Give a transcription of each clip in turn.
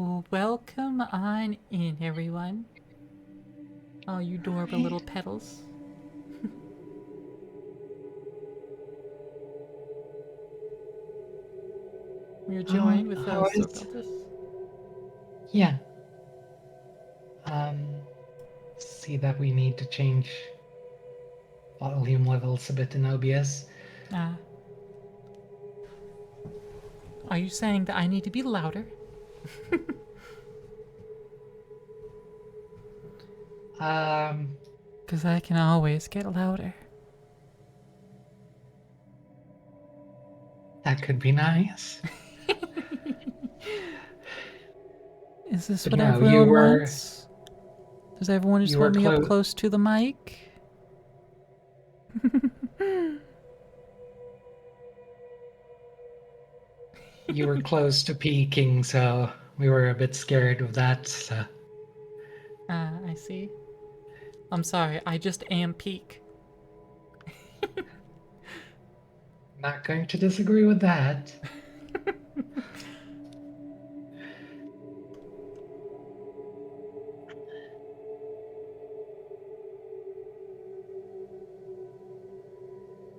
Welcome on in, everyone. All you adorable Hi. little petals. We're joined with How is? Sorbeltus. Yeah. See that we need to change volume levels a bit in OBS. Uh, are you saying that I need to be louder? Um, Because I can always get louder. that could be nice. Is this But what no, you everyone were wants? Does everyone just you were want me up close. close to the mic? You were close to peaking, so we were a bit scared of that. So I see. I'm sorry, I just am peak. not going to disagree with that.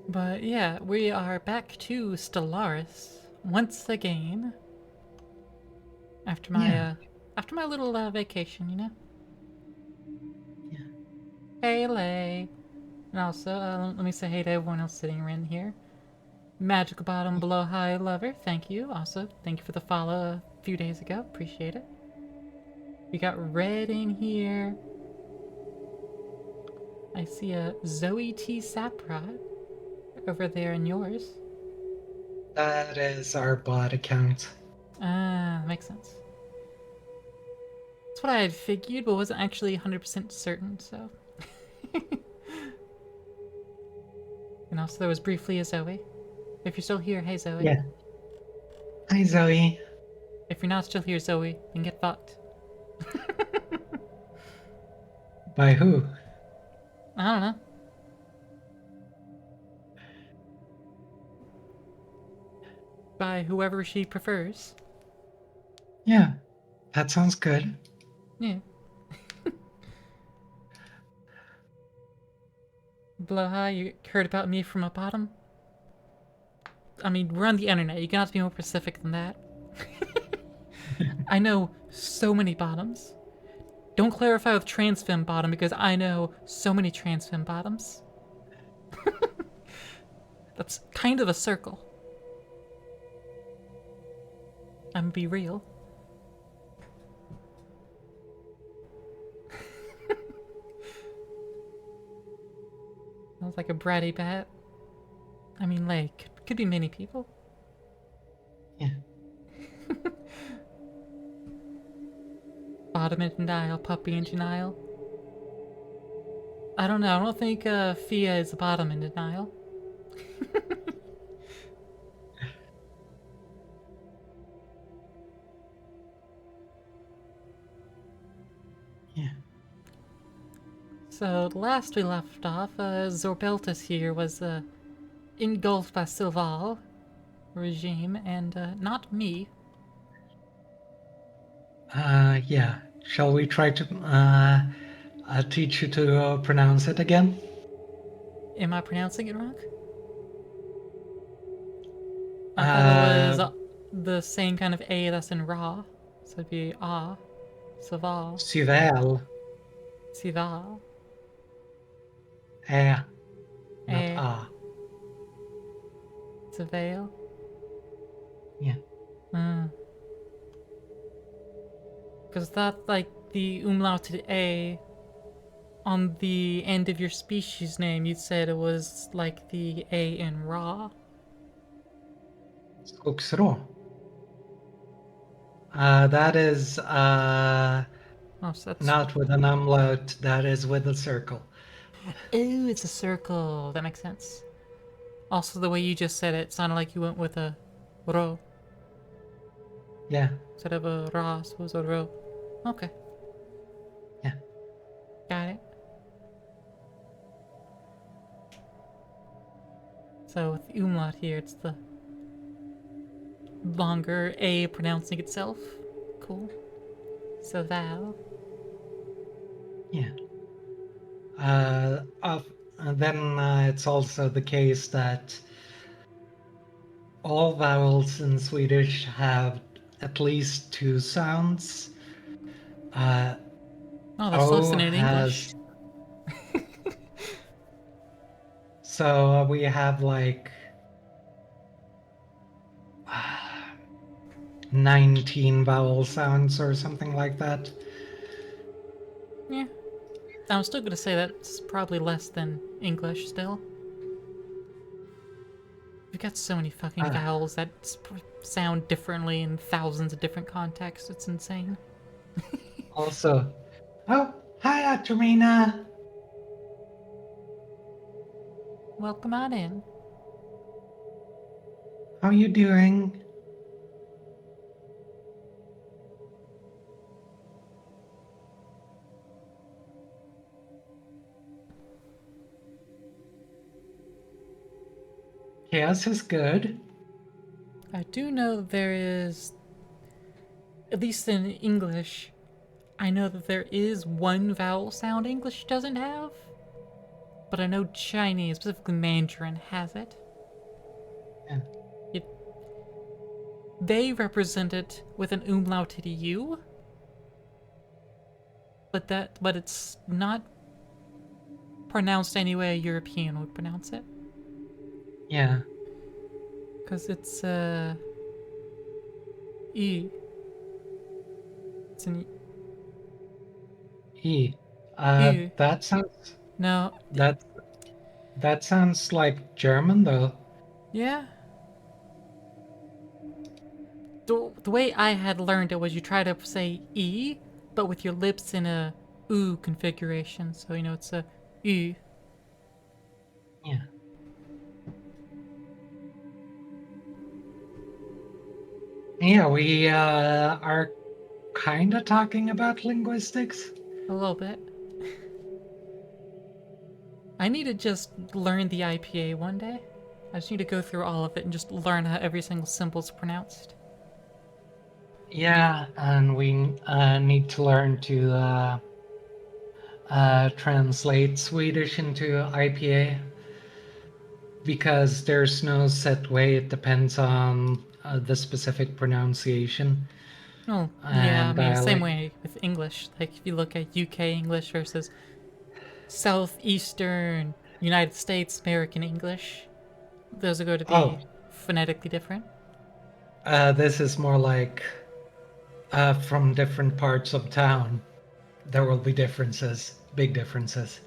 But yeah, we are back to Stellaris once again. After my, Yeah. uh, after my little, vacation, you know? Yeah. Hey, Lay. And also, let me say hey to everyone else sitting around here. Magical Bottom Below High Lover, thank you. Also, thank you for the follow a few days ago. Appreciate it. We got Red in here. I see a Zoe T. Saprot over there in yours. That is our bot account. Ah, makes sense. That's what I had figured, but wasn't actually 100% certain, so. And also, there was briefly a Zoe. If you're still here, hey Zoe. Yeah. Hi, Zoe. If you're not still here, Zoe, then get fucked. By who? I don't know. By whoever she prefers. Yeah. That sounds good. Yeah. Bloha, you heard about me from a bottom? I mean, we're on the internet. You can have to be more specific than that. I know so many bottoms. Don't clarify with transfem bottom because I know so many transfem bottoms. That's kind of a circle. I'm gonna be real. Sounds like a bratty bat. I mean, like, could be many people. Yeah. Bottom in denial, puppy in denial. I don't know. I don't think Fia is a bottom in denial. Yeah. So, last we left off, Zorbeltis here was engulfed by Silval regime, and not me. Yeah. Shall we try to teach you to pronounce it again? Am I pronouncing it wrong? I thought it was Uh, the same kind of A that's in Ra. So it'd be Ah, Saval, Syvel. Sival, Not Eh, ah. Savale. Yeah. Because that, like, the umlauted A on the end of your species name, you said it was like the A in Ra. Skogsrå. That is Oh, so that's. not with an umlaut. That is with a circle. Oh, it's a circle. That makes sense. Also, the way you just said it sounded like you went with a ro Yeah. instead of a ra, so it was a ro. Okay, Yeah. got it. So with umlaut here, it's the longer A pronouncing itself. Cool. it's a vowel. Yeah. Then it's also the case that all vowels in Swedish have at least two sounds. Uh, Oh, that's less O than in English. has, so we have like 19 vowel sounds or something like that. Yeah. I'm still gonna say that's probably less than English still. We've got so many fucking Uh, vowels that sound differently in thousands of different contexts. It's insane. Also, oh, hi, Atrina. Welcome on in. How you doing? Chaos is good. I do know there is, at least in English, I know that there is one vowel sound English doesn't have, but I know Chinese, specifically Mandarin, has it. Yeah. it they represent it with an umlauted U, but it's not pronounced any way a European would pronounce it. Yeah. Because it's E. It's an E. E. That sounds No, that that sounds like German though. yeah. The way I had learned it was you try to say E, but with your lips in a U configuration. So, it's a U. Yeah. Yeah, we are kind of talking about linguistics. A little bit. I need to just learn the IPA one day. I just need to go through all of it and just learn how every single symbol is pronounced. Yeah, and we need to learn to translate Swedish into IPA because there's no set way. It depends on the specific pronunciation Oh, yeah, I and mean, same dialect. way with English. Like, if you look at UK English versus Southeastern United States American English, those are going to be Oh, phonetically different. this is more like from different parts of town. There will be differences, big differences.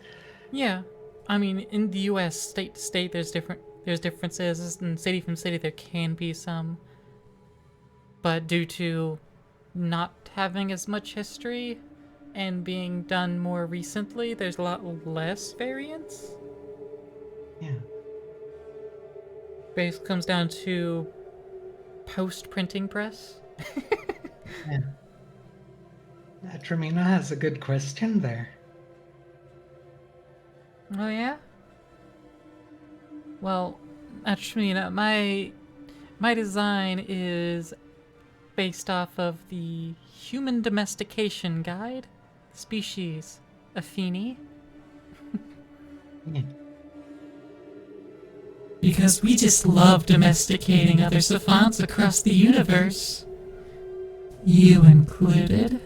Yeah, I mean, in the U.S., state to state, there's differences, and city from city there can be some, but due to not having as much history and being done more recently, there's a lot less variance. Yeah. Basically, comes down to post printing press. Yeah. Tremina has a good question there. Oh yeah. Well, actually, my design is based off of the Human Domestication Guide, species Athene. Yeah. Because we just love domesticating other savants across the universe. You included.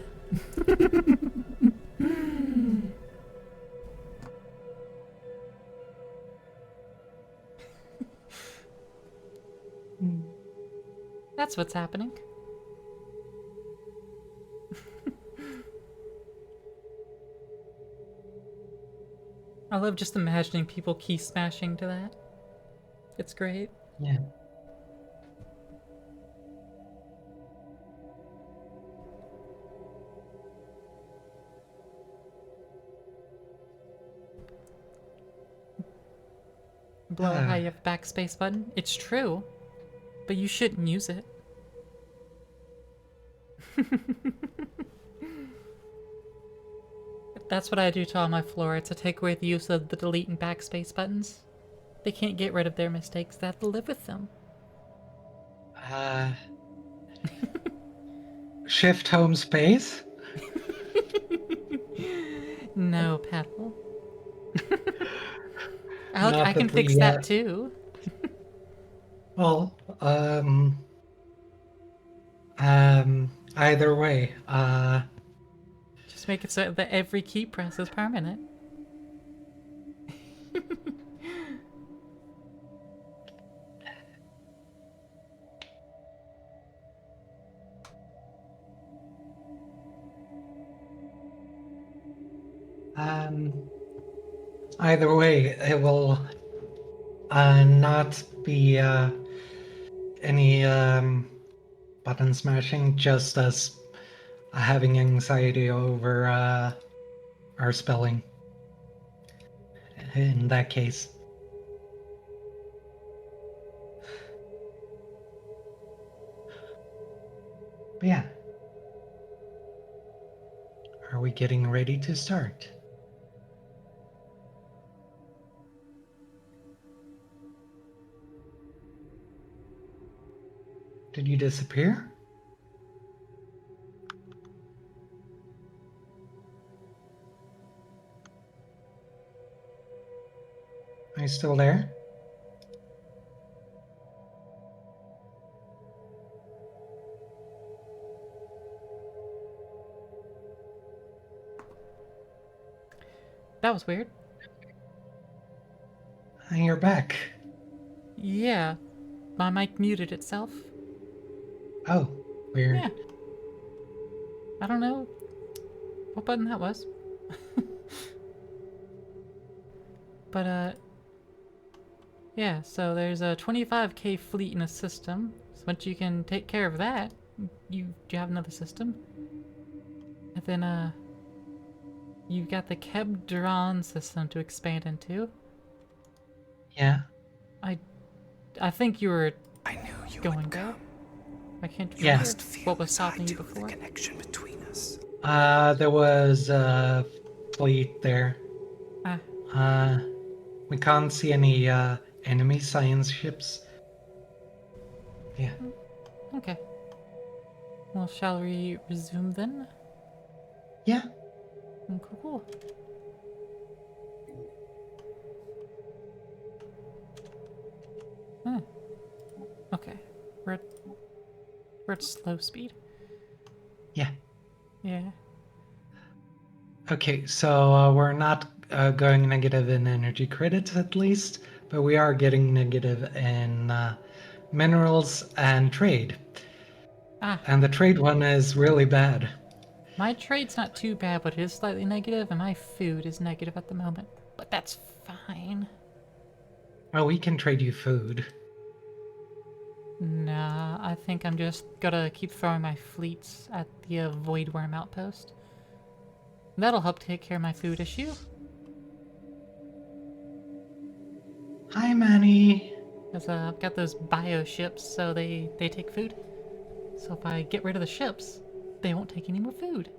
That's what's happening. I love just imagining people key smashing to that. It's great. Yeah. Blow how you have a backspace button. It's true, but you shouldn't use it. That's what I do to all my flora, to take away the use of the delete and backspace buttons. They can't get rid of their mistakes, they have to live with them. Shift home space. No, Petal. I Not can that fix we, that too. well, either way, Just make it so that every key press is permanent. um, either way, it will not be any button smashing, just us having anxiety over our spelling. In that case, but yeah, are we getting ready to start? Did you disappear? Are you still there? That was weird. And you're back. Yeah, my mic muted itself. Oh, weird. Yeah, I don't know what button that was. But, yeah, so there's a 25k fleet in a system. So once you can take care of that, you have another system. And then, you've got the Kebdron system to expand into. Yeah. I I think you were I knew you going would there. come. I can't You remember must feel what was as I stopping you do the before. connection between us. There was a fleet there. Ah, Uh, we can't see any enemy science ships. Yeah. okay. Well, shall we resume then? Yeah. Cool. Huh. Okay. We're at, we're at slow speed. Yeah. Yeah. Okay, so we're not going negative in energy credits at least, but we are getting negative in minerals and trade. Ah, And the trade one is really bad. my trade's not too bad, but it is slightly negative, and my food is negative at the moment. But that's fine. Well, we can trade you food. Nah, I think I'm just gonna keep throwing my fleets at the Void Worm outpost. That'll help take care of my food issue. Hi, Manny. Because I've got those bio ships, so they take food. So if I get rid of the ships, they won't take any more food.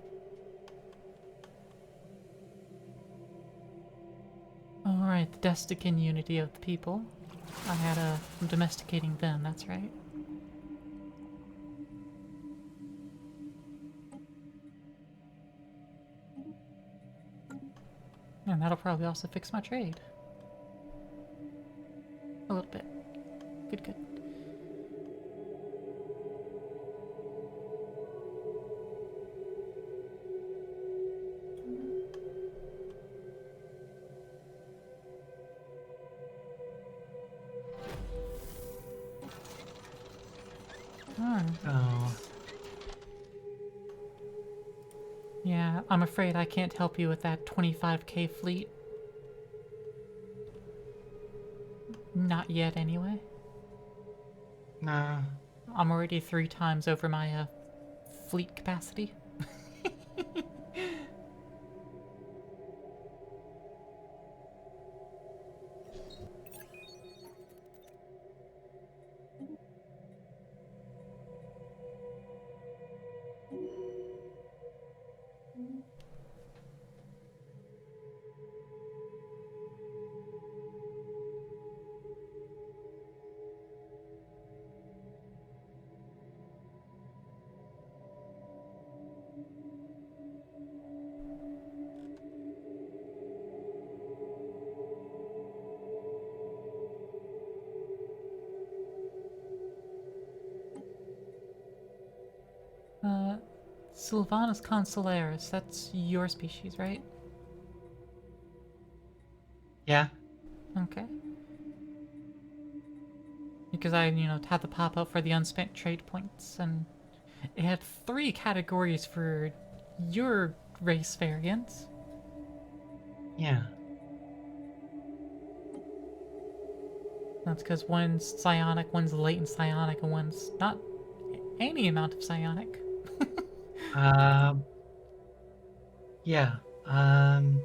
Alright, the Destican unity of the people. I had I'm domesticating them, that's right. And that'll probably also fix my trade. A little bit. Good. Alright. Oh, Yeah, I'm afraid I can't help you with that 25k fleet. Not yet, anyway. no. I'm already 3 times over my fleet capacity. Sylvanus consularis, that's your species, right? Yeah. Okay. Because I, had the pop up for the unspent trade points, and it had 3 categories for your race variants. Yeah. That's because one's psionic, one's latent psionic, and one's not any amount of psionic. Um. Yeah. Um.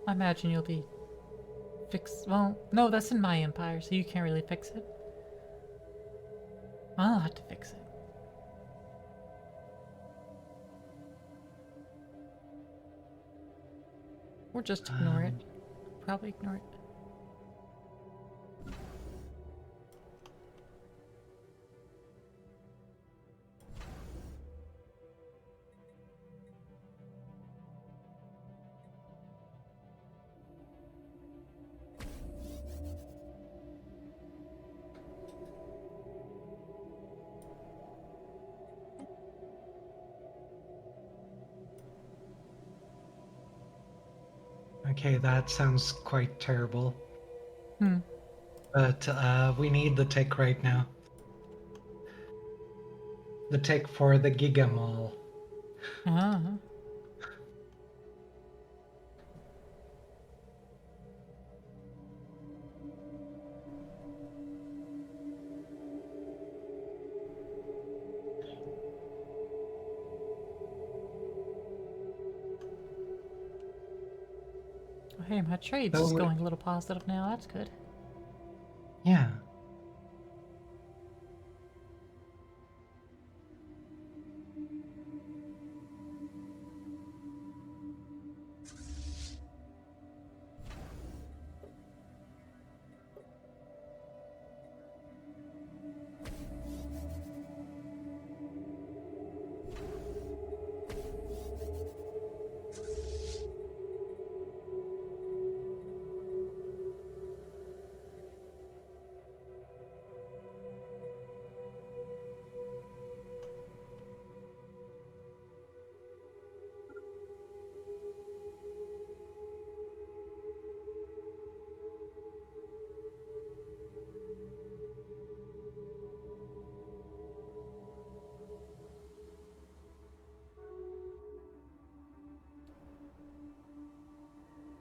I imagine you'll be well, no, that's in my empire, so you can't really fix it. I'll have to fix it. Or just ignore it. Probably ignore it. Okay, that sounds quite terrible. Hmm. But we need the tick right now. The tick for the Giga Mall. Ah. Oh, hey, my trade's So just going a little positive now. That's good. yeah.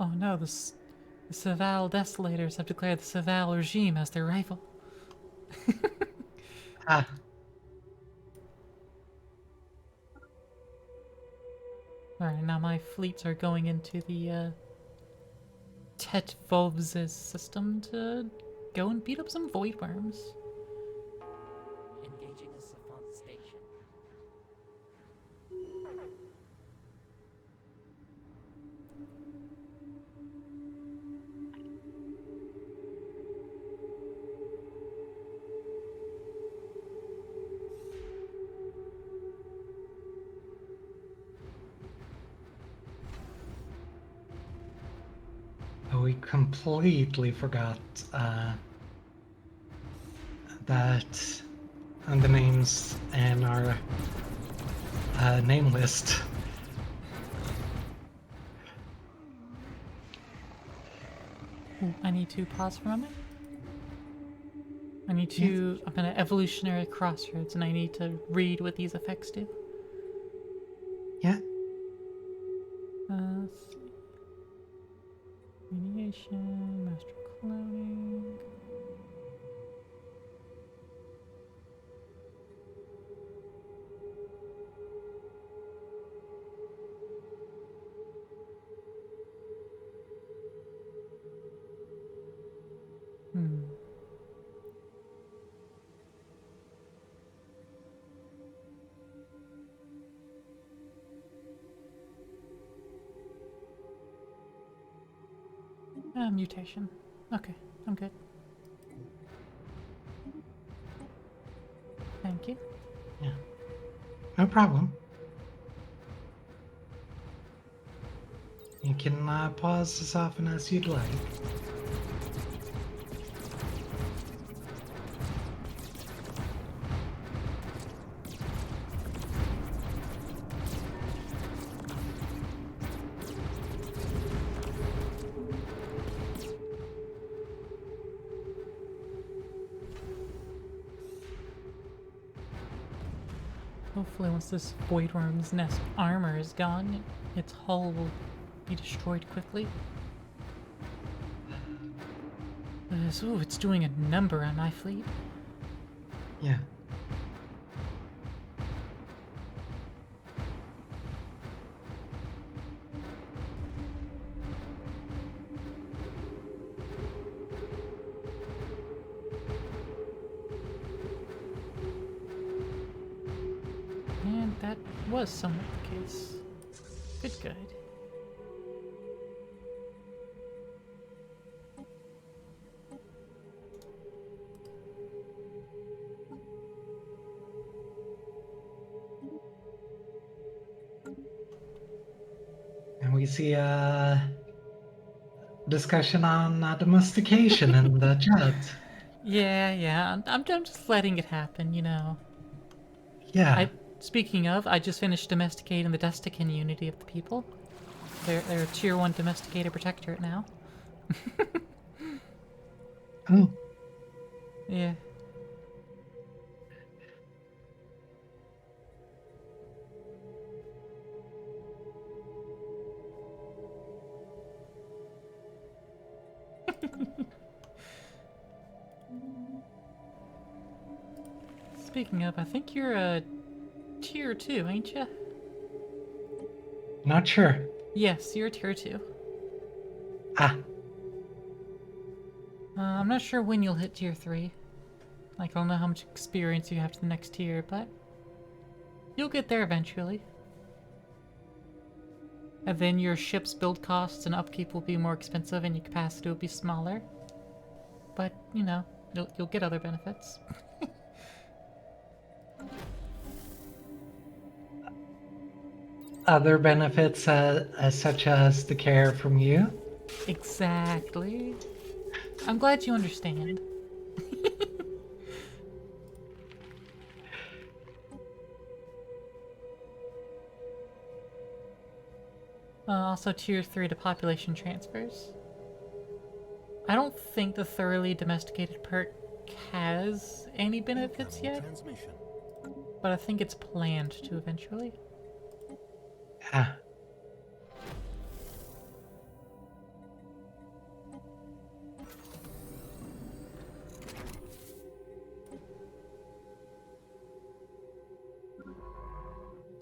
Oh no, the Saval Desolators have declared the Saval regime as their rival. Ah, Alright, now my fleets are going into the Tetvov's system to go and beat up some void worms. Engaging a savant station. we completely forgot that the names in our name list. Ooh, I need to pause for a moment. I need to. I'm gonna evolutionary crossroads, and I need to read what these effects do. Yeah. Let's see. Radiation, master cloning. Hmm. Mutation. Okay, I'm good. Thank you. Yeah. No problem. You can pause as often as you'd like. Hopefully once this Void Worm's nest armor is gone, its hull will be destroyed quickly. So it's doing a number on my fleet. Yeah. And that was somewhat the case. Good, good. And we see a discussion on domestication in the chat. Yeah, I'm just letting it happen, you know. Yeah. Speaking of, I just finished domesticating the Destican unity of the people. They're a tier 1 domesticated protectorate now. Oh. Yeah. Speaking of, I think you're a tier 2, ain't ya? Not sure. Yes, you're a tier 2. Ah. I'm not sure when you'll hit tier 3. Like, I don't know how much experience you have to the next tier, but you'll get there eventually. And then your ship's build costs and upkeep will be more expensive and your capacity will be smaller. But, you know, you'll get other benefits. Other benefits such as the care from you. Exactly. I'm glad you understand. Also tier 3 to population transfers. I don't think the thoroughly domesticated perk has any benefits yet, but I think it's planned to eventually. Ah.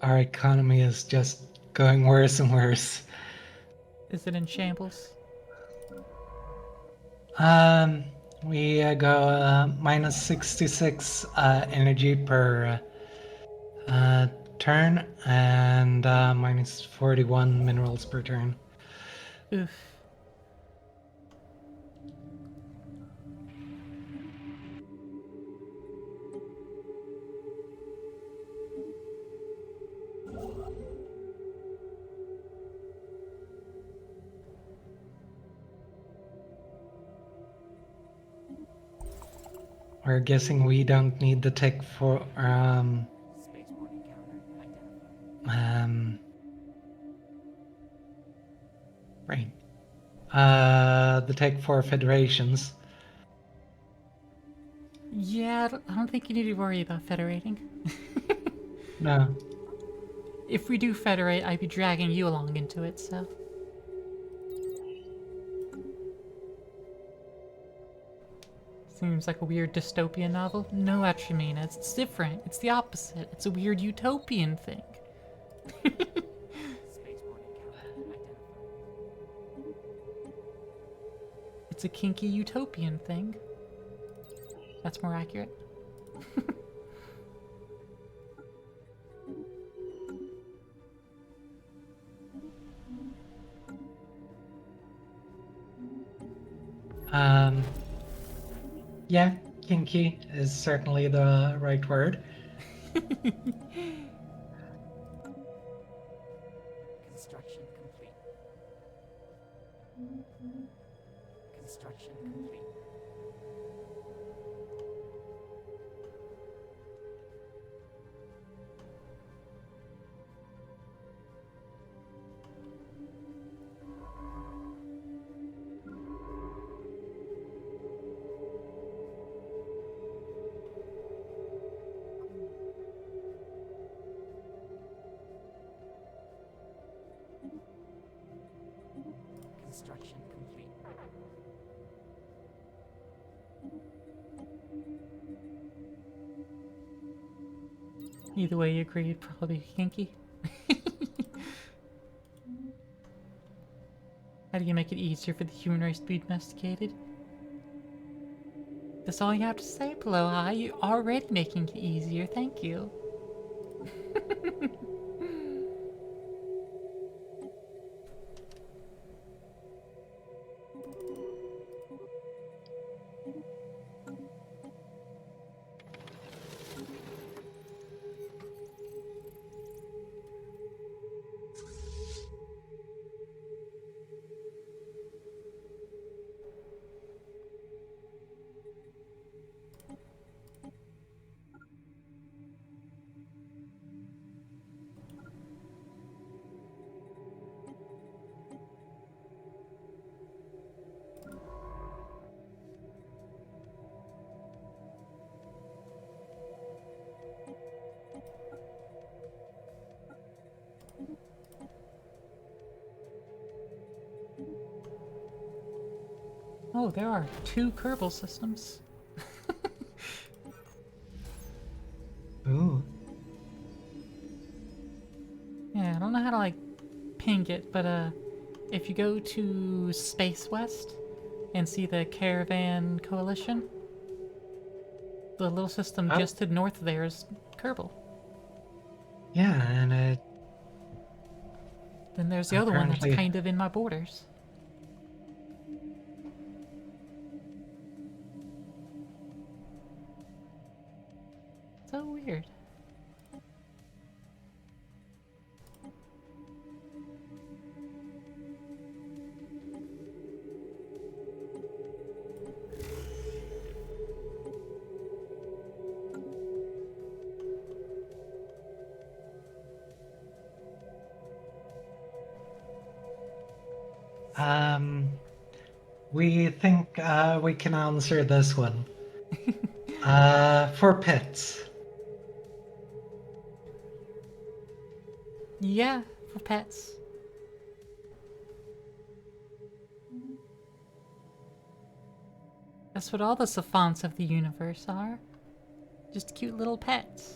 Our economy is just going worse and worse. Is it in shambles? We go minus 66 energy per turn and minus 41 minerals per turn. Oof. We're guessing we don't need the tech for right. The tech for federations. Yeah, I don't think you need to worry about federating. No. If we do federate, I'd be dragging you along into it, so. Seems like a weird dystopian novel. No, Atramina, it's different. It's the opposite. It's a weird utopian thing. It's a kinky utopian thing. That's more accurate. Yeah, kinky is certainly the right word. Construction complete. Construction complete. Construction complete. Either way, you agree it'd probably be kinky. How do you make it easier for the human race to be domesticated? That's all you have to say, Aloha. You're already making it easier, thank you. Oh, there are 2 Kerbal systems. Ooh. Yeah, I don't know how to like ping it, but if you go to Space West and see the Caravan Coalition, the little system Oh. just to the north of there is Kerbal. Yeah, and Then there's the other one that's Apparently- kind of in my borders. So weird. we think we can answer this one. For pets. Yeah, for pets. That's what all the savants of the universe are. Just cute little pets.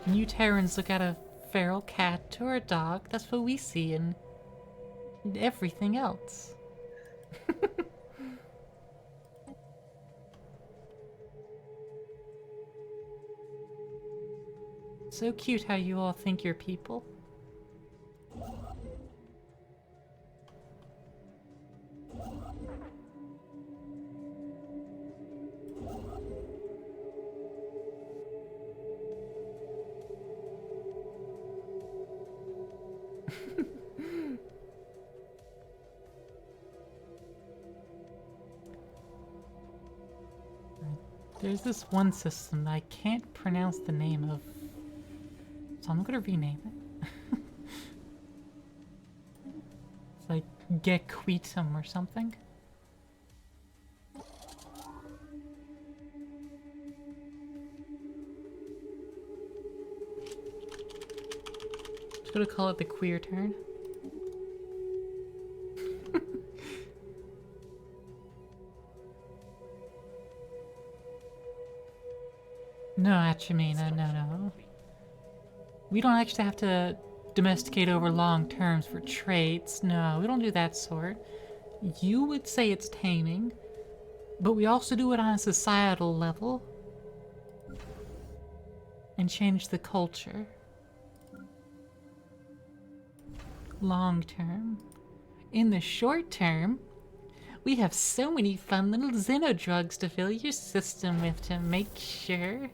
When you Terrans look at a feral cat or a dog, that's what we see in everything else. So cute how you all think you're people. There's this one system that I can't pronounce the name of, so I'm gonna rename it. It's like Gequitum or something. Just gonna call it the queer turn. No, Achimina, no. We don't actually have to domesticate over long terms for traits. No, we don't do that sort. You would say it's taming, but we also do it on a societal level and change the culture. Long term. In the short term, we have so many fun little xenodrugs to fill your system with to make sure.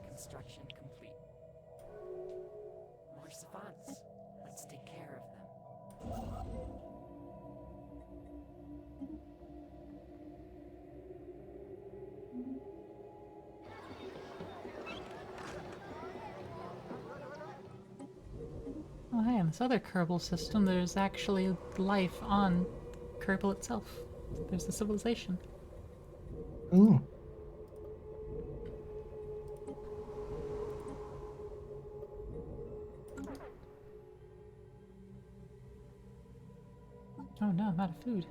Construction complete. on this other Kerbal system, there's actually life on Kerbal itself. There's the civilization. Ooh. Oh no, I'm out of food.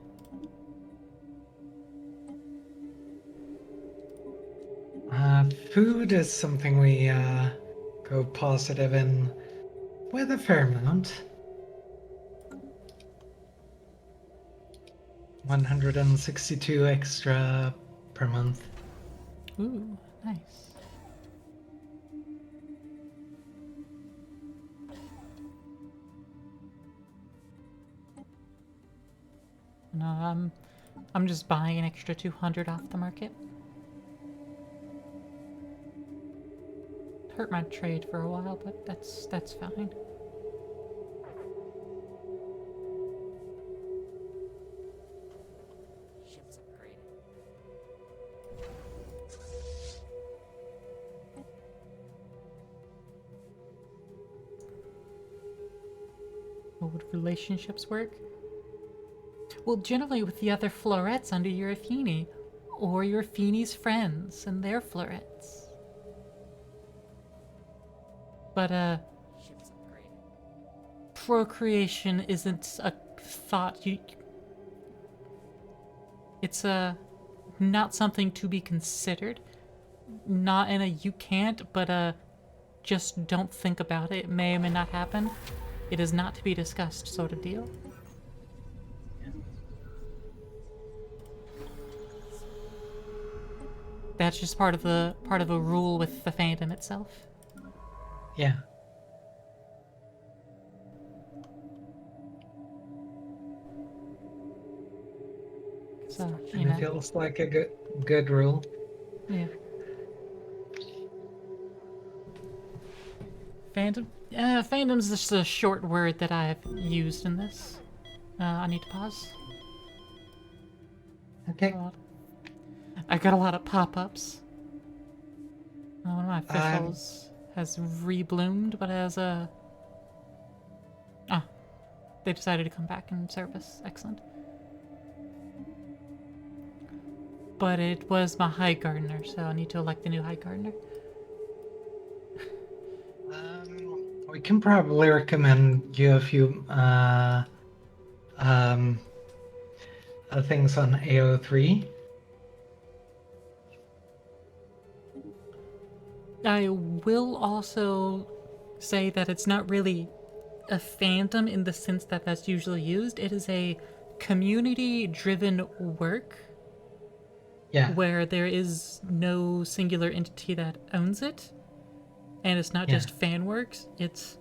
Food is something we go positive in with a fair amount. 162 extra per month. Ooh, nice. No, I'm just buying an extra 200 off the market. Hurt my trade for a while, but that's fine. Ships upgraded. How would relationships work? Well, generally with the other florets under your Athene, or your Athene's friends and their florets. But, Ships upgraded. procreation isn't a thought. It's not something to be considered. Not in a you can't, but just don't think about it. It may or may not happen. It is not to be discussed sort of deal. That's just part of a rule with the fandom itself. Yeah. So, you And it know, feels like a good rule. yeah. Fandom? Fandom's just a short word that I've used in this. I need to pause. Okay. I got a lot of pop-ups. One of my Um, officials has rebloomed, but has a... Ah, they decided to come back in service. Excellent. But it was my High Gardener, so I need to elect the new High Gardener. We can probably recommend you a few things on AO3. I will also say that it's not really a fandom in the sense that that's usually used. It is a community-driven work Yeah. where there is no singular entity that owns it, and it's not just fan works. It's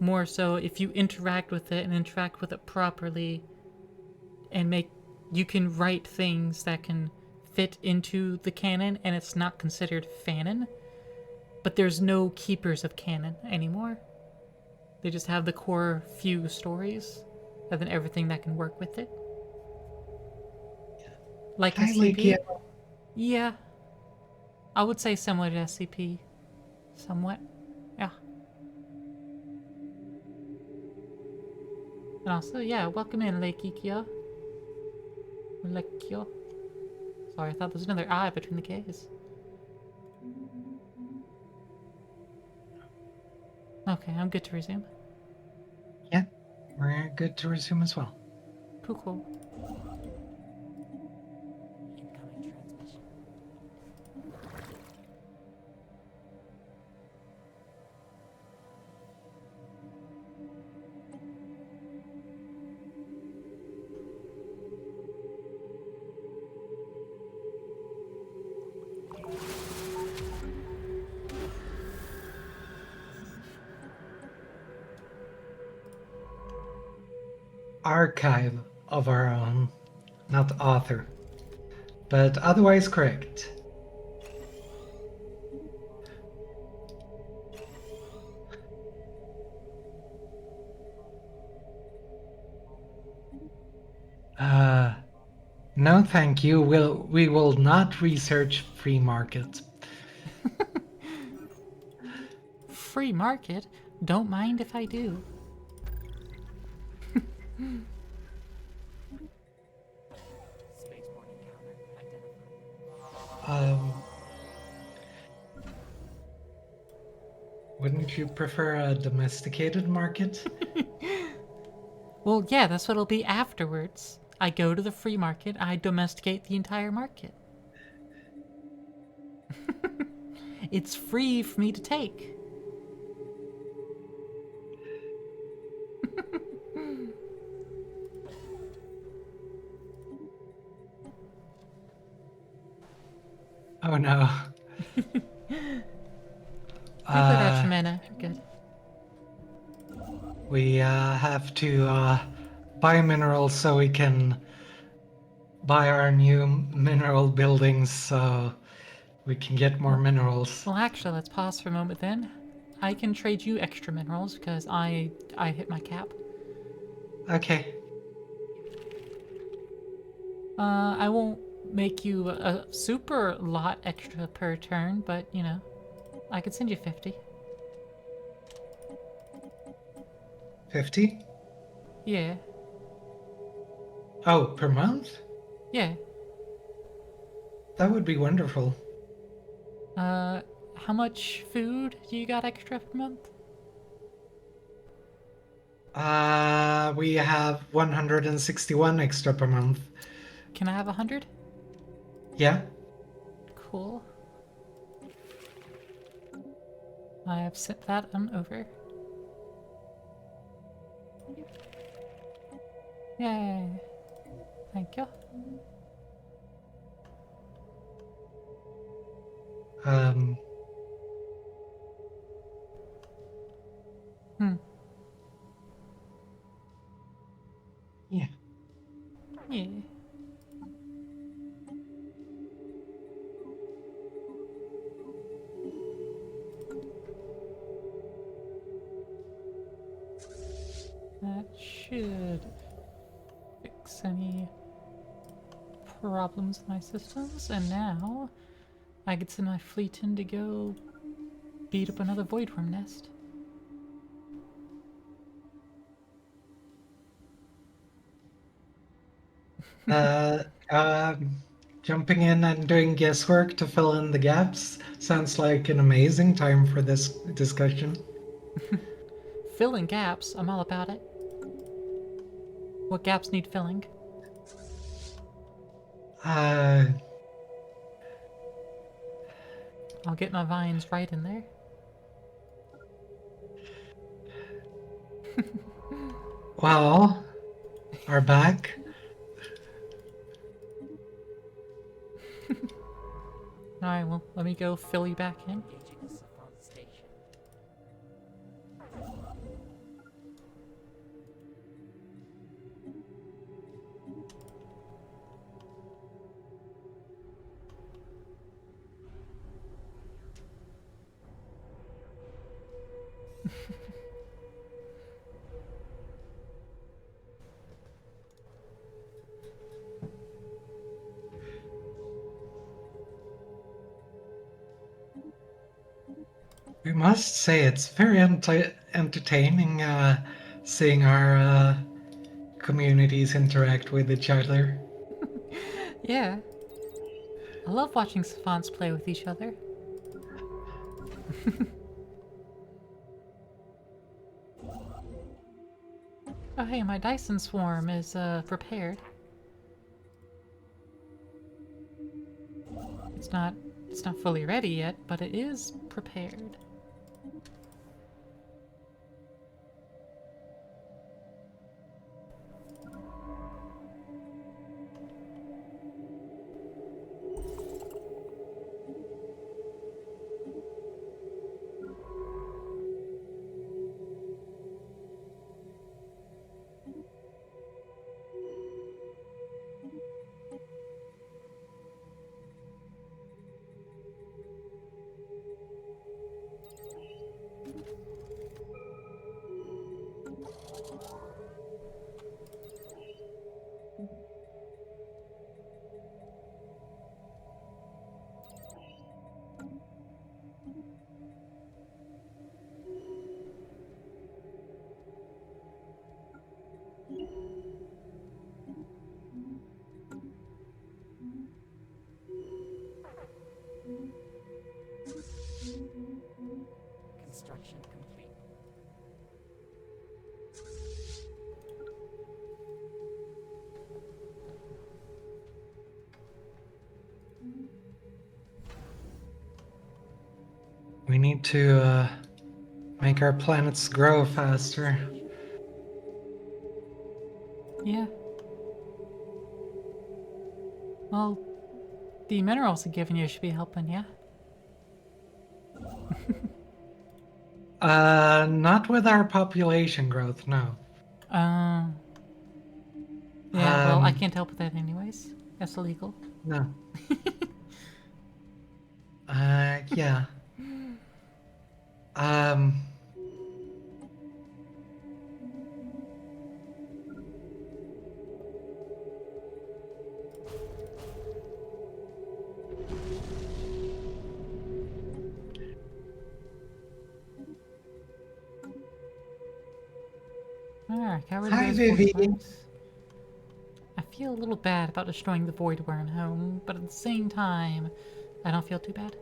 more so if you interact with it and interact with it properly, and you can write things that can fit into the canon, and it's not considered fanon. But there's no keepers of canon anymore. They just have the core few stories, and then everything that can work with it. Like Hi, SCP? Lykia. Yeah. I would say similar to SCP. Somewhat. Yeah. And also, yeah, welcome in, Lekikyo. Lekikyo. Sorry, I thought there was another I between the K's. Okay, I'm good to resume. Yeah, we're good to resume as well. Cool. Incoming transmission. Archive of our own, not author, but otherwise correct. No, thank you. We will not research free markets. Free market? Don't mind if I do. Spaceborne encounter identified. Wouldn't you prefer a domesticated market? Well, yeah, that's what it'll be afterwards. I go to the free market, I domesticate the entire market. It's free for me to take. Oh no. You cleared out Uh, your mana. You're good. we have to buy minerals so we can buy our new mineral buildings so we can get more minerals. Well, actually, let's pause for a moment then. I can trade you extra minerals because I hit my cap. Okay. I won't make you a super lot extra per turn, but you know, I could send you 50. 50? Yeah, Oh, per month? yeah. That would be wonderful. How much food do you got extra per month? We have 161 extra per month. Can I have 100? Yeah? Cool. I have sent that on over. Yay. Thank you. Um, Hmm. yeah. Yeah. That should fix any problems in my systems. And now I could send my fleet in to go beat up another void worm nest. Uh, Jumping in and doing guesswork to fill in the gaps sounds like an amazing time for this discussion. Filling gaps, I'm all about it. What gaps need filling? Uh, I'll get my vines right in there. well, our back. Alright, well, let me go fill you back in. Engaging a savant station. We must say it's very entertaining seeing our communities interact with each other. Yeah. I love watching savants play with each other. Oh hey, my Dyson swarm is prepared. It's not fully ready yet, but it is prepared. We need to make our planets grow faster. Yeah. Well, the minerals I've given you should be helping, yeah? Not with our population growth, no. Uh, yeah, well, I can't help with that anyways. That's illegal. No. Yeah. Um, Alright, got rid of Hi, those void Vivi. worms. I feel a little bad about destroying the void worm home, but at the same time, I don't feel too bad.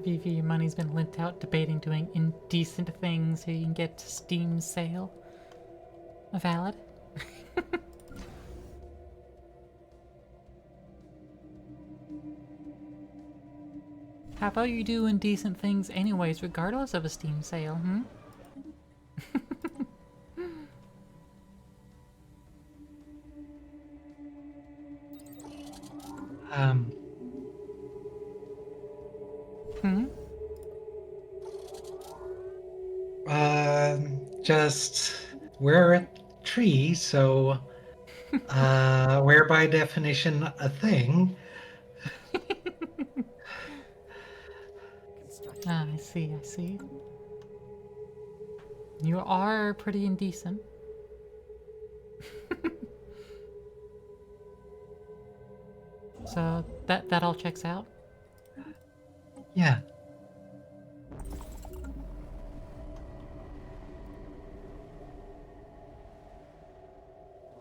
VV, your money's been lent out debating doing indecent things so you can get to Steam sale. Valid? How about you do indecent things anyways, regardless of a Steam sale, hmm? Um, Hmm? just we're a tree, so we're by definition a thing. Construction. Ah, I see, I see. You are pretty indecent. So that all checks out. Yeah.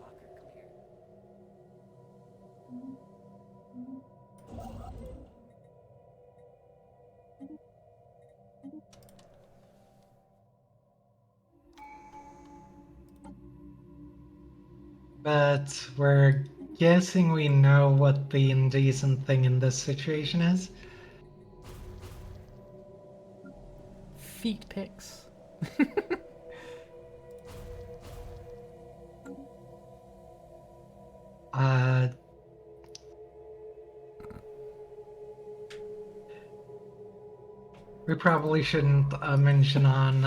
Blocker clear. But we're guessing we know what the indecent thing in this situation is. Feet pics. Uh, we probably shouldn't mention on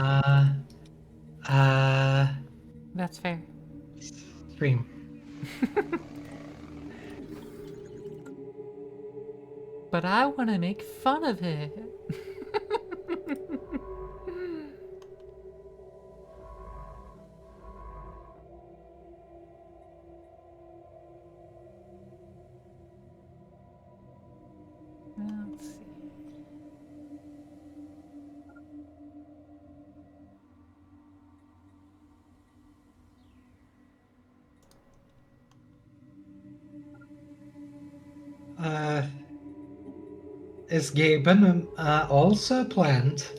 uh, That's fair. stream. But I want to make fun of it. Let's see. Uh, is Gaben also a plant?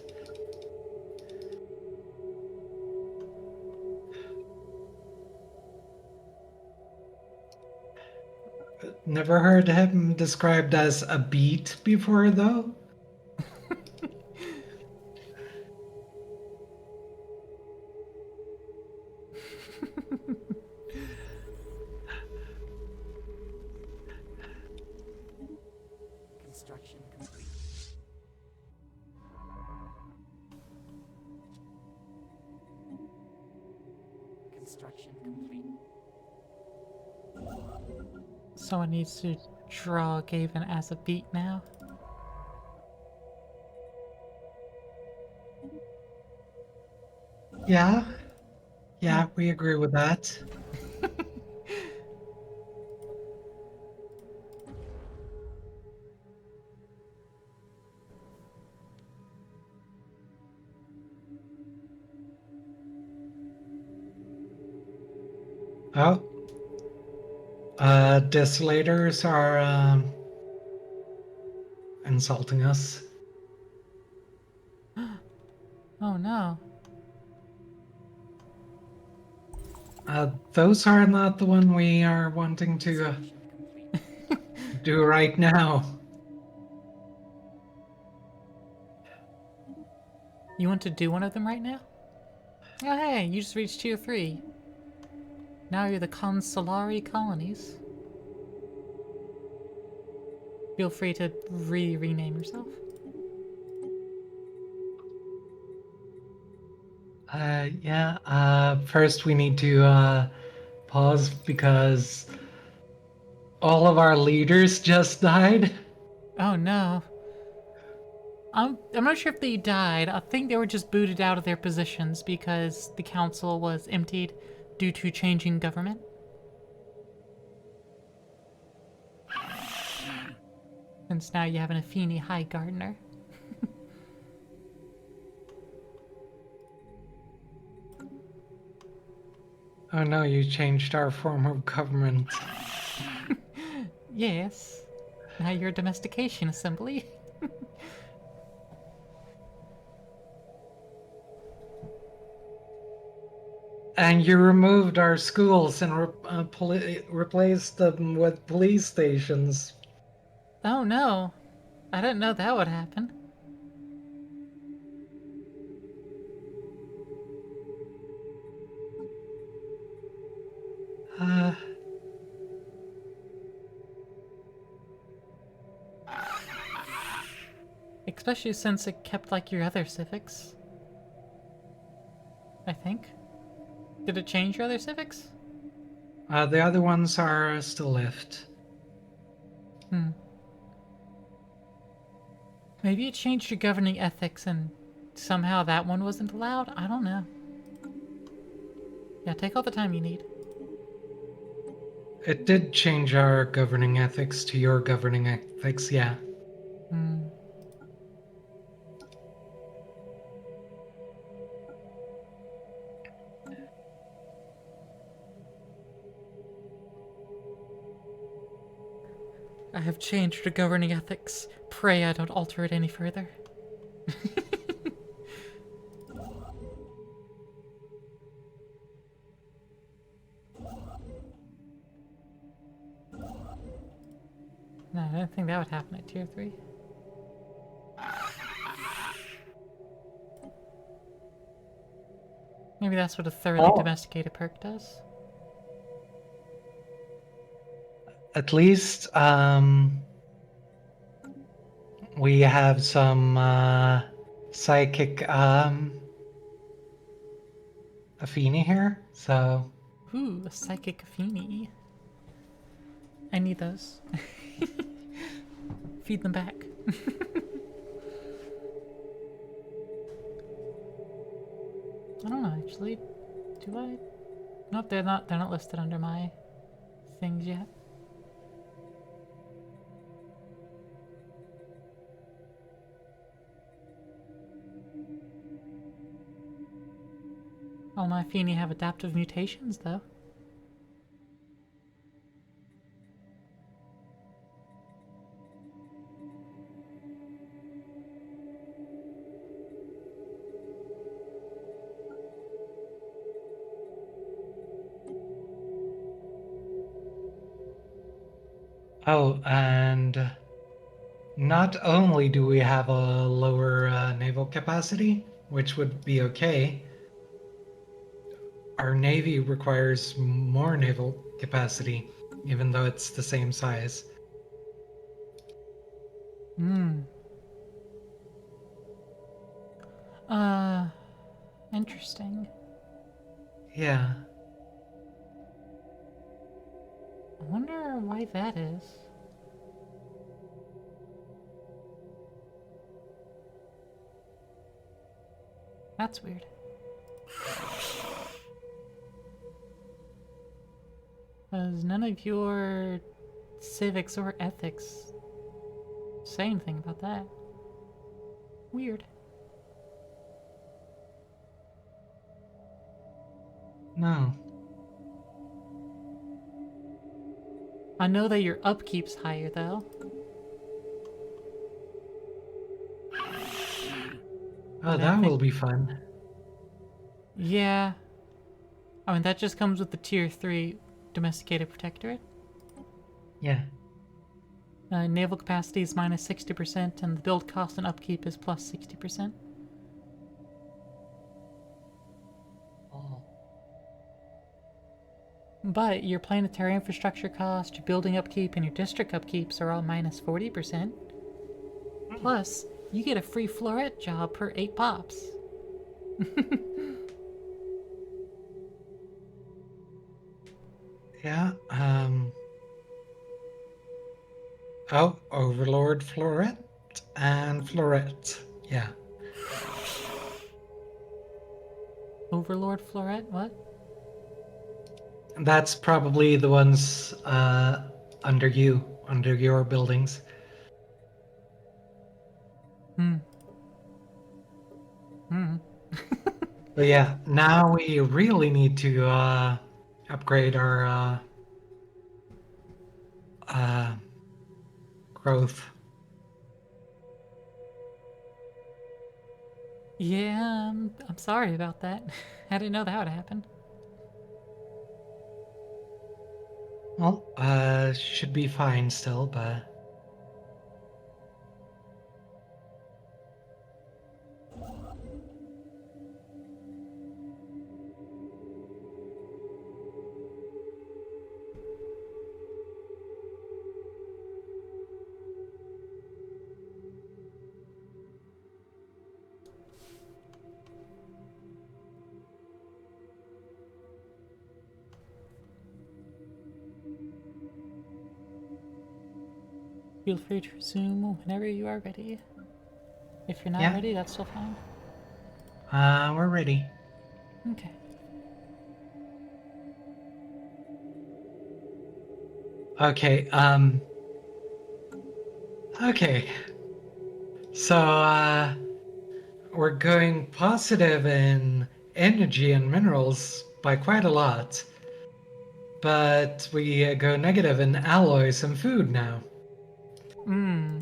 Never heard him described as a beet before, though. Construction complete. Construction complete. Someone needs to draw Gaven as a beat now. Yeah, yeah, we agree with that. Oh, desolators are insulting us. Oh no. Those are not the one we are wanting to Inspection complete. do right now. You want to do one of them right now? Oh hey, you just reached tier 3. Now you're the Consulari colonies. Feel free to rename yourself. Yeah, first we need to pause because all of our leaders just died. Oh no. I'm not sure if they died. I think they were just booted out of their positions because the council was emptied due to changing government. Since now you have an Afeni High Gardener. Oh no, you changed our form of government. Yes. Now you're a domestication assembly. And you removed our schools and replaced them with police stations. Oh no. I didn't know that would happen. Uh, Especially since it kept like your other civics. I think. Did it change your other civics? the other ones are still left. Hmm. Maybe it changed your governing ethics and somehow that one wasn't allowed? I don't know. Yeah, take all the time you need. It did change our governing ethics to your governing ethics, yeah. Hmm. I have changed the governing ethics. Pray I don't alter it any further. No, I don't think that would happen at tier 3. Maybe that's what a thoroughly Oh. domesticated perk does. At least we have some psychic Afeni here, so Ooh, a psychic Afeni. I need those. Feed them back. I don't know actually. Do I? Nope, they're not listed under my things yet. All my Afeni have adaptive mutations though. oh, and not only do we have a lower naval capacity, which would be okay, our navy requires more naval capacity, even though it's the same size. Hmm. Uh, interesting. Yeah. I wonder why that is. That's weird. Because none of your civics or ethics say anything about that. Weird. No. I know that your upkeep's higher though. Oh, And I that think, will be fun. yeah. I mean, that just comes with the tier 3 domesticated protectorate. Yeah. Naval capacity is minus 60%, and the build cost and upkeep is plus 60%. Oh. But your planetary infrastructure cost, your building upkeep, and your district upkeeps are all minus 40%. Plus, you get a free floret job per 8 pops. Yeah. Oh, Overlord Floret and Floret. Yeah. Overlord floret? What? That's probably the ones under you, under your buildings. Hmm. Hmm. But yeah, now we really need to upgrade our uh, growth. Yeah, I'm sorry about that. I didn't know that would happen. Well, should be fine still, but Feel free to resume whenever you are ready. If you're not yeah, ready, that's still fine. we're ready. Okay. Okay, okay. So, we're going positive in energy and minerals by quite a lot. But we go negative in alloys and food now. Hmm.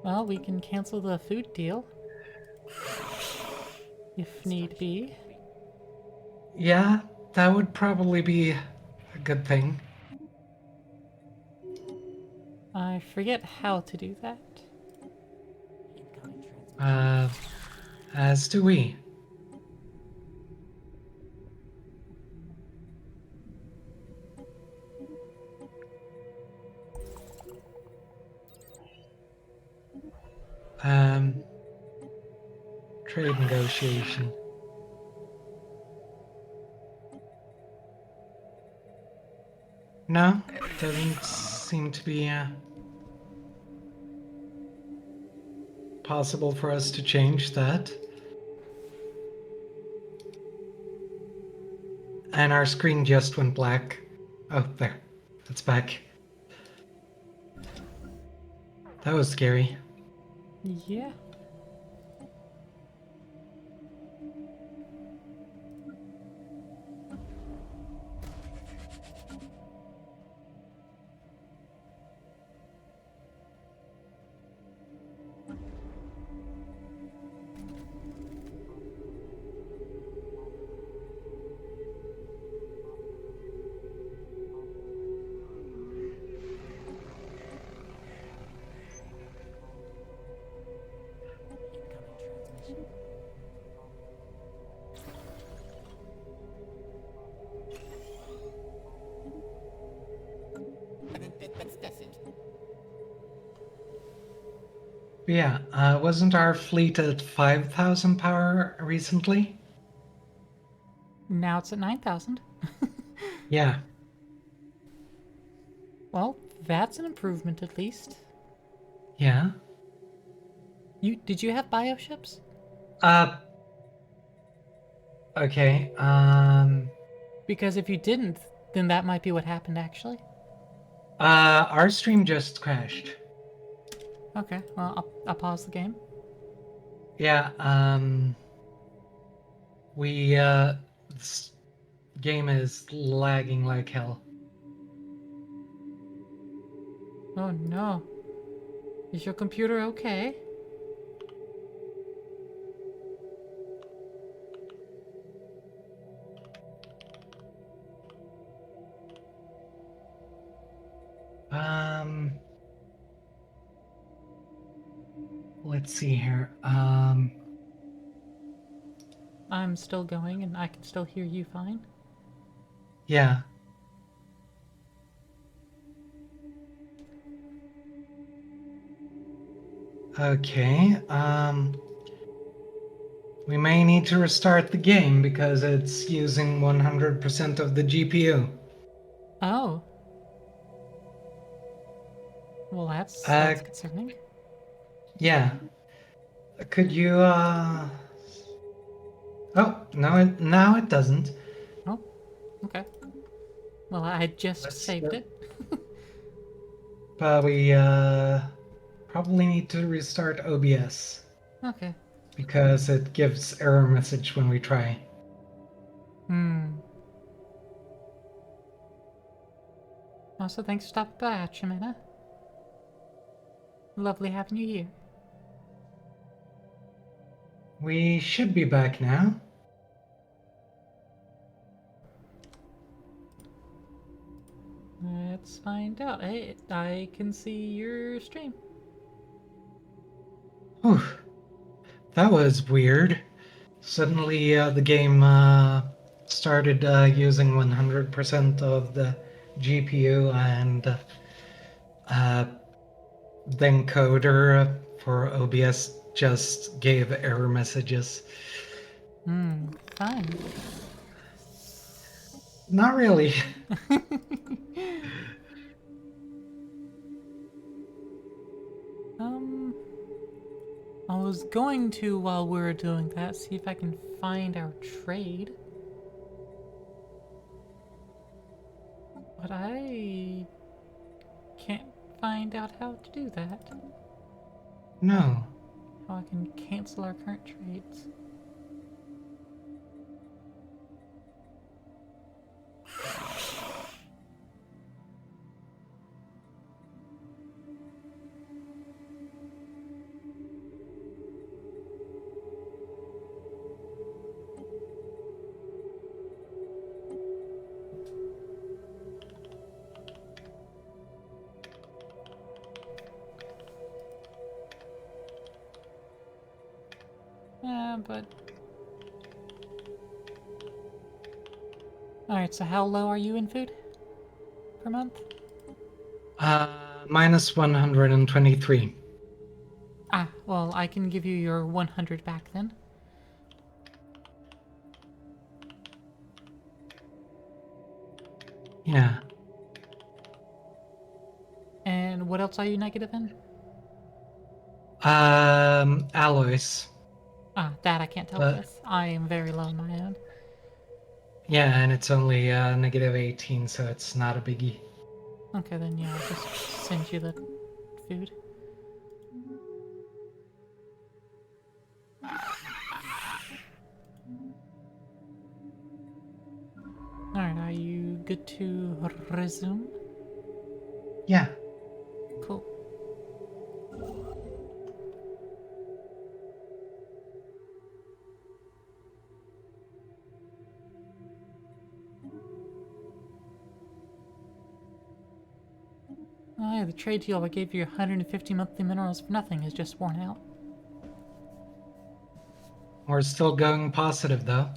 Well, we can cancel the food deal. If need be. Yeah, that would probably be a good thing. I forget how to do that. Incoming transmission. Uh, as do we. Um, trade negotiation. No, doesn't seem to be possible for us to change that. And our screen just went black. Oh, there. It's back. That was scary. Yeah. Incoming transmission. That's destined. But yeah, wasn't our fleet at 5,000 power recently? Now it's at 9,000. Yeah. Well, that's an improvement at least. Yeah. Did you have bioships? Uh, okay. Because if you didn't, then that might be what happened actually. Our stream just crashed. Okay, well, I'll pause the game. Yeah, this game is lagging like hell. Oh no. Is your computer okay? Um, let's see here. I'm still going and I can still hear you fine. Yeah. Okay, we may need to restart the game because it's using 100% of the GPU. Oh. Well, Uh, that's concerning. yeah. Could you, Oh, no, now it doesn't. Oh, okay. Well, I just Let's, saved it. but we, probably need to restart OBS Okay. because it gives error message when we try. Hmm. Also, thanks for stopping by, Chimena. Lovely having you here. We should be back now. Let's find out. Hey, I can see your stream. Whew, that was weird. Suddenly, the game started using 100% of the GPU, and then coder for OBS just gave error messages. Hmm, fun. Not really. um, I was going to, while we were doing that, see if I can find our trade. But I can't find out how to do that. No. How I can cancel our current trades. But... Alright, so how low are you in food? Per month? Minus 123. Ah, well, I can give you your 100 back then. Yeah. And what else are you negative in? Alloys. Ah, that I can't help But with. I am very low on my own. yeah, and it's only negative 18, so it's not a biggie. Okay, then yeah, I'll just send you the food. Alright, are you good to resume? Yeah. Cool. Oh yeah, the trade deal I gave you 150 monthly minerals for nothing is just worn out. We're still going positive, though.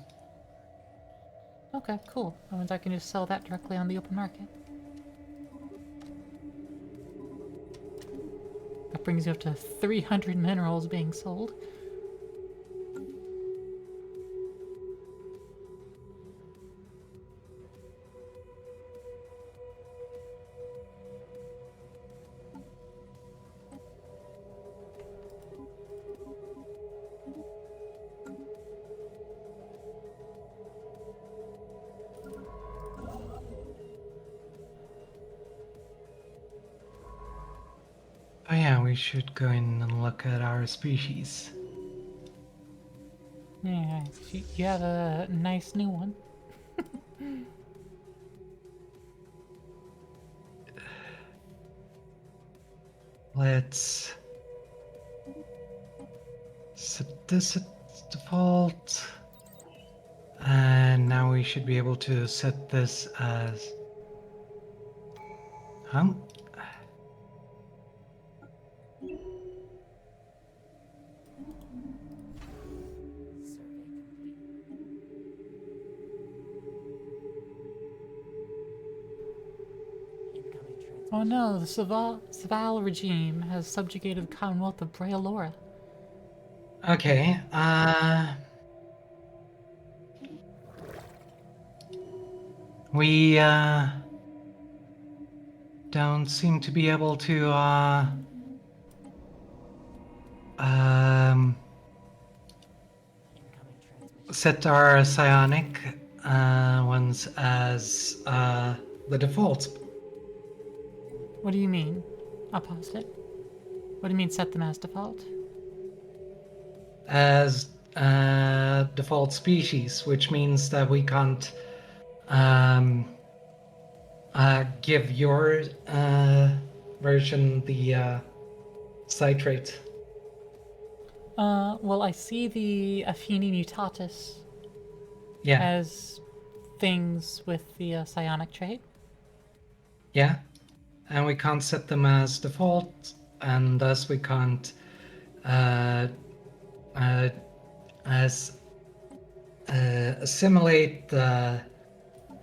Okay, cool. That means I can just sell that directly on the open market. That brings you up to 300 minerals being sold. Oh yeah, we should go in and look at our species. Yeah, you have a nice new one. Let's set this at default. And now we should be able to set this as... Huh? Survey complete. Incoming transmission. Oh no, the Saval regime has subjugated the Commonwealth of Brealora. Okay, we, don't seem to be able to, Incoming transmission. set our psionic, ones as, the defaults. What do you mean? I'll pause it. What do you mean set them as default? As, default species, which means that we can't, give your, version the, citrate. Well, I see the Affini mutatus Yeah. as things with the psionic trait. Yeah, and we can't set them as default, and thus we can't uh, uh, as assimilate the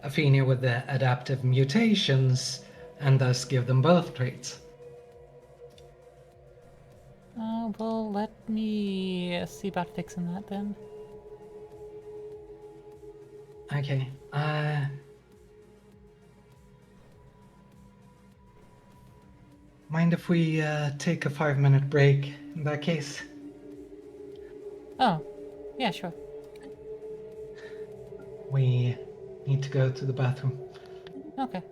Athenia with the adaptive mutations, and thus give them both traits. Well, let me see about fixing that then. Okay. Mind if we take a 5-minute break in that case? Oh, yeah, sure. We need to go to the bathroom. Okay.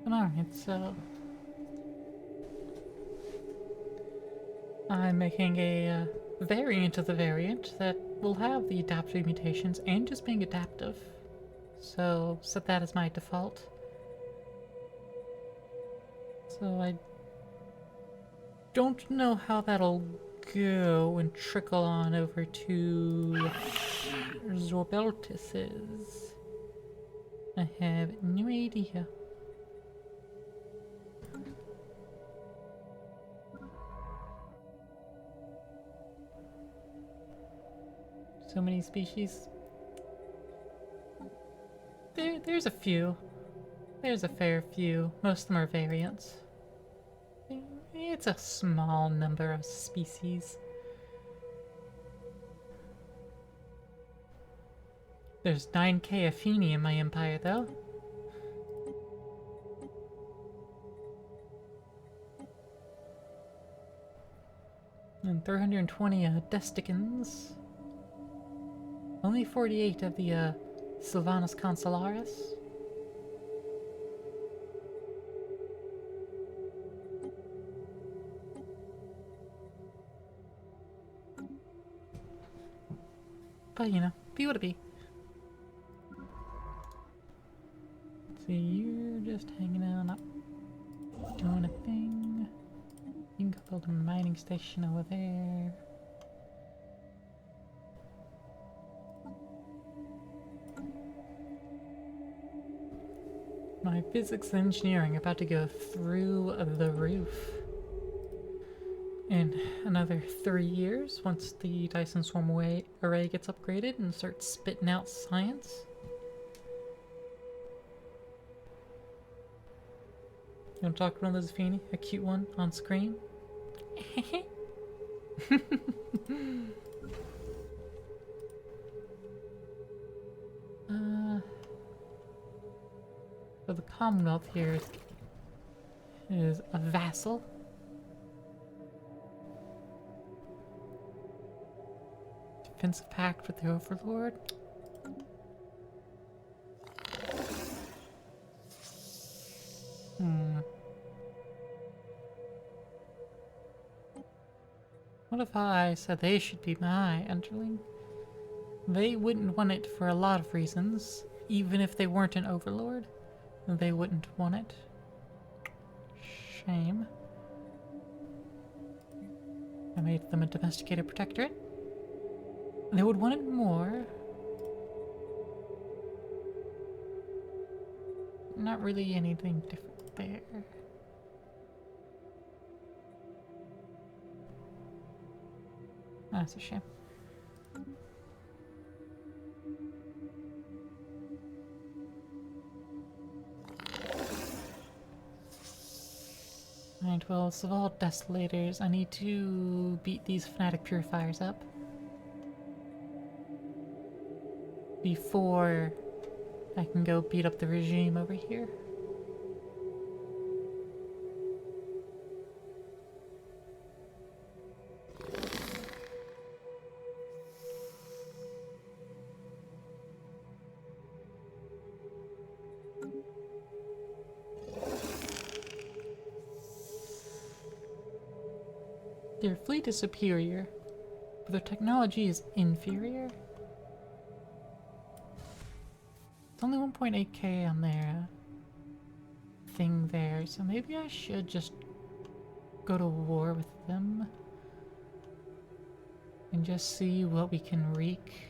Alright, so I'm making a variant of the variant that will have the adaptive mutations and just being adaptive. So set that as my default. So I don't know how that'll go and trickle on over to Zorbeltis's. I have no idea. So many species. There's a few. There's a fair few. Most of them are variants. It's a small number of species. There's 9k Atheni in my empire, though. And 320 Desticans. Only 48 of the Sylvanus Consularis. But you know, be what it be. So you're just hanging out, not doing a thing. You can go build a mining station over there. My physics and engineering are about to go through the roof. In another 3 years, once the Dyson Swarm array gets upgraded and starts spitting out science. You want to talk about those Feeney? A cute one on screen? Commonwealth here is a vassal. Defensive pact with the Overlord. What if I said they should be my underling? They wouldn't want it for a lot of reasons. Even if they weren't an overlord, they wouldn't want it. Shame. I made them a domesticated protectorate. They would want it more. Not really anything different there. That's a shame. Alright, well, of all desolators, I need to beat these fanatic purifiers up before I can go beat up the regime over here. Their fleet is superior, but their technology is inferior. It's only 1.8k on their thing there, so maybe I should just go to war with them and just see what we can wreak.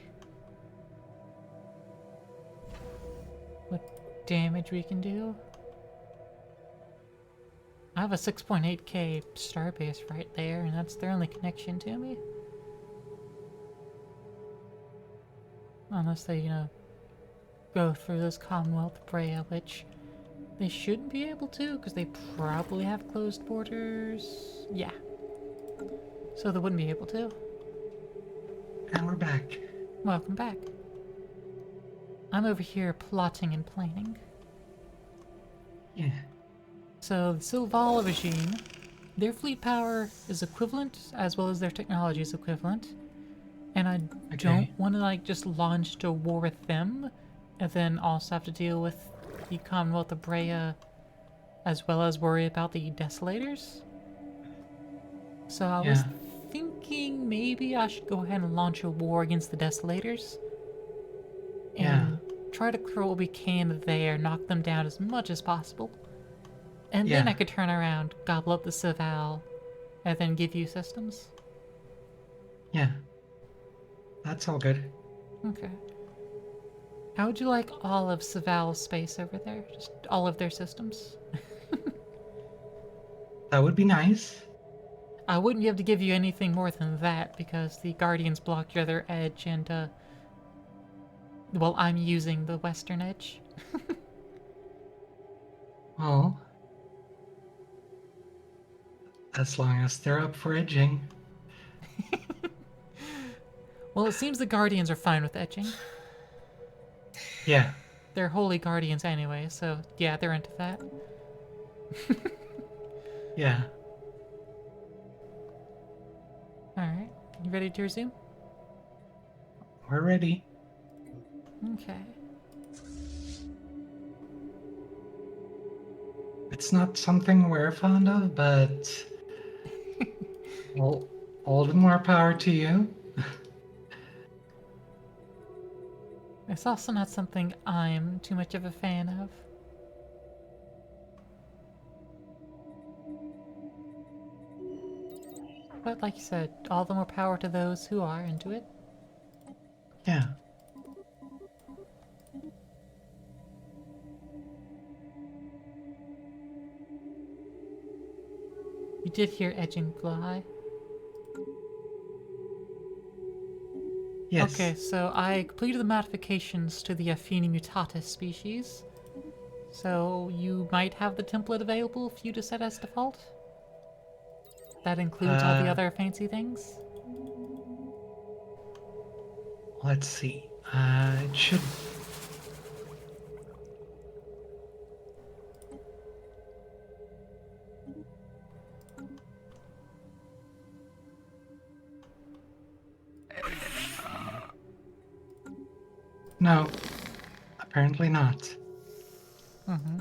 What damage we can do. I have a 6.8k starbase right there, and that's their only connection to me. Unless they, go through this Commonwealth Brea, which they shouldn't be able to, because they probably have closed borders. Yeah. So they wouldn't be able to. And we're back. Welcome back. I'm over here plotting and planning. Yeah. So the Silvala regime, their fleet power is equivalent, as well as their technology is equivalent. And I don't want to just launch to war with them, and then also have to deal with the Commonwealth of Brea, as well as worry about the Desolators. So I was thinking maybe I should go ahead and launch a war against the Desolators. And try to throw what we can there, knock them down as much as possible. And then I could turn around, gobble up the Cival, and then give you systems. Yeah. That's all good. Okay. How would you like all of Cival's space over there? Just all of their systems? That would be nice. I wouldn't be able to give you anything more than that, because the Guardians block your other edge, and, well, I'm using the western edge. Well, as long as they're up for edging. Well, it seems the Guardians are fine with edging. Yeah. They're holy Guardians anyway, so yeah, they're into that. Yeah. Alright, you ready to resume? We're ready. Okay. It's not something we're fond of, but well, all the more power to you. It's also not something I'm too much of a fan of. But like you said, all the more power to those who are into it. Yeah. You did hear edging fly. Yes. Okay, so I completed the modifications to the Affini mutatus species. So you might have the template available for you to set as default. That includes all the other fancy things. Let's see. It should. No, apparently not. Mm-hmm.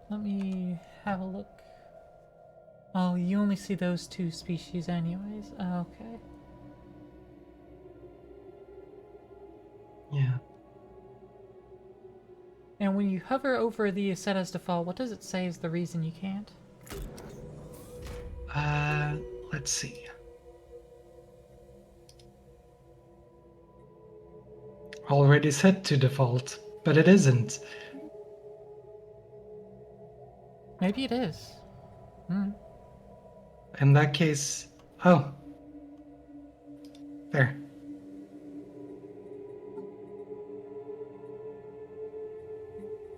Let me have a look. Oh, you only see those two species anyways. Okay. Yeah. And when you hover over the set as default, what does it say is the reason you can't? Uh, let's see. Already set to default, but it isn't. Maybe it is. Hmm. In that case, oh, there.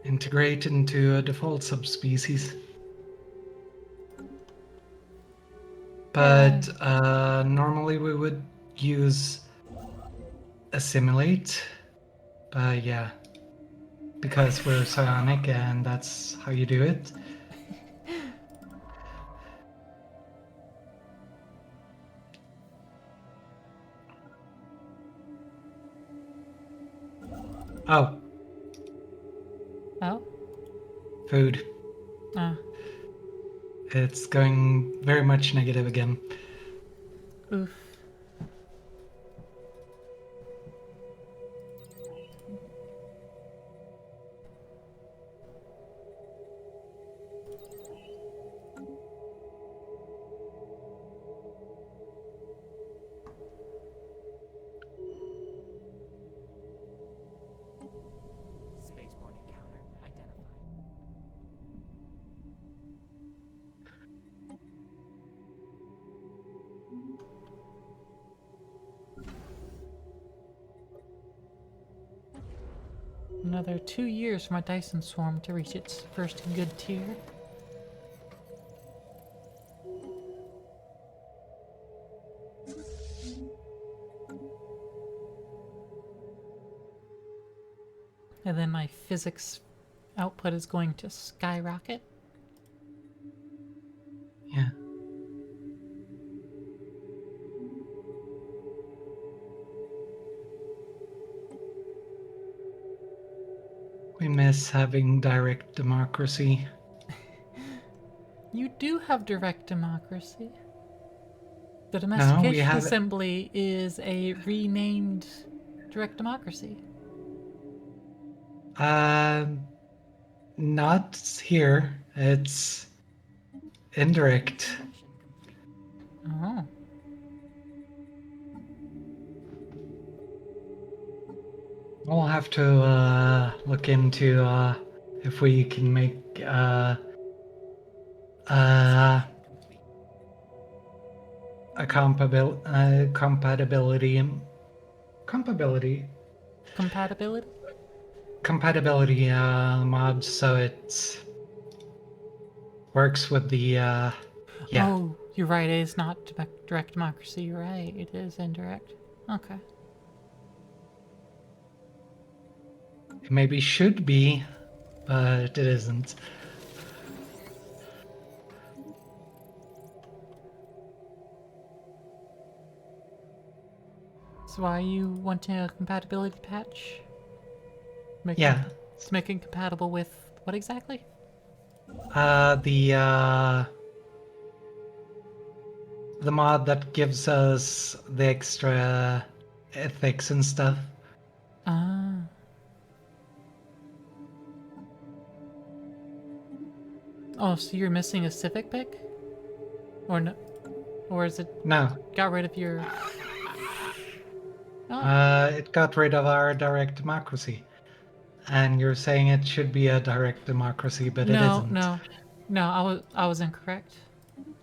Integrate into a default subspecies. Yeah. But normally we would use assimilate. But yeah, because we're psionic and that's how you do it. Oh, Oh. food. Ah. It's going very much negative again. Oof. Spaceborne encounter identified. Another 2 years for my Dyson swarm to reach its first good tier. And then my physics output is going to skyrocket. Yeah. We miss having direct democracy. You do have direct democracy. The No, we Domestication have Assembly is a renamed direct democracy. um not here. It's indirect. Mission complete. Oh. We'll have to look into if we can make uh, Mission complete. a compatibility Compatibility? compatibility mod so it works with the yeah. Oh, you're right. It is not direct democracy. You're right. It is indirect. Okay. It maybe should be, but it isn't. So why you wanting a compatibility patch? Making Yeah. to make it compatible with what exactly? The mod that gives us the extra ethics and stuff. Ah. Oh, so you're missing a civic pick? Or no? Or is it No, got rid of your? Oh, it got rid of our direct democracy. And you're saying it should be a direct democracy, but it no, isn't. no, no. I was incorrect.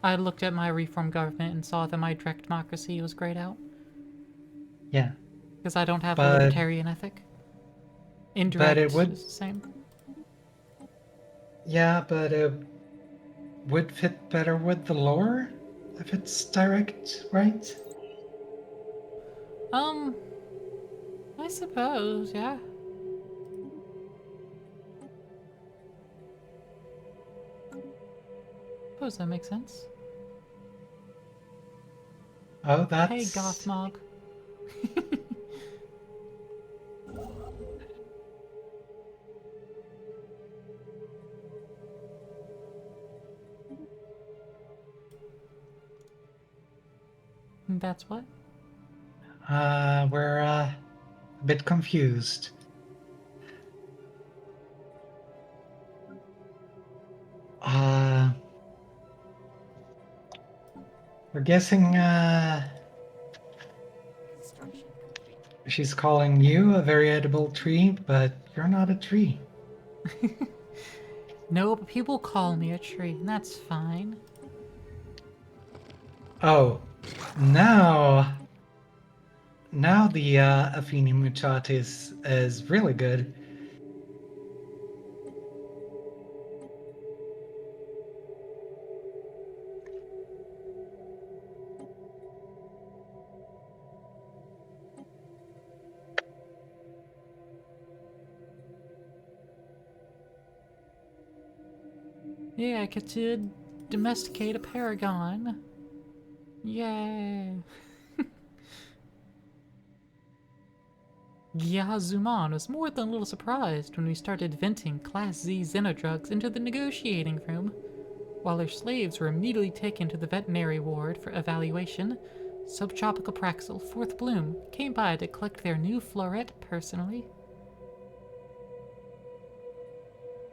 I looked at my reform government and saw that my direct democracy was grayed out Yeah, because I don't have a but libertarian ethic. it Indirect would. is the same. Yeah, but it would fit better with the lore if it's direct, right? Um, I suppose, yeah. Suppose that makes sense. Oh, Hey, that's... Gothmog. That's what? We're a bit confused. Uh, we're guessing, Construction complete. she's calling you a very edible tree, but you're not a tree. No, but people call me a tree, and that's fine. Oh, now, now the Afeni Muchat is really good. Yeah, I get to domesticate a paragon. Yay. Gyazuman was more than a little surprised when we started venting Class Z xenodrugs into the negotiating room. While their slaves were immediately taken to the veterinary ward for evaluation, Subtropical Praxil, Fourth Bloom, came by to collect their new floret personally.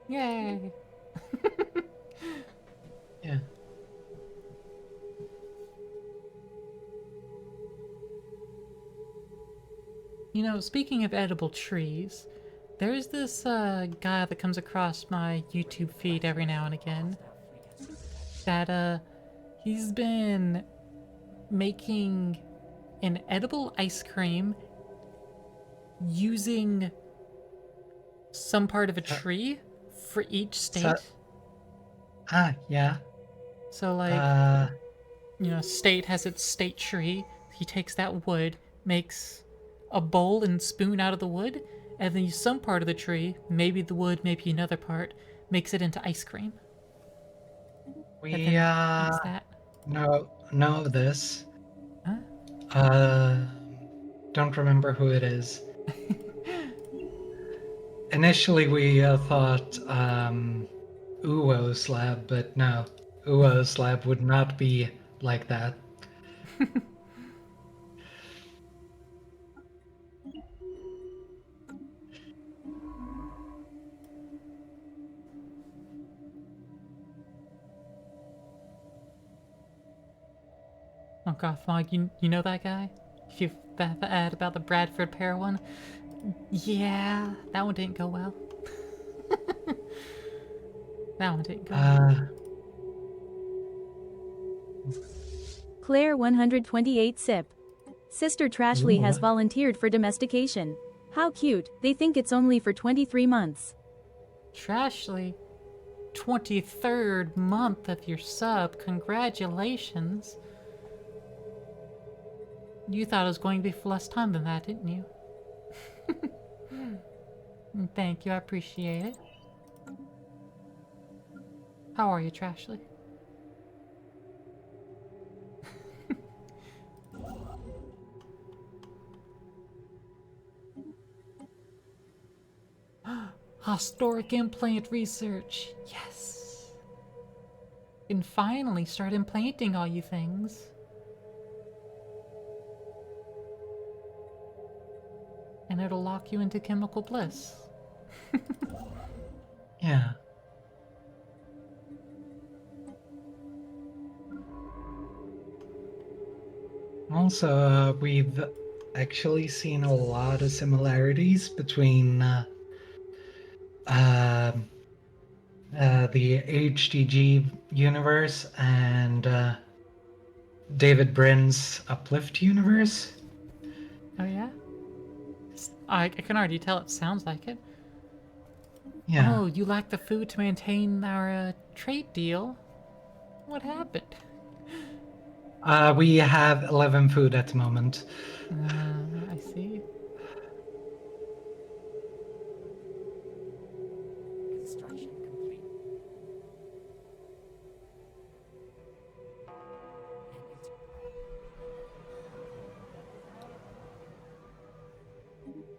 Yay! Yeah. You know, speaking of edible trees, there's this guy that comes across my YouTube feed every now and again that he's been making an edible ice cream using some part of a So, tree for each so, state. yeah. So like, Uh, you know, state has its state tree. He takes that wood, makes a bowl and spoon out of the wood, and then use some part of the tree, maybe the wood, maybe another part, makes it into ice cream, and we then eats that. know this. Huh? Uh, don't remember who it is. Initially, we thought Uwo's lab, but no, Uwo's lab would not be like that. Oh god, Fog, you know that guy? You that the ad about the Bradford pear one? Yeah, that one didn't go well. That one didn't go well. Uh, Claire 128 SIP. Sister Trashly has ooh. volunteered for domestication. How cute, they think it's only for 23 months. Trashly, 23rd month of your sub. Congratulations. You thought it was going to be for less time than that, didn't you? Thank you, I appreciate it. How are you, Trashly? Historic implant research. Yes. And finally start implanting all you things. And it'll lock you into chemical bliss. Yeah. Also, we've actually seen a lot of similarities between um the HDG universe and David Brin's Uplift universe. Oh yeah? I can already tell it sounds like it. Yeah. Oh, you lack the food to maintain our trade deal? What happened? We have 11 food at the moment. I see. Construction complete. And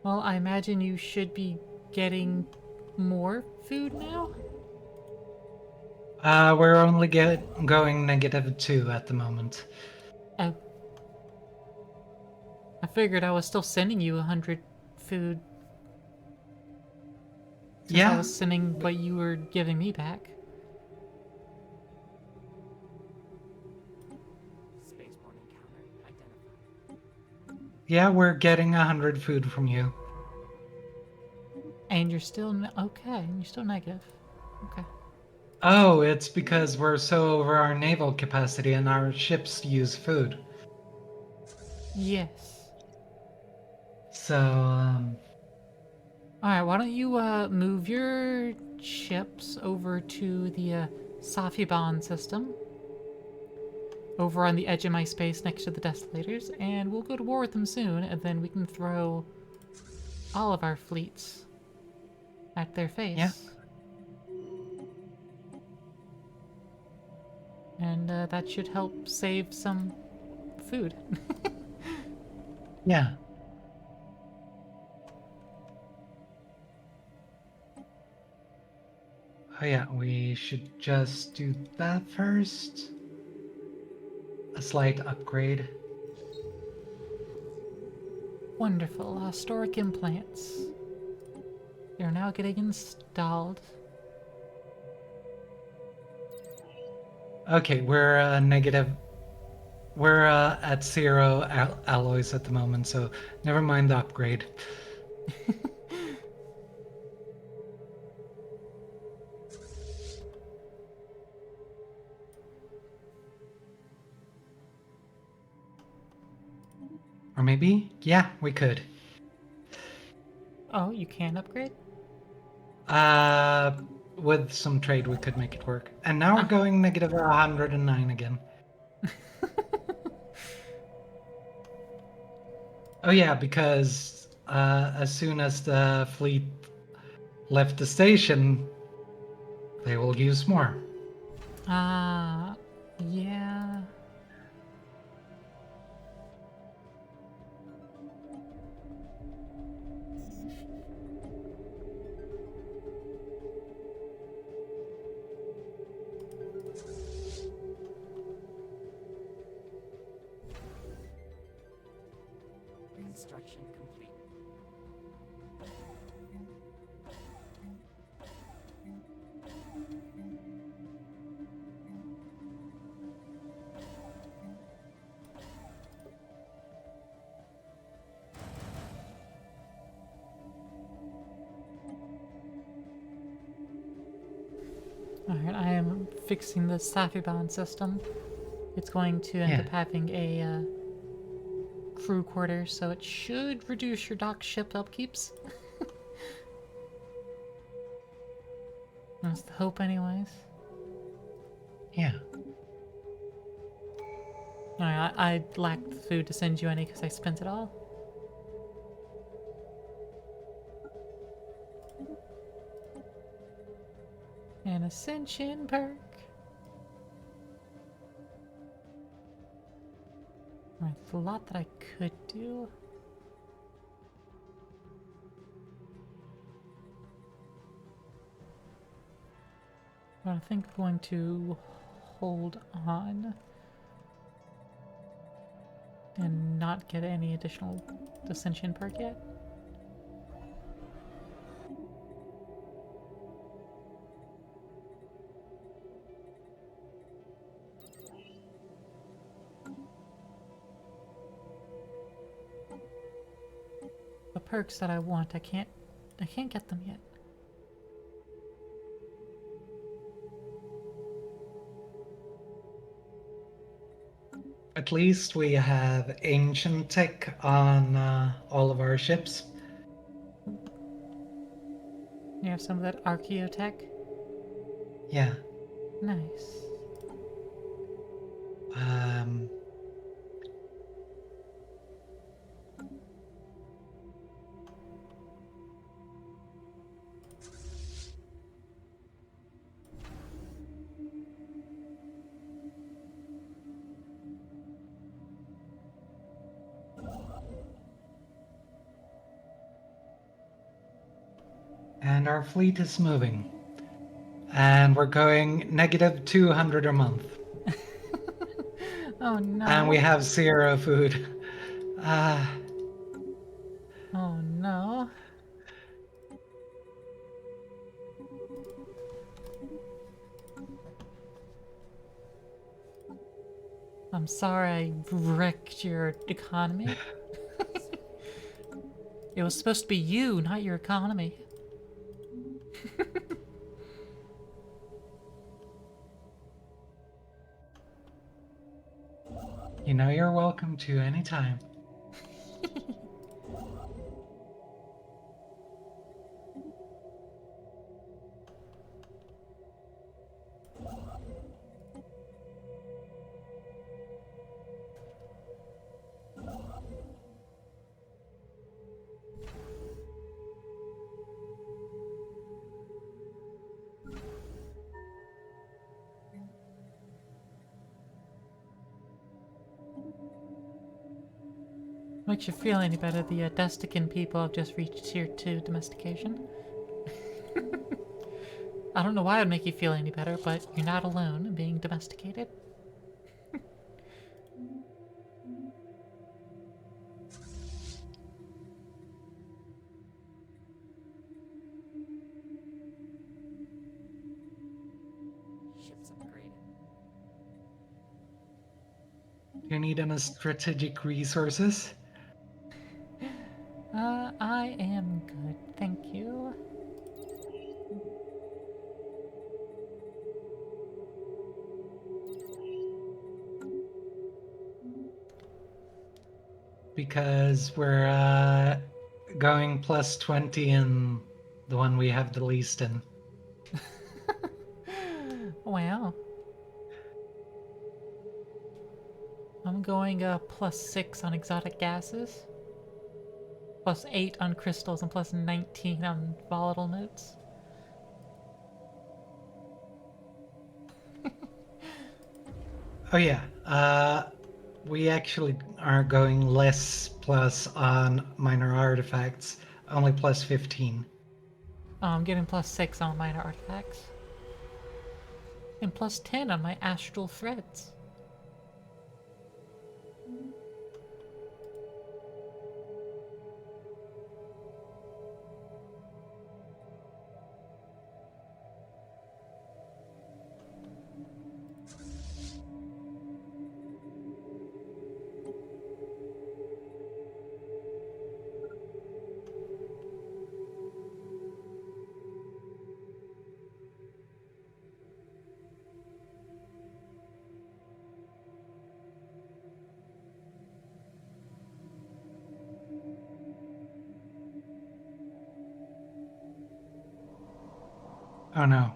Well, I imagine you should be getting more food now? We're only going -2 at the moment. Oh. I figured I was still sending you 100 food since I Yeah, was sending what you were giving me back. Spaceborne encounter identified. yeah, we're getting 100 food from you. And you're still okay. You're still negative. Okay. Oh, it's because we're so over our naval capacity and our ships use food. Yes. So, All right. Why don't you move your ships over to the Safiban system, over on the edge of my space next to the Desolators, and we'll go to war with them soon, and then we can throw all of our fleets at their yeah, face. And that should help save some food. yeah. Oh yeah, we should just do that first. A slight upgrade. Wonderful. Historic implants. They're now getting installed. Okay, we're negative. We're at 0 alloys at the moment, so never mind the upgrade. Or maybe? Yeah, we could. Oh, you can upgrade? Uh, with some trade, we could make it work. And now we're Ah. going negative 109 again. Oh yeah, because as soon as the fleet left the station, they will use more. Ah, yeah. Construction complete. Alright, I am fixing the Safiban system. It's going to end Yeah. up having a crew quarter, so it should reduce your dock ship upkeeps. That's the hope, anyways. Yeah. Alright, I lacked the food to send you any because I spent it all. An ascension perk. Alright, there's a lot that I could do. But I think I'm going to hold on and not get any additional ascension perk yet. The perks that I want, I can't get them yet. At least we have ancient tech on all of our ships. You have some of that archaeotech? Yeah. Nice. Um, and our fleet is moving. And we're going negative 200 a month. Oh no. And we have 0 food. Ah, Oh no. I'm sorry I wrecked your economy. It was supposed to be you, not your economy. you know you're welcome to anytime. Makes you feel any better, the Destican people have just reached tier 2 domestication. I don't know why it would make you feel any better, but you're not alone in being domesticated. Ship's upgraded. Do you need any strategic resources? I am good, thank you. Because we're going plus 20 in the one we have the least in. Wow. I'm going +6 on exotic gases, +8 on crystals, and +19 on volatile notes. Oh yeah, we actually are going less plus on minor artifacts, only plus 15. Oh, I'm getting +6 on minor artifacts. And +10 on my astral threads. Oh no.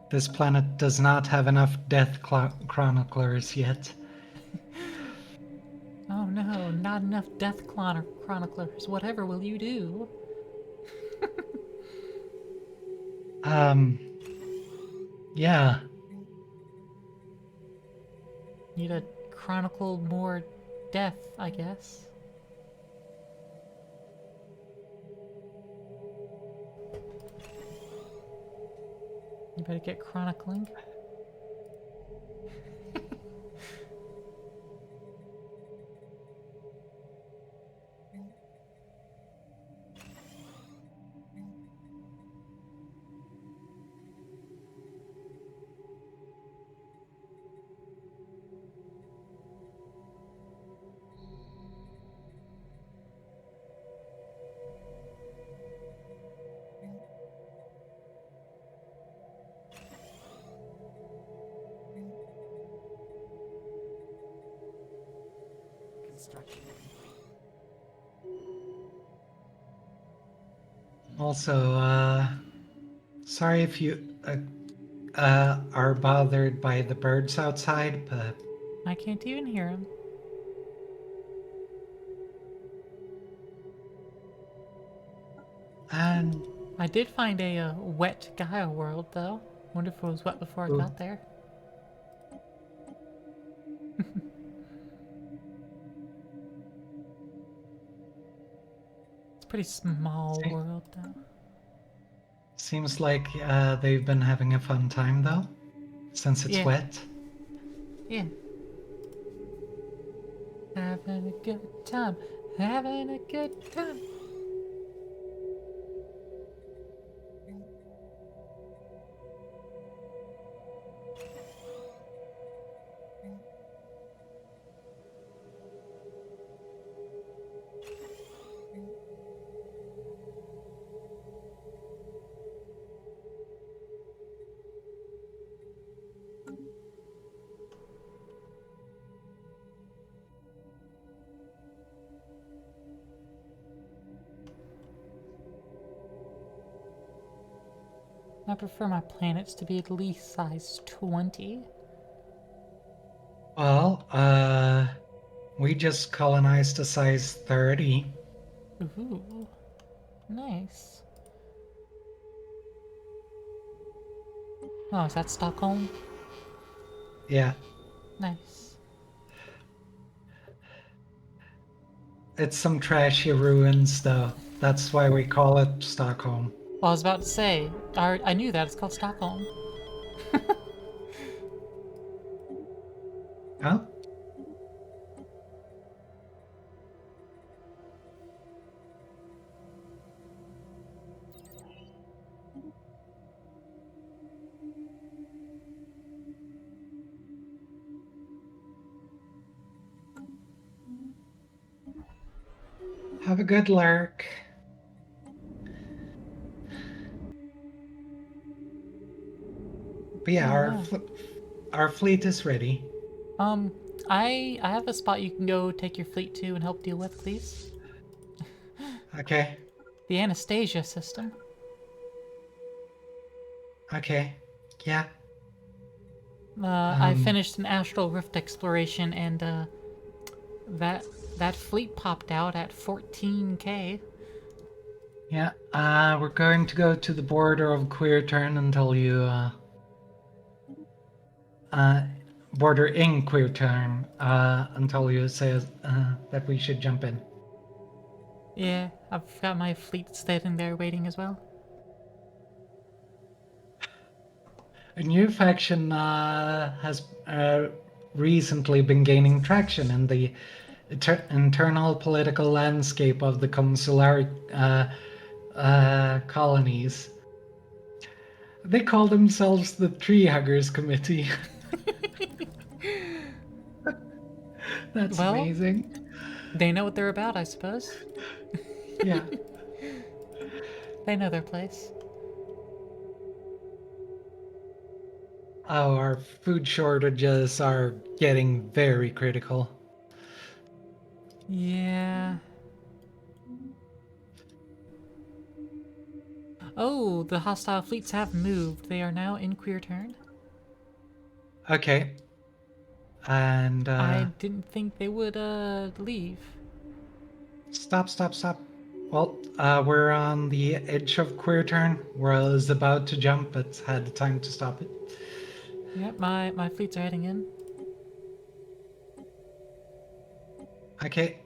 This planet does not have enough death chroniclers yet. Oh no, not enough death chroniclers. Whatever will you do? Um, yeah. Need to chronicle more death, I guess. You better get chronicling. Construction complete. Also, sorry if you are bothered by the birds outside, but I can't even hear him. and I did find a wet Gaia world, though. Wonder if it was wet before I Ooh. got there. It's a pretty small See? world, though. Seems like they've been having a fun time though, since it's Yeah. wet. Yeah. Having a good time. Having a good time. I prefer my planets to be at least size 20. Well, we just colonized a size 30. Ooh, nice. Oh, is that Stockholm? Yeah, Nice. it's some trashy ruins though. That's why we call it Stockholm. Well, I was about to say, I knew that. It's called Stockholm. Oh, have a good lurk. But yeah, Oh, wow. our fleet is ready. Um, I have a spot you can go take your fleet to and help deal with, please. Okay, The Anastasia system. okay, yeah. I finished an astral rift exploration, and that that fleet popped out at 14K. Yeah, we're going to go to the border of Queer Turn until you, uh, border in Queer Turn, until you say that we should jump in. Yeah, I've got my fleet sitting there waiting as well. A new faction has recently been gaining traction in the internal political landscape of the consular colonies. They call themselves the Tree Huggers Committee. That's Well, amazing. they know what they're about, I suppose. Yeah. They know their place. Oh, our food shortages are getting very critical. Yeah. Oh, the hostile fleets have moved. They are now in Queer Turn. Okay. And I didn't think they would leave. stop. Well, we're on the edge of Queer Turn. Where I was about to jump, but had the time to stop it. Yep, my fleets are heading in. Okay.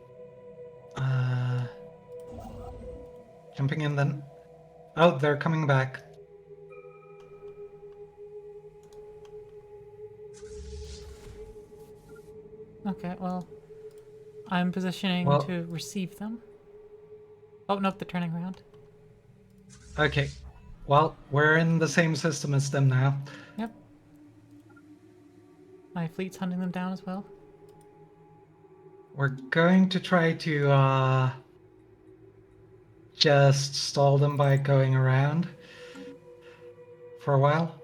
Uh, jumping in then. Oh, they're coming back. Okay, well, I'm positioning Well, to receive them. Oh, nope, they're turning around. okay. Well, we're in the same system as them now. Yep. My fleet's hunting them down as well. We're going to try to just stall them by going around for a while.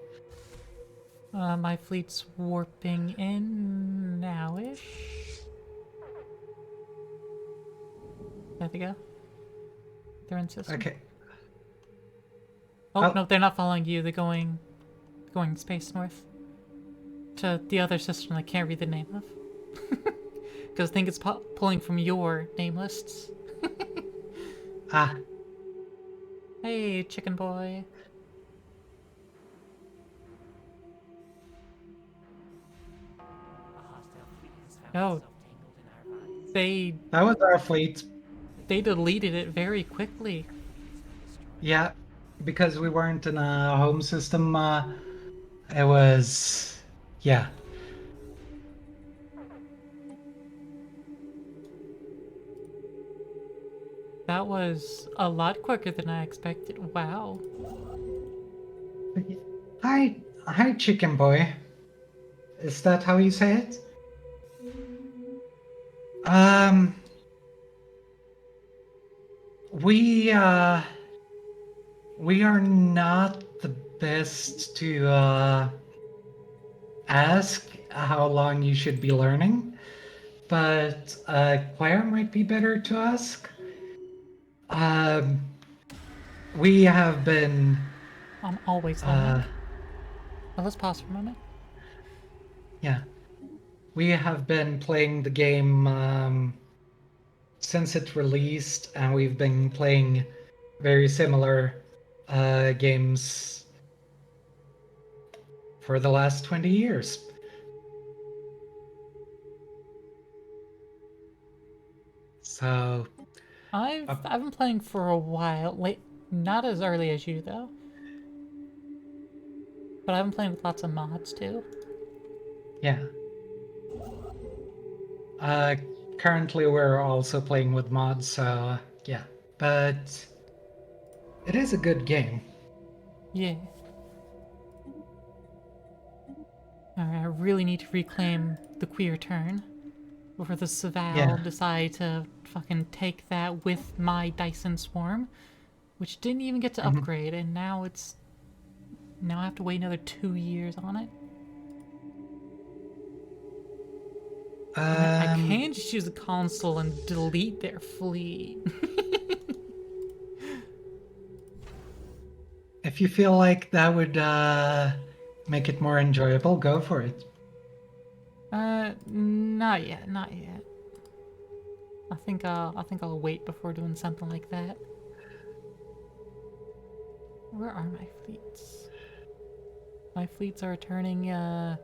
My fleet's warping in now-ish. There they go. They're in system. Okay. Oh, Oh. no, they're not following you. They're going space north. To the other system I can't read the name of. Because I think it's pulling from your name lists. Ah, Hey, chicken boy. A hostile fleet has found Oh, itself tangled in our vines. they that was our fleet. they deleted it very quickly. Destroyed. Yeah. because we weren't in a home system, it was, yeah. That was a lot quicker than I expected. Wow. Hi, chicken boy. Is that how you say it? Um, we we are not the best to ask how long you should be learning, but Claire might be better to ask. Um, we have been I'm always uh, learning. Well, let's pause for a moment. yeah, we have been playing the game since it released, and we've been playing very similar games for the last 20 years. So, uh, I've been playing for a while. Late, not as early as you though. But I've been playing with lots of mods too. yeah. Uh, Currently, we're also playing with mods, so yeah. But it is a good game. Yeah. Alright, I really need to reclaim the queer turn before the Yeah. Saval decide to fucking take that with my Dyson Swarm, which didn't even get to Mhm. upgrade, and now I have to wait another 2 years on it. I mean, I Um, can just use the console and delete their fleet. if you feel like that would make it more enjoyable, go for it. Not yet, not yet. I think I'll wait before doing something like that. Where are my fleets? My fleets are turning, oh,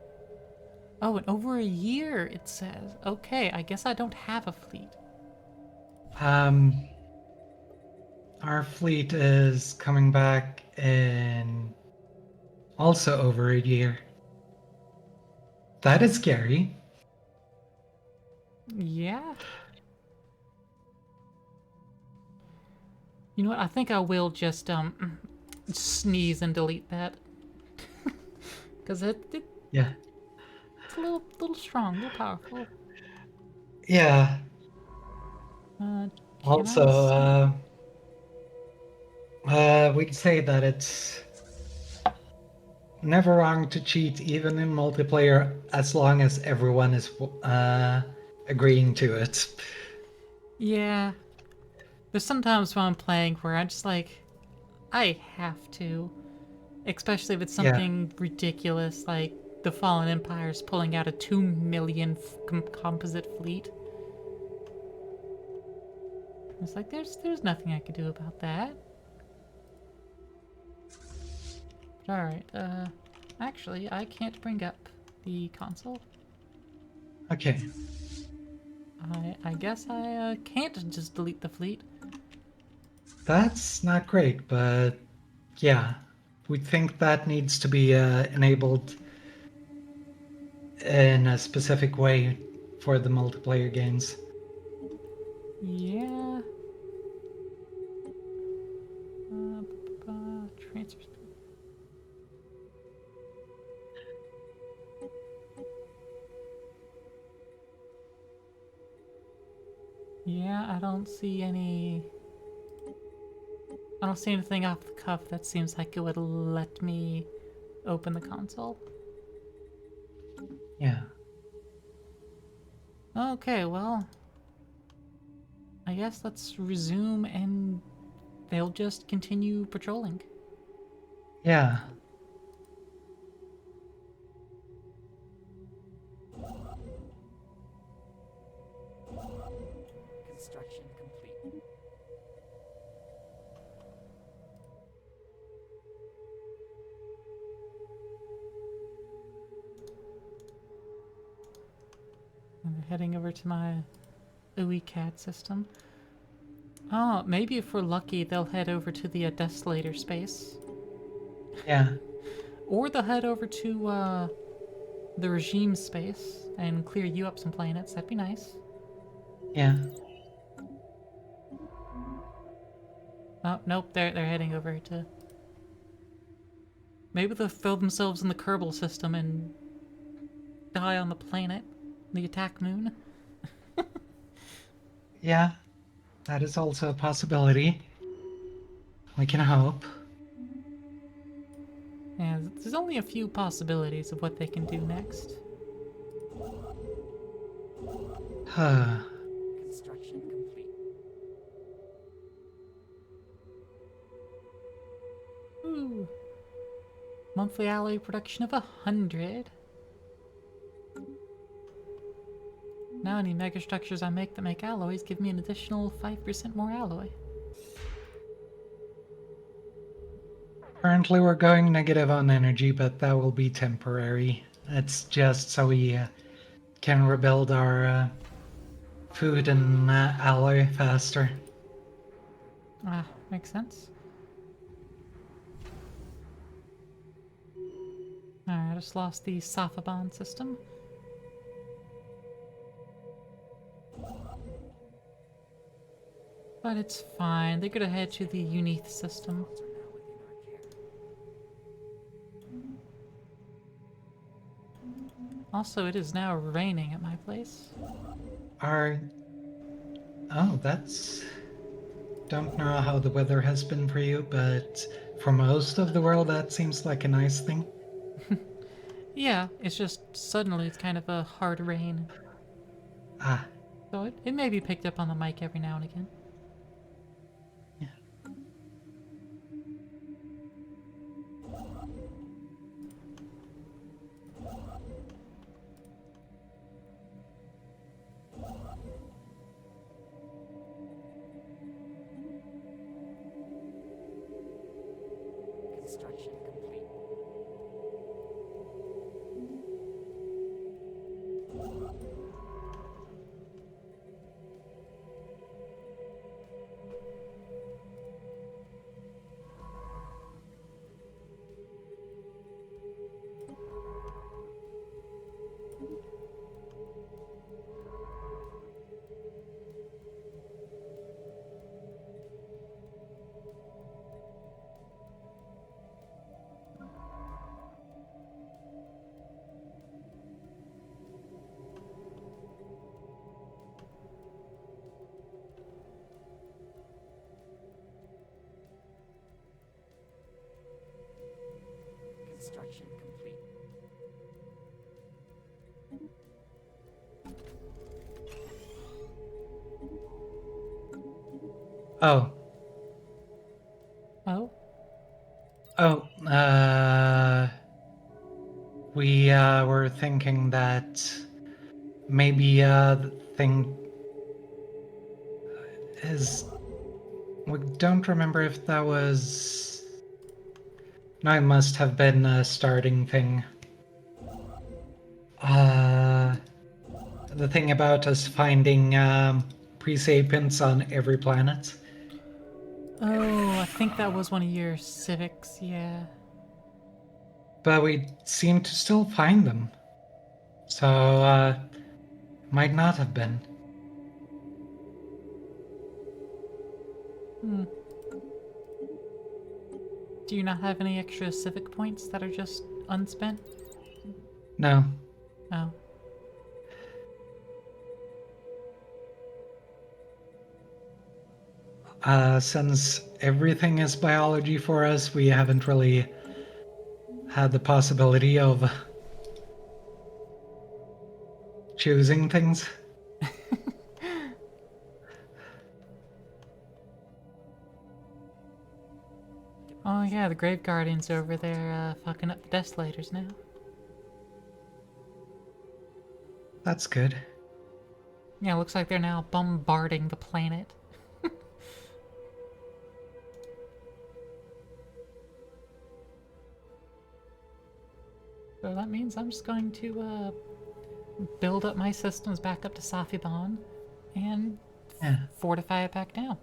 in over a year, it says. Okay, I guess I don't have a fleet. Um, our fleet is coming back in also over a year. That is scary. Yeah. You know what? I think I will just, sneeze and delete that. Because Yeah. it's a little strong, a little powerful. Yeah. Can Also, I see? we'd say that it's never wrong to cheat, even in multiplayer, as long as everyone is agreeing to it. Yeah. There's sometimes when I'm playing where I'm just like, I have to. Especially if it's Yeah. something ridiculous like the Fallen Empire's pulling out a 2 million composite fleet. It's like there's nothing I could do about that. But alright, actually I can't bring up the console. Okay. I guess I can't just delete the fleet. That's not great, but yeah. We think that needs to be enabled in a specific way for the multiplayer games. Yeah. Transfer. Yeah, I don't see anything off the cuff that seems like it would let me open the console. Yeah. Okay, well, I guess let's resume and they'll just continue patrolling. Yeah. Construction complete. And we're heading over to my OE CAD system. Oh, maybe if we're lucky, they'll head over to the Desolator space. Yeah. Or they'll head over to, the Regime space and clear you up some planets. That'd be nice. Yeah. Oh, nope, they're heading over to... Maybe they'll throw themselves in the Kerbal system and die on the planet. The attack moon. Yeah. That is also a possibility. We can hope. Yeah, there's only a few possibilities of what they can do next. Huh. Construction complete. Ooh. Monthly alloy production of 100. Now any megastructures I make that make alloys give me an additional 5% more alloy. Currently, we're going negative on energy, but that will be temporary. It's just so we can rebuild our food and alloy faster. Ah, makes sense. Alright, I just lost the Safabon system. But it's fine. They're gonna head to the Unith system. Are now within our care. Also, it is now raining at my place. Our oh, that's don't know how the weather has been for you, but for most of the world, that seems like a nice thing. Yeah, it's just suddenly it's kind of a hard rain. Ah, So it may be picked up on the mic every now and again. yeah. Construction complete. Construction complete. Oh, Oh? oh. We were thinking that maybe the thing is. We don't remember if that was. No, it must have been a starting thing. Uh, the thing about us finding pre-sapients on every planet. Oh, I think that was one of your civics, yeah. But we seem to still find them. So, might not have been. Hmm. Do you not have any extra civic points that are just unspent? No. Oh. Since everything is biology for us, we haven't really had the possibility of choosing things. Oh yeah, the Grave Guardians over there fucking up the Desolators now. That's good. Yeah, looks like they're now bombarding the planet. So that means I'm just going to build up my systems back up to Safibon and Yeah. fortify it back down.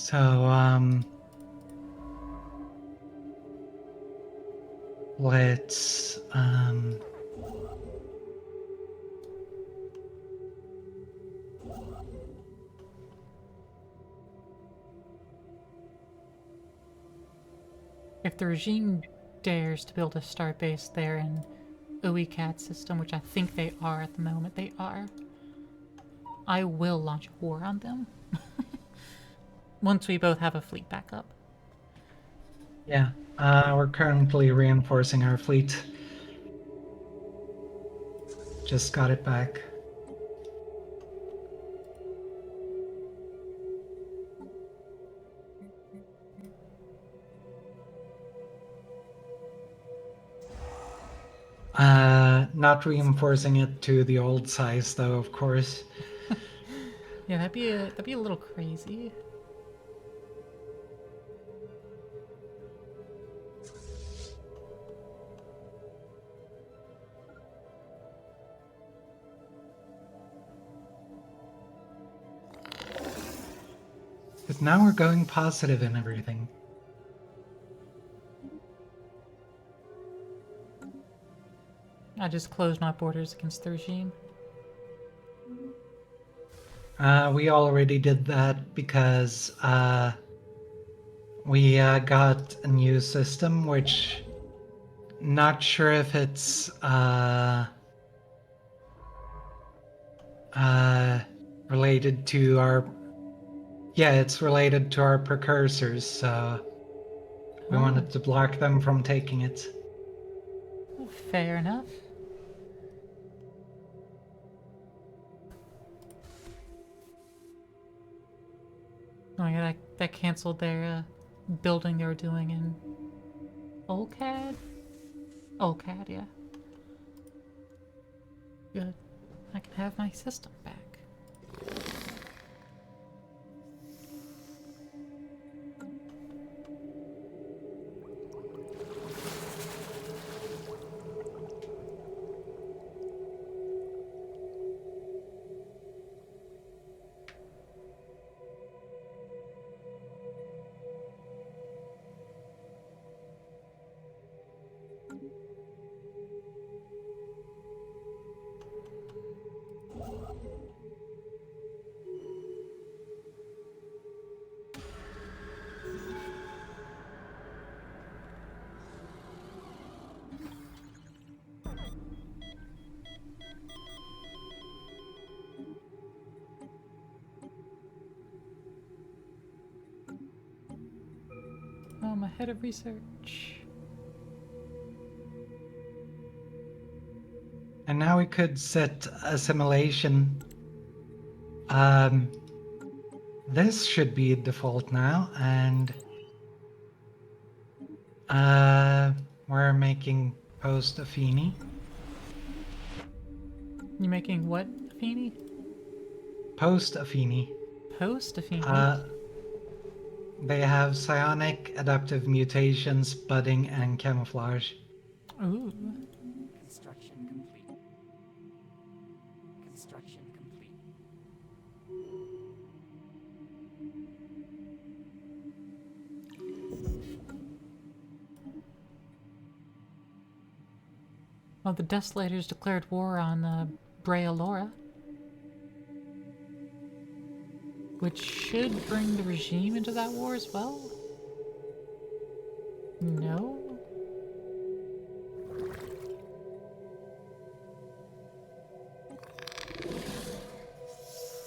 So, let's, If the regime dares to build a starbase there in OECAD system, which I think they are at the moment, they are, I will launch a war on them. Once we both have a fleet back up. yeah, we're currently reinforcing our fleet. Just got it back. Not reinforcing it to the old size though, of course. Yeah, that'd be a little crazy. But now we're going positive and everything. I just closed my borders against the regime. We already did that because we got a new system, which not sure if it's related to our. Yeah, it's related to our precursors, so we wanted to block them from taking it. Fair enough. Oh yeah, that canceled their building they were doing in OCAD? OCAD, yeah. Good. I can have my system back. Oh, I'm ahead of research. And now we could set assimilation. Um, this should be default now, and we're making post Afini. You making what, Afini? Post Afini. Post Afini? They have psionic, adaptive mutations, budding, and camouflage. Ooh. Construction complete. Construction complete. Well, the Desolators declared war on Brea Laura. Which should bring the regime into that war as well? No?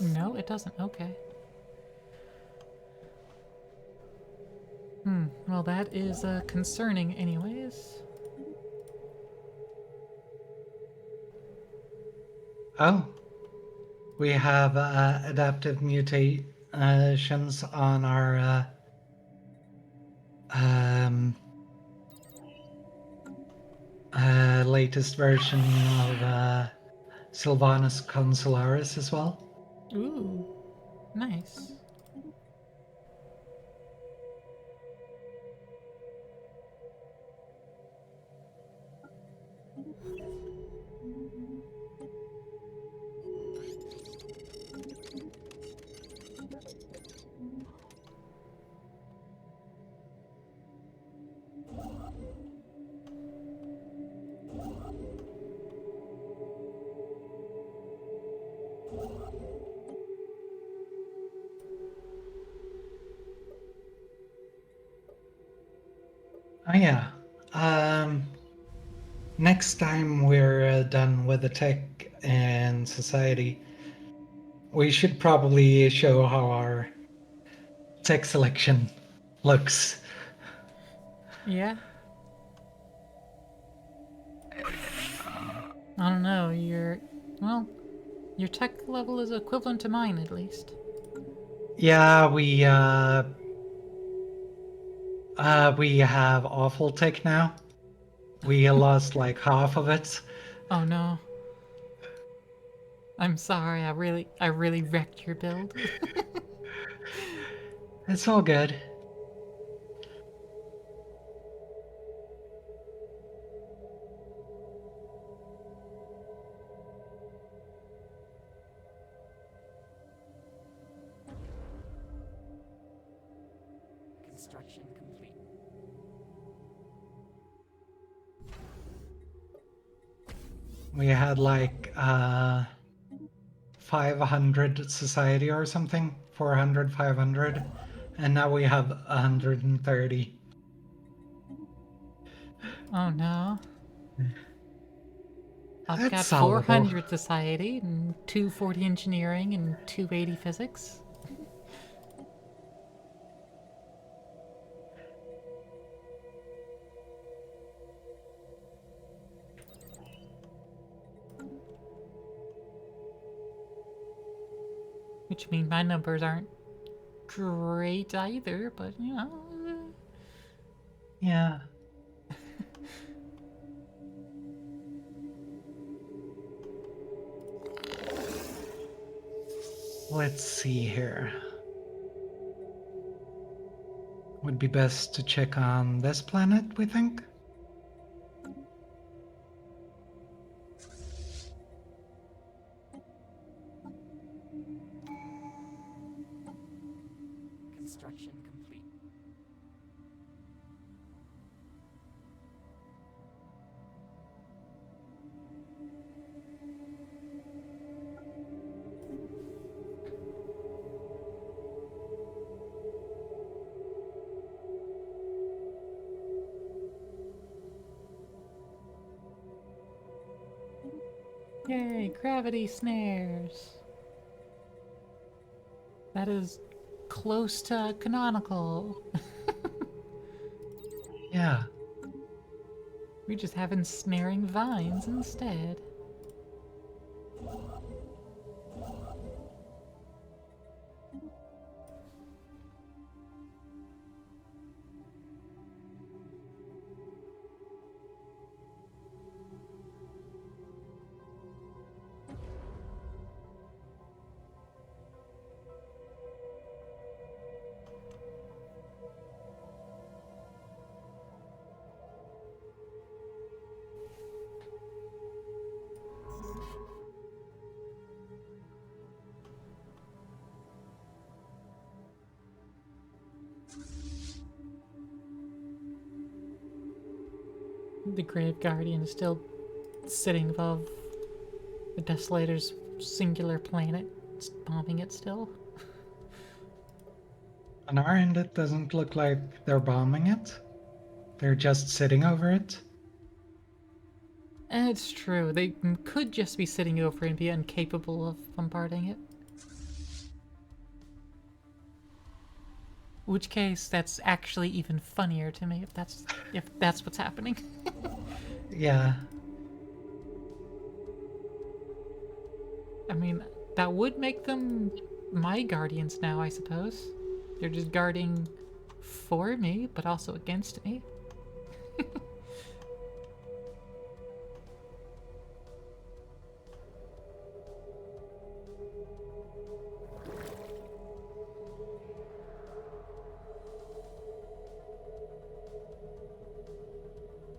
No, it doesn't. Okay. Well, that is concerning anyways. Oh, we have adaptive mutations on our latest version of Sylvanus Consularis as well. Ooh. Nice. yeah. Um, Next time we're done with the tech and society, we should probably show how our tech selection looks. Yeah? I don't know, well, your tech level is equivalent to mine at least. Yeah, we have awful tech now. We lost like half of it. Oh no. I'm sorry, I really wrecked your build. It's all good. Construction complete. We had like 500 society or something, 400, 500, and now we have 130. Oh no. I've It's got solvable. 400 society, and 240 engineering, and 280 physics. Which means my numbers aren't great either, but you know. Yeah. Let's see here. Would be best to check on this planet, we think? Construction complete. Yay, gravity snares. That is close to canonical. Yeah. We're just having snaring vines instead. The Grave Guardian is still sitting above the Desolator's singular planet, bombing it still. On our end, it doesn't look like they're bombing it. They're just sitting over it. And it's true, they could just be sitting over and be incapable of bombarding it. Which case, that's actually even funnier to me if that's what's happening. Yeah. I mean, that would make them my guardians now, I suppose. They're just guarding for me, but also against me.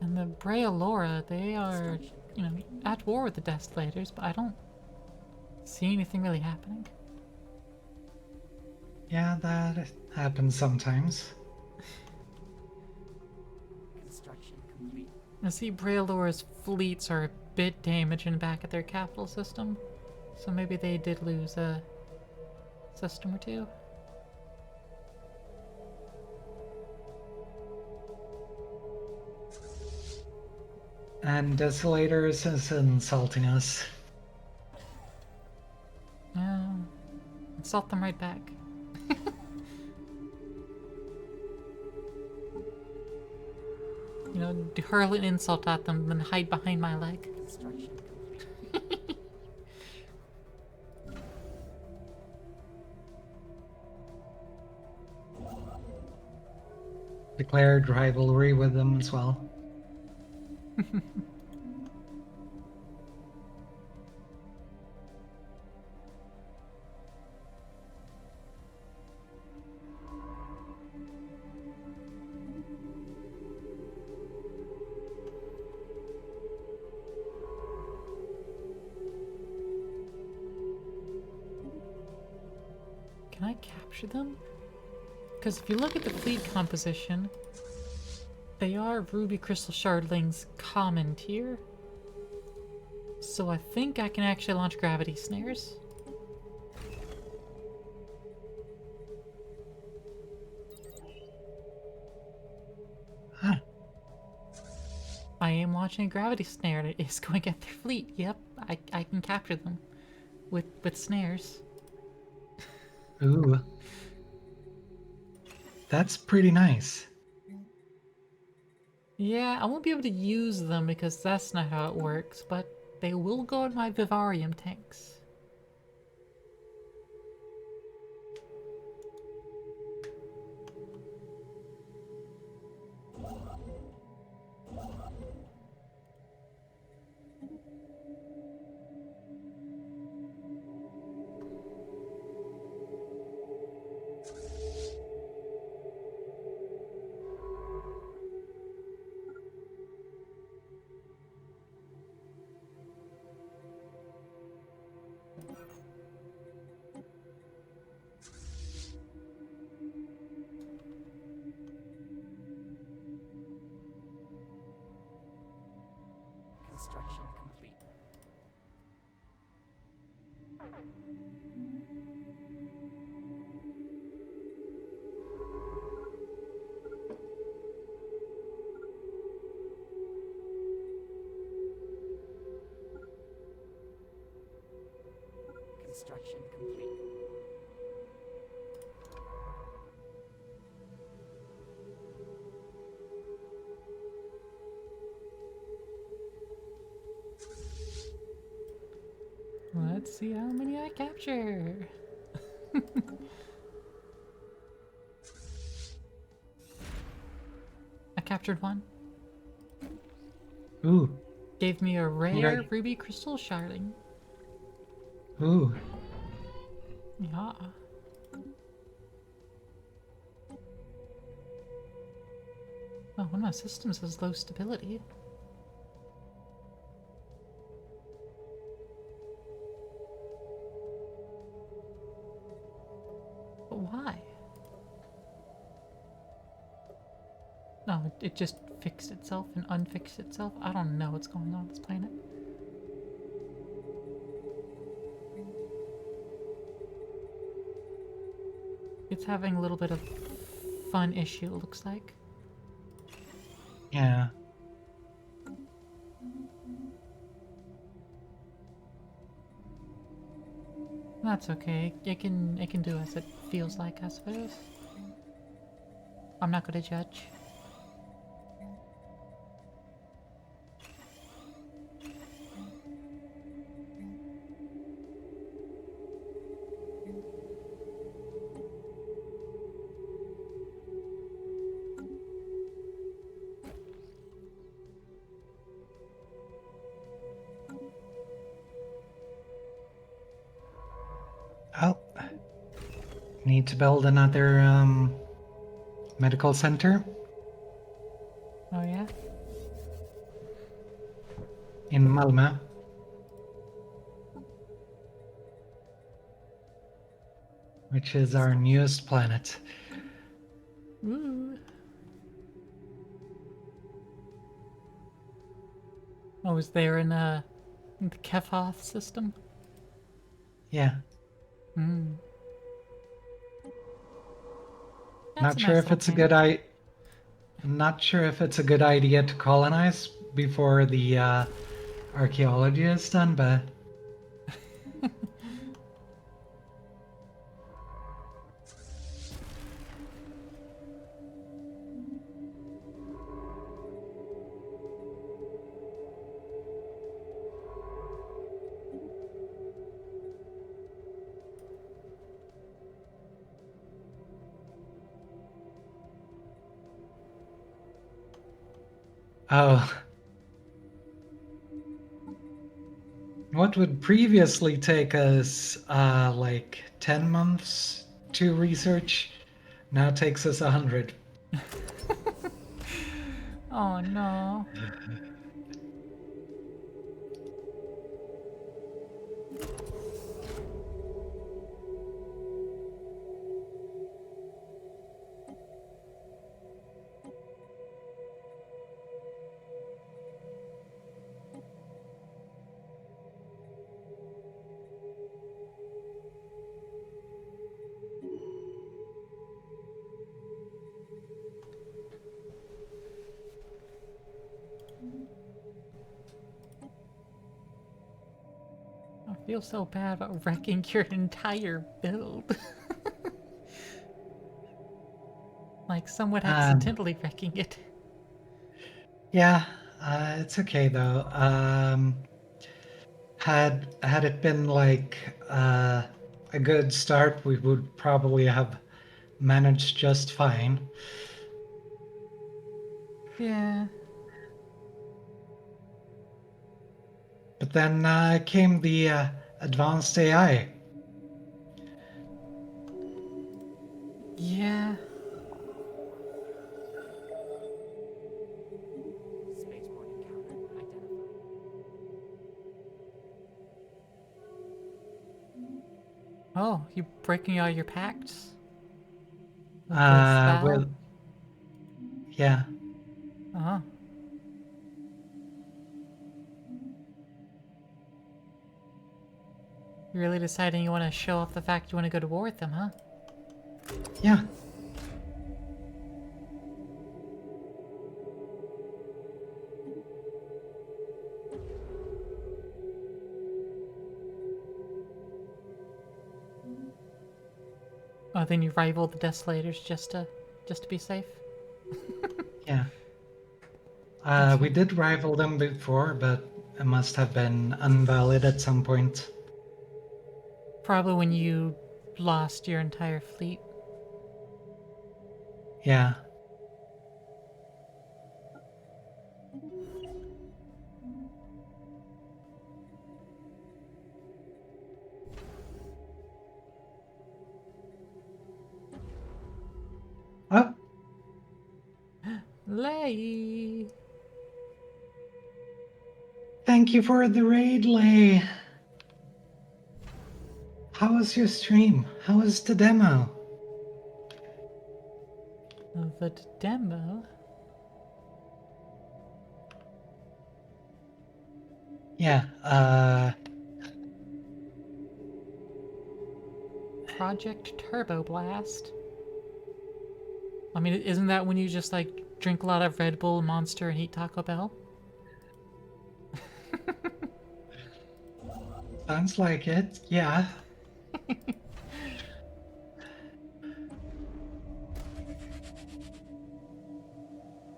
And the Brealora, they are, at war with the Desolators, but I don't see anything really happening. Yeah, that happens sometimes. Construction complete. I see Brealora's fleets are a bit damaging back at their capital system, so maybe they did lose a system or two. And Desolators is insulting us. Yeah. Insult them right back. You know, hurl an insult at them, then hide behind my leg. Construction complete. Declared rivalry with them as well. Can I capture them? Because if you look at the fleet composition, they are Ruby Crystal Shardlings common tier. So I think I can actually launch gravity snares. Huh. I am launching a gravity snare and it is going at their fleet. Yep, I can capture them with snares. Ooh. That's pretty nice. Yeah, I won't be able to use them because that's not how it works, but they will go in my Vivarium tanks. Construction complete. Construction complete. Let's see how many I capture. I captured one. Ooh. Gave me a rare Congrat- Ruby Crystal Sharding. Ooh. Yeah. Oh, one of my systems has low stability. But why? No, it just fixed itself and unfixed itself. I don't know what's going on with this planet. It's having a little bit of fun issue, it looks like. Yeah. That's okay. It can do as it feels like, I suppose. I'm not gonna judge. Oh. Need to build another medical center Oh yeah? in Malmö. Which is our newest planet. Ooh. Oh, is there in the Kephoth system? Yeah. Hmm. That's Not a sure nice if little it's a planet. good not sure if it's a good idea to colonize, before the archaeology is done, but oh, what would previously take us like 10 months to research now takes us 100. Oh no. I feel so bad about wrecking your entire build. Like somewhat Um, accidentally wrecking it. yeah, it's okay though. Had it been like a good start, we would probably have managed just fine. Yeah. But then came the advanced AI. Yeah. Spaceport encounter identified. Oh, you breaking all your pacts? With the spell? With yeah, Oh. You're really deciding you want to show off the fact you want to go to war with them, huh? yeah. Oh, then you rival the Desolators just to be safe? Yeah. That's We right. did rival them before, but it must have been invalid at some point. Probably when you lost your entire fleet. Yeah. Oh, Lay! thank you for the raid, Lay. How was your stream? How was the demo? The demo? Yeah. Project Turbo Blast. I mean, isn't that when you just like drink a lot of Red Bull, Monster, and eat Taco Bell? Sounds like it. Yeah.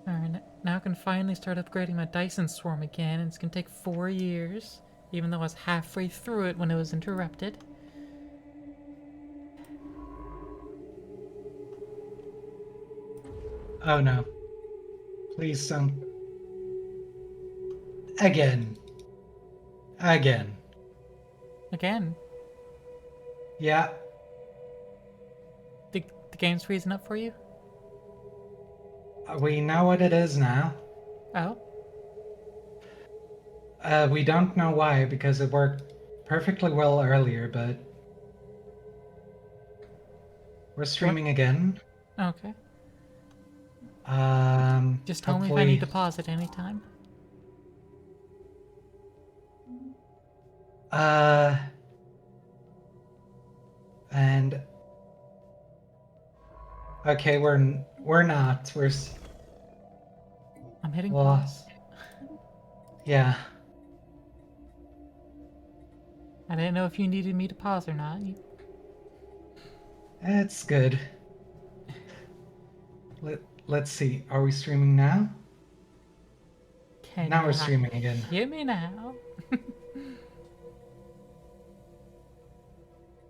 Alright, now I can finally start upgrading my Dyson Swarm again, and it's gonna take 4 years, even though I was halfway through it when it was interrupted. Oh no. Please don't. Again. Again. Again, Yeah. the game's freezing up for you? We know what it is now. Oh, We don't know why because it worked perfectly well earlier, but we're what? streaming again. Okay. Just tell me if I need Hopefully. to pause at any time. Uh, and okay, we're not. I'm hitting Well, pause. Yeah, I didn't know if you needed me to pause or not. it's good. Let's see. Are we streaming now? Can Now we're you streaming again. hear me now?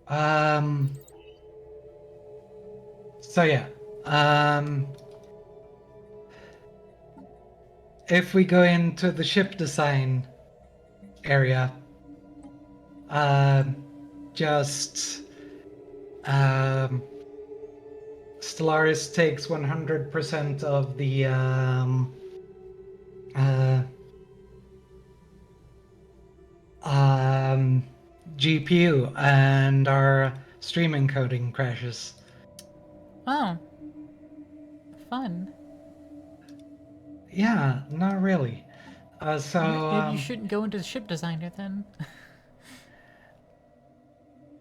Um. So yeah. Um. If we go into the ship design area, um, just Stellaris takes 100% of the uh, um, GPU, and our stream encoding crashes. Oh, fun. Yeah, not really. Maybe you shouldn't go into the ship designer then.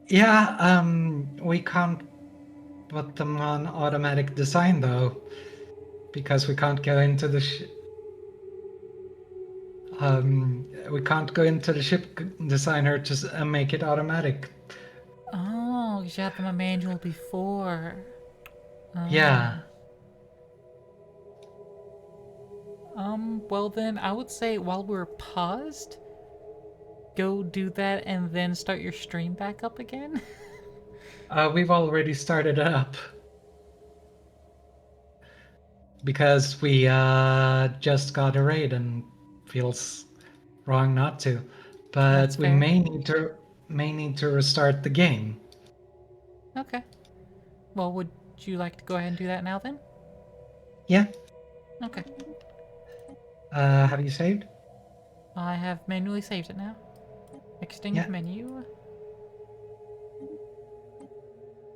Yeah, we can't put them on automatic design though, because we can't go into the we can't go into the ship designer to make it automatic. Oh, 'cause you had them a manual before. Yeah. Well then, I would say while we're paused, go do that and then start your stream back up again. We've already started it up because we just got a raid and feels wrong not to. That's But we fair. may need to restart the game. Okay. Well, would you like to go ahead and do that now then? Yeah. Okay. Have you saved? I have manually saved it now. Extinct Yeah. menu.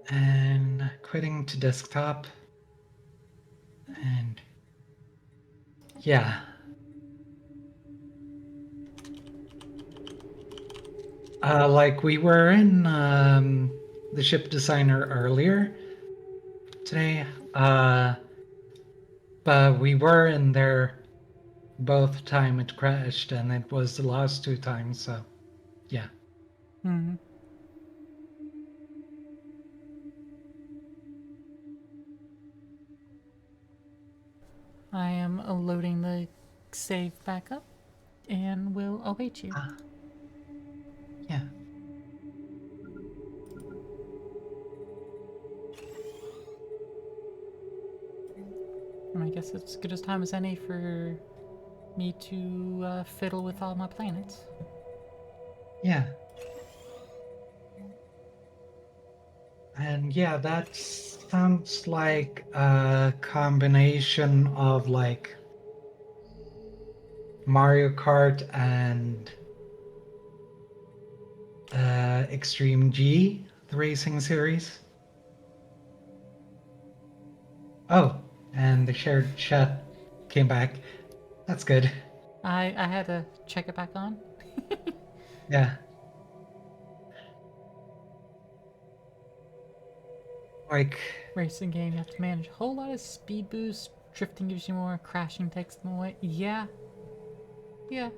And quitting to desktop. And yeah. Like we were in the ship designer earlier today, but we were in there both time it crashed, and it was the last two times. So yeah. Hmm. I am loading the save back up and will await you. Yeah. And I guess it's as good as time as any for me to fiddle with all my planets. Yeah. And yeah, that sounds like a combination of like Mario Kart and Extreme G, the racing series. Oh, and the shared chat came back. That's good. I had to check it back on. Yeah. Like, Racing game, you have to manage a whole lot of speed boosts. Drifting gives you more, crashing takes them away. Yeah. Yeah.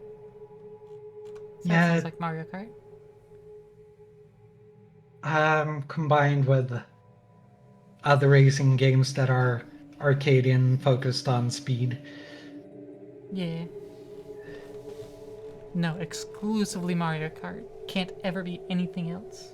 So that yeah, sounds like Mario Kart. combined with other racing games that are arcadian focused on speed. Yeah. No, exclusively Mario Kart. Can't ever be anything else.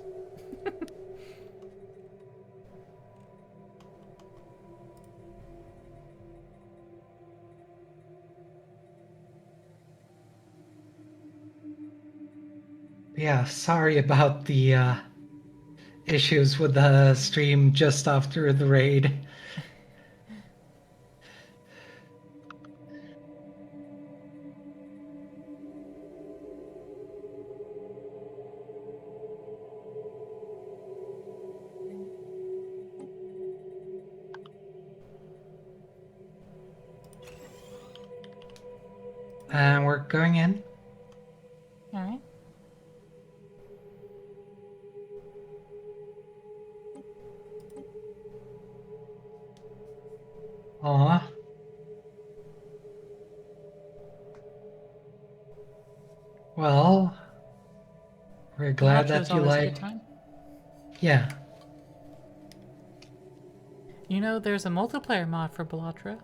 Yeah, sorry about the issues with the stream just after the raid. And we're going in. Alright. Aw. Well, we're glad Belatra is that you always a like. good time. Yeah. You know, there's a multiplayer mod for Belatra.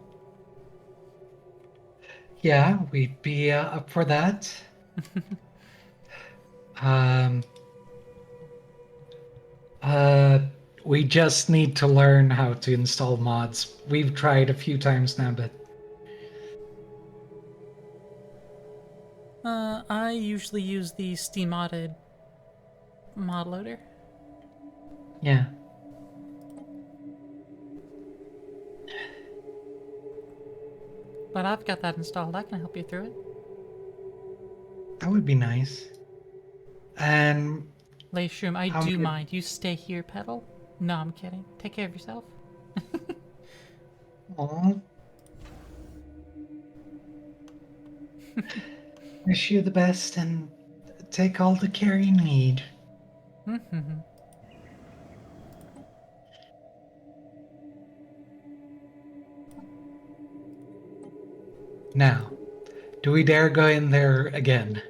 Yeah, we'd be up for that. Um, uh, we just need to learn how to install mods. We've tried a few times now, but I usually use the Steam-modded mod loader. yeah, But I've got that installed. I can help you through it. that would be nice. And Layshroom, I how do many? mind. You stay here, Petal. No, I'm kidding. Take care of yourself. Aw. Wish you the best and take all the care you need. Now, do we dare go in there again?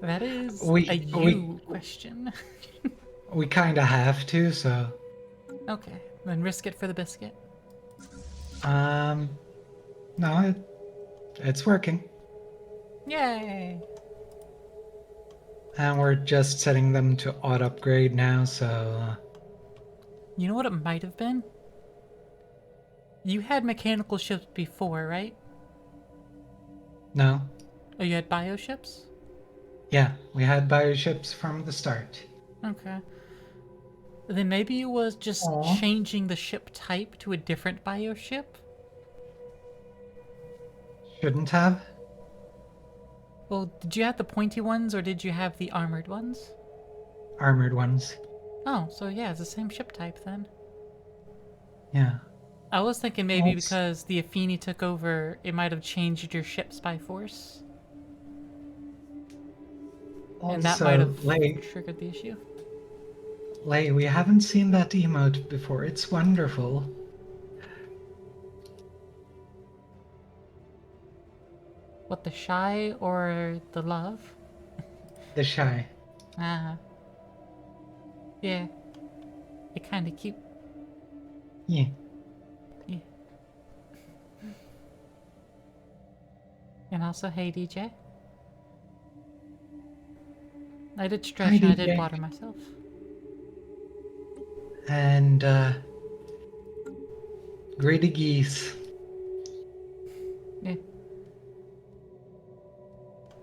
That is a We you question. we kind of have to, so Okay, then risk it for the biscuit. um, no, it's working, Yay! and we're just setting them to odd upgrade now. So You know what it might have been? You had mechanical ships before, right? no, Oh, you had bioships? yeah, we had bioships from the start. Okay. Then maybe it was just Aw. changing the ship type to a different bioship? Shouldn't have. Well, did you have the pointy ones or did you have the armored ones? Armored ones. Oh, so yeah, it's the same ship type then. Yeah. I was thinking maybe Also, because the Afini took over, it might have changed your ships by force. And that might have Lay, triggered the issue. we haven't seen that emote before. It's wonderful. What, the shy or the love? The shy. Ah, yeah. It kinda cute. Yeah. Yeah. And also, hey DJ. I did Hi, stretch and I did DJ. water myself. And greedy geese. Yeah.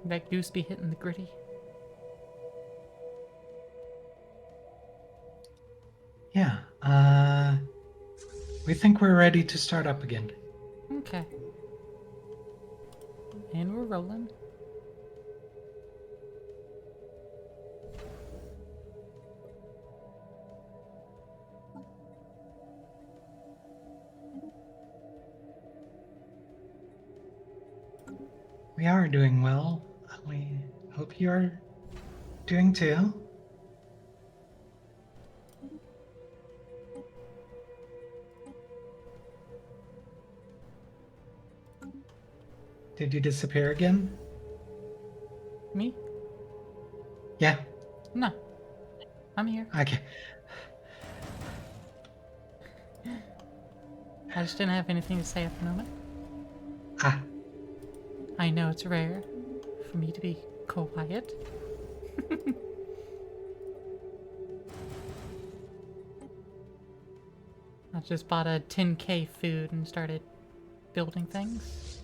That goose be hitting the gritty. Yeah. We think we're ready to start up again. Okay. And we're rolling. We are doing well. We hope you're doing too. Did you disappear again? Me? Yeah. No. I'm here. Okay. I just didn't have anything to say at the moment. Ah. I know it's rare for me to be quiet. I just bought a 10k food and started building things.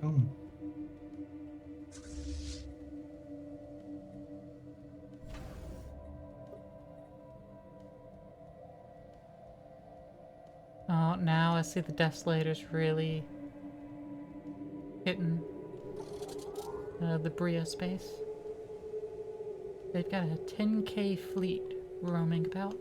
Oh. Oh, now I see the Desolators really hitting the Bria space. They've got a 10k fleet roaming about.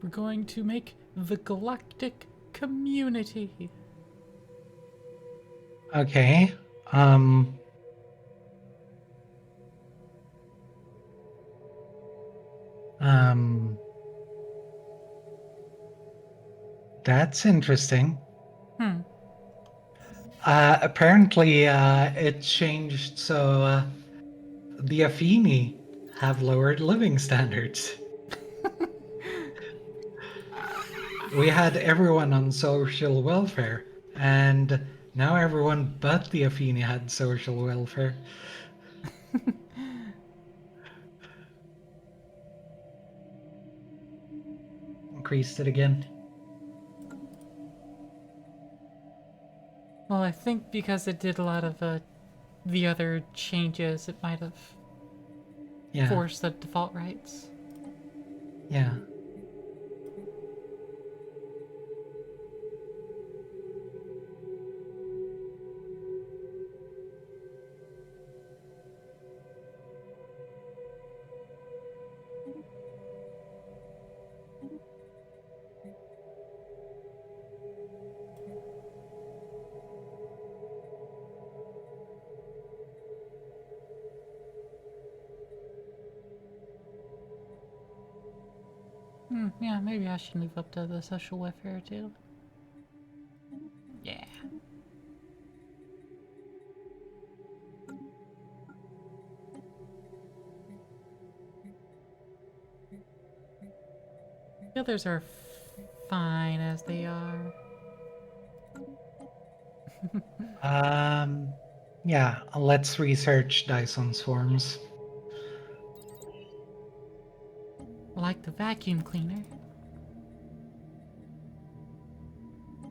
We're going to make the galactic community. Okay. Um. Um. That's interesting. Hmm. Apparently, it changed so the Afini have lowered living standards. We had everyone on social welfare, and now everyone but the Afini had social welfare. Increased it again. Well, I think because it did a lot of the other changes, it might have Yeah, forced the default rights. yeah. Yeah, maybe I should move up to the social welfare too. Yeah. The others are fine as they are. Um, yeah, let's research Dyson swarms. Like the vacuum cleaner.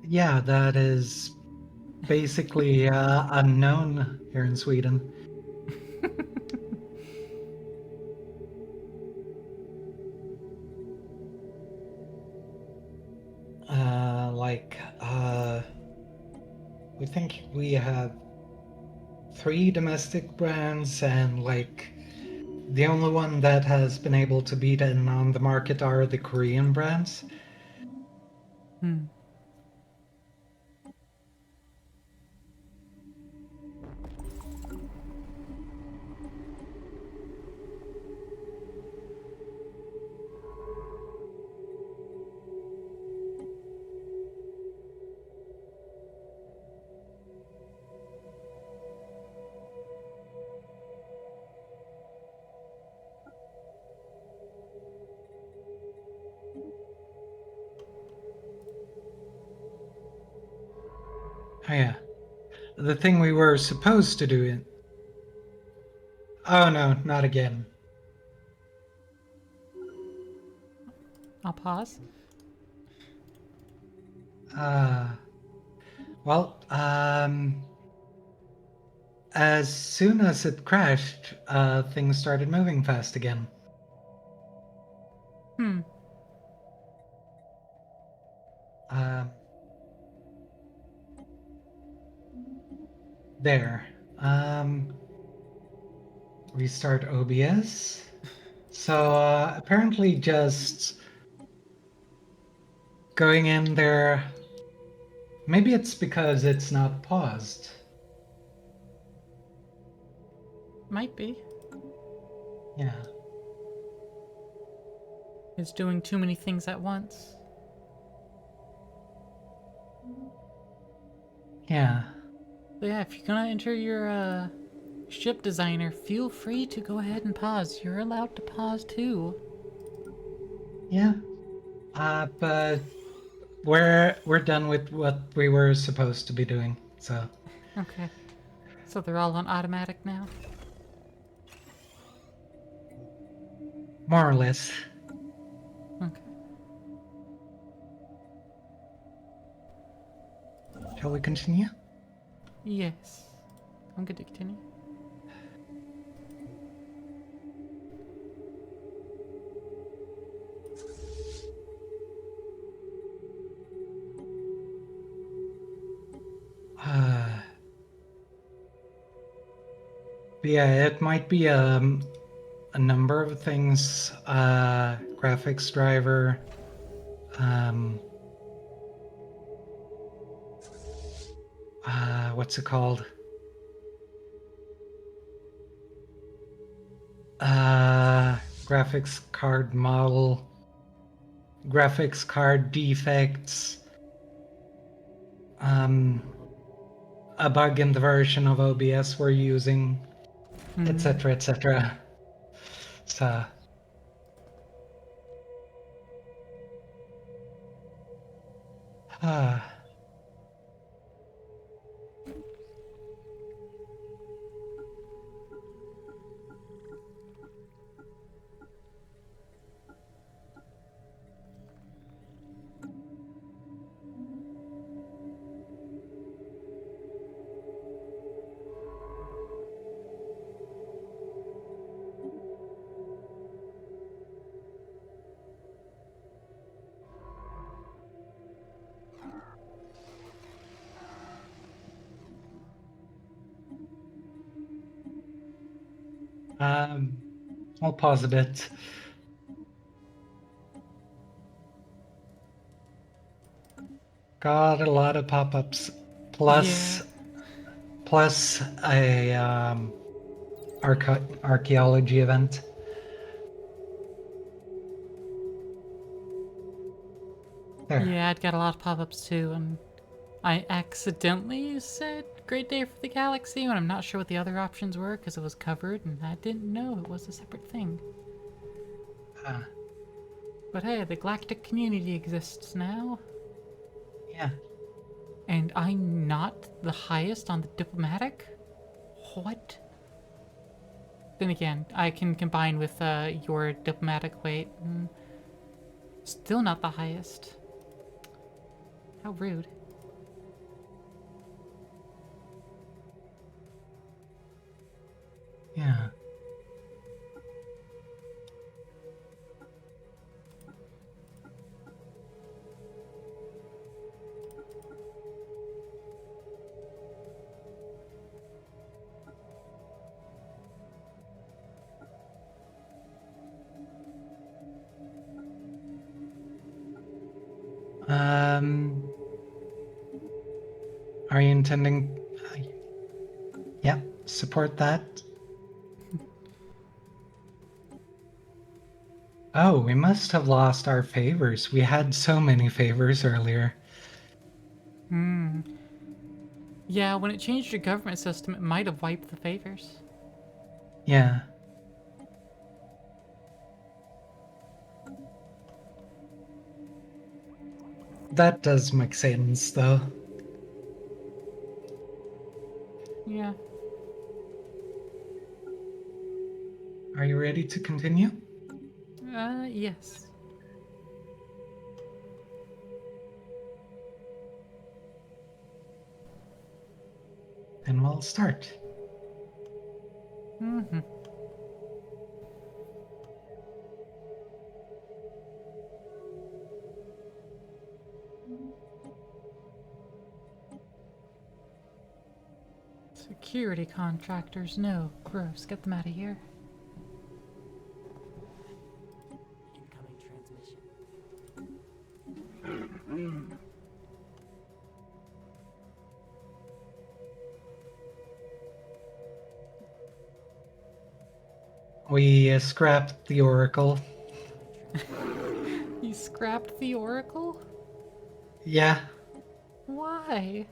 Yeah, that is basically unknown here in Sweden. We think we have 3 domestic brands, and like the only one that has been able to beat it on the market are the Korean brands. Hmm. Oh yeah, the thing we were supposed to do it. Oh no, not again. I'll pause. Uh, well, as soon as it crashed, things started moving fast again. Hmm. Um, there. Um, Restart OBS. So apparently, just going in there. Maybe it's because it's not paused. Might be. Yeah. It's doing too many things at once. Yeah. So yeah, if you're gonna enter your ship designer, feel free to go ahead and pause. You're allowed to pause too. Yeah. But we're done with what we were supposed to be doing. So Okay. So they're all on automatic now? more or less. Okay. Shall we continue? Yes. I'm good to continue. Uh, but yeah, it might be a number of things. Graphics driver, um, what's it called? Graphics card model, graphics card defects, a bug in the version of OBS we're using, etc., etc. So, uh, um, I'll pause a bit. Got a lot of pop-ups, plus Yeah. plus a archaeology event. There. Yeah, I'd got a lot of pop-ups too, and I accidentally said Great Day for the Galaxy when I'm not sure what the other options were because it was covered and I didn't know it was a separate thing. Uh, But hey, the galactic community exists now, yeah. and I'm not the highest on the diplomatic? What? Then again, I can combine with your diplomatic weight. Still not the highest. How rude. Yeah. Um, are you intending? Yeah, support that. Oh, we must have lost our favors. We had so many favors earlier. Yeah, when it changed your government system, it might have wiped the favors. Yeah. That does make sense, though. Yeah. Are you ready to continue? Yes. Then we'll start. Security contractors, no. Gross, get them out of here. Incoming transmission. We scrapped the Oracle. You scrapped the Oracle? Yeah, Why?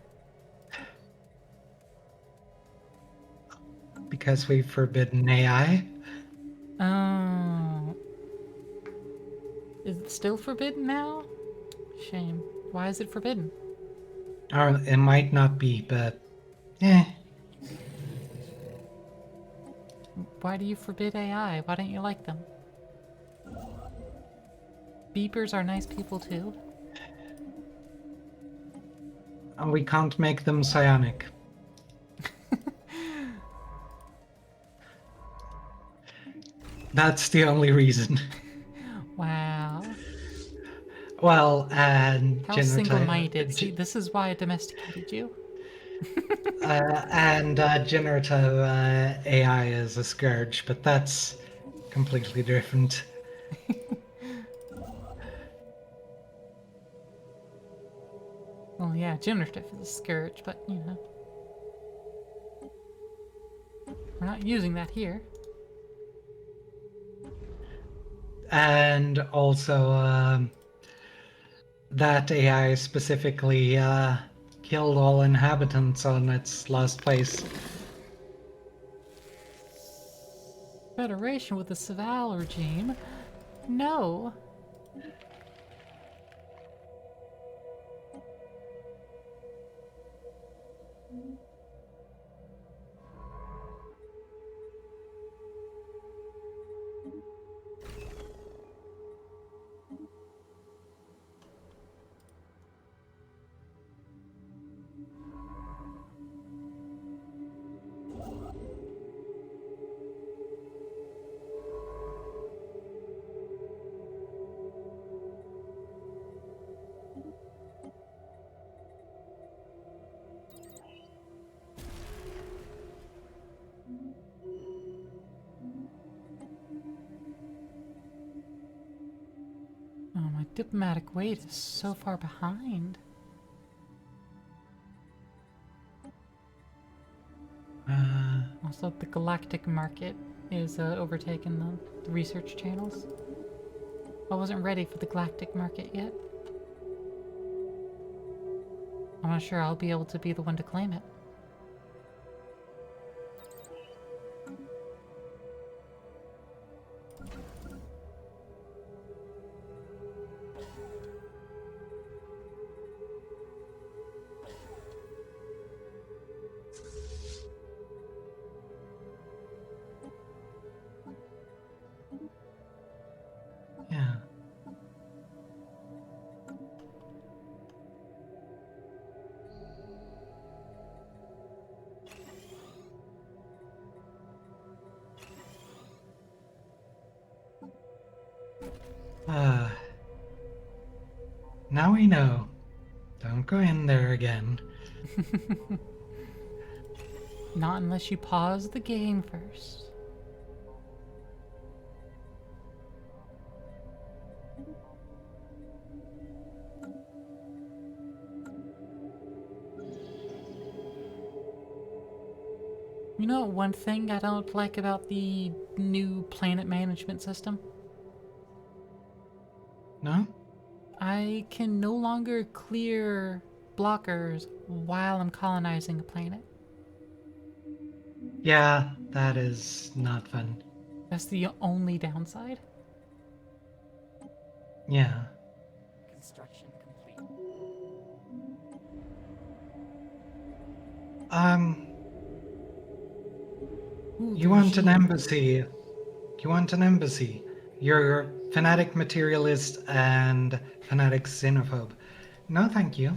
because we've forbidden AI. Oh. Is it still forbidden now? Shame. Why is it forbidden? Or it might not be, but eh. Why do you forbid AI? Why don't you like them? Beepers are nice people too. We can't make them psionic. That's the only reason. Wow. Well, and How generative, single-minded. See, this is why I domesticated you. generative AI is a scourge, but that's completely different. Well, yeah, generative is a scourge, but you know. We're not using that here. And also, that AI specifically killed all inhabitants on its last place. Federation with the Saval regime? No. Oh, my diplomatic weight is so far behind. Also, the galactic market is overtaking the research channels. I wasn't ready for the galactic market yet. I'm not sure I'll be able to be the one to claim it. Yeah. Now we know. Don't go in there again. Not unless you pause the game first. You know one thing I don't like about the new planet management system? No? I can no longer clear blockers while I'm colonizing a planet. Yeah, that is not fun. That's the only downside. Yeah. Construction complete. Um, Ooh, the you want an regime. embassy. You want an embassy. You're fanatic materialist and fanatic xenophobe. No, thank you.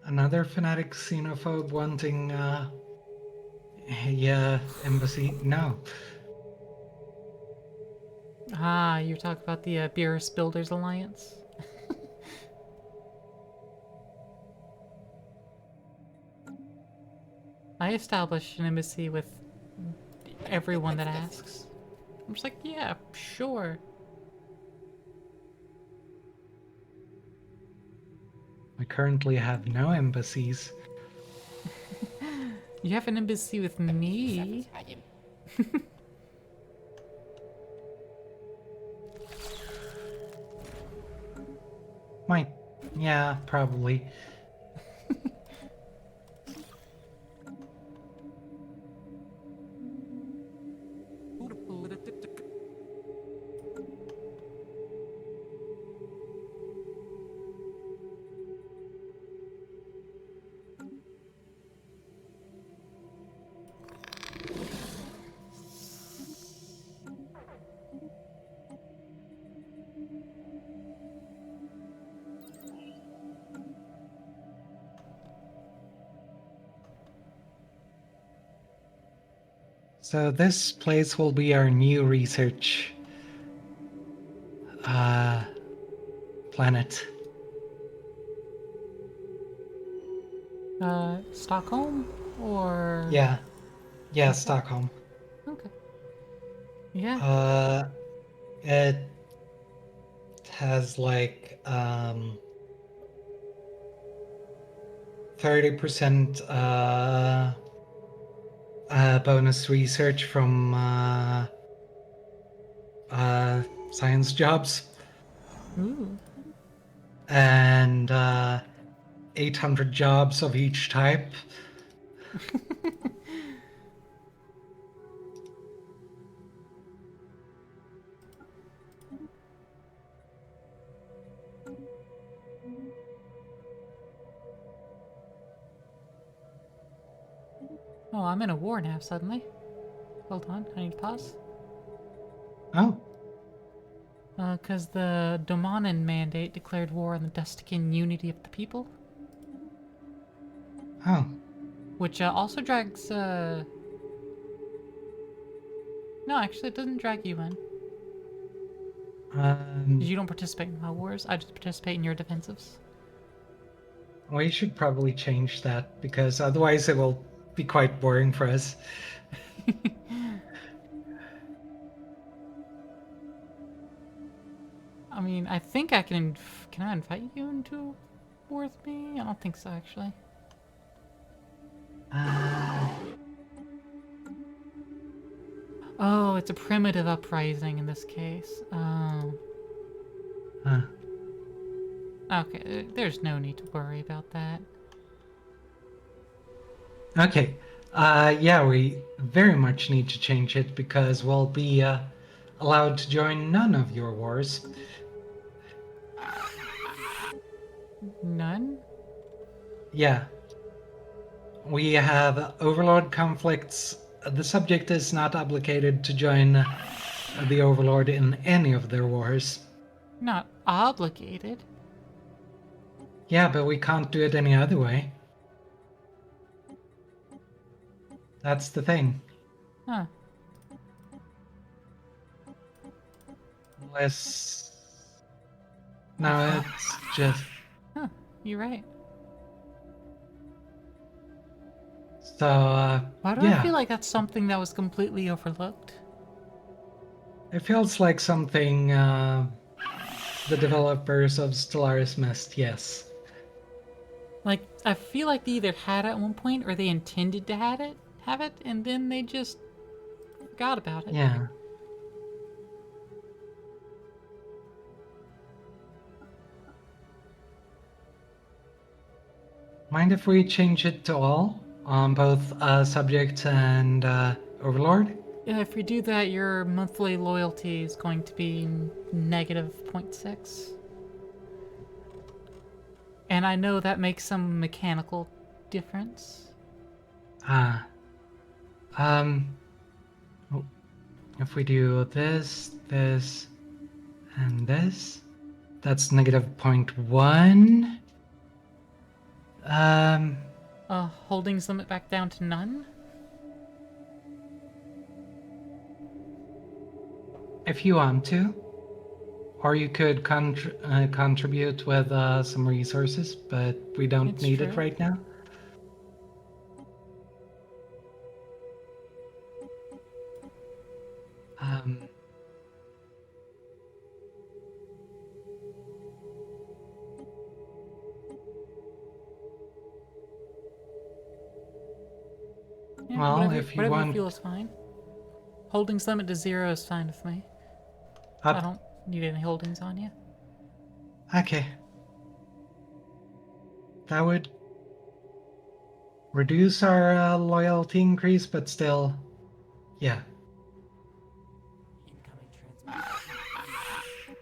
Another fanatic xenophobe wanting, yeah, embassy. No. Ah, you're talking about the Beerus Builders Alliance? I established an embassy with everyone that asks. I'm just like, yeah, sure. We currently have no embassies. You have an embassy with me. Might. Yeah, probably. So this place will be our new research planet. Stockholm? Or... Yeah. Yeah, Okay. Stockholm. Okay. Yeah. Uh, it has like 30% bonus research from science jobs Ooh. and 800 jobs of each type. Oh, I'm in a war now suddenly. Hold on, I need to pause. Oh, Because the Domanan mandate declared war on the Destican unity of the people, oh. which also drags. No, actually, it doesn't drag you in. 'Cause you don't participate in my wars. I just participate in your defensives. We should probably change that because otherwise it will be quite boring for us. I mean, I think I can. Can I invite you into a war with me? I don't think so, actually. Uh, Oh, it's a primitive uprising in this case. Oh. huh. Okay, there's no need to worry about that. Okay. Yeah, we very much need to change it because we'll be allowed to join none of your wars. None? Yeah. We have overlord conflicts. The subject is not obligated to join the overlord in any of their wars. Not obligated. Yeah, but we can't do it any other way. That's the thing. Huh. Unless. No, it's just. Huh. You're right. So, Why do I yeah. feel like that's something that was completely overlooked? It feels like something the developers of Stellaris missed, yes. Like, I feel like they either had it at one point or they intended to have it, and then they just forgot about it. Yeah. Mind if we change it to all on both subject and overlord? Yeah, if we do that, your monthly loyalty is going to be negative 0.6. And I know that makes some mechanical difference. Ah. Um. oh, If we do this, this, and this, that's negative 0.1. Um. Holdings limit back down to none? If you want to. Or you could contribute with some resources, but we don't It's need it true. right now. Um, Yeah, well, if you whatever you want, feel is fine. Holdings limit to 0 is fine with me. I up. don't need any holdings on you. Okay, that would reduce our loyalty increase, but still, yeah. Incoming transmission.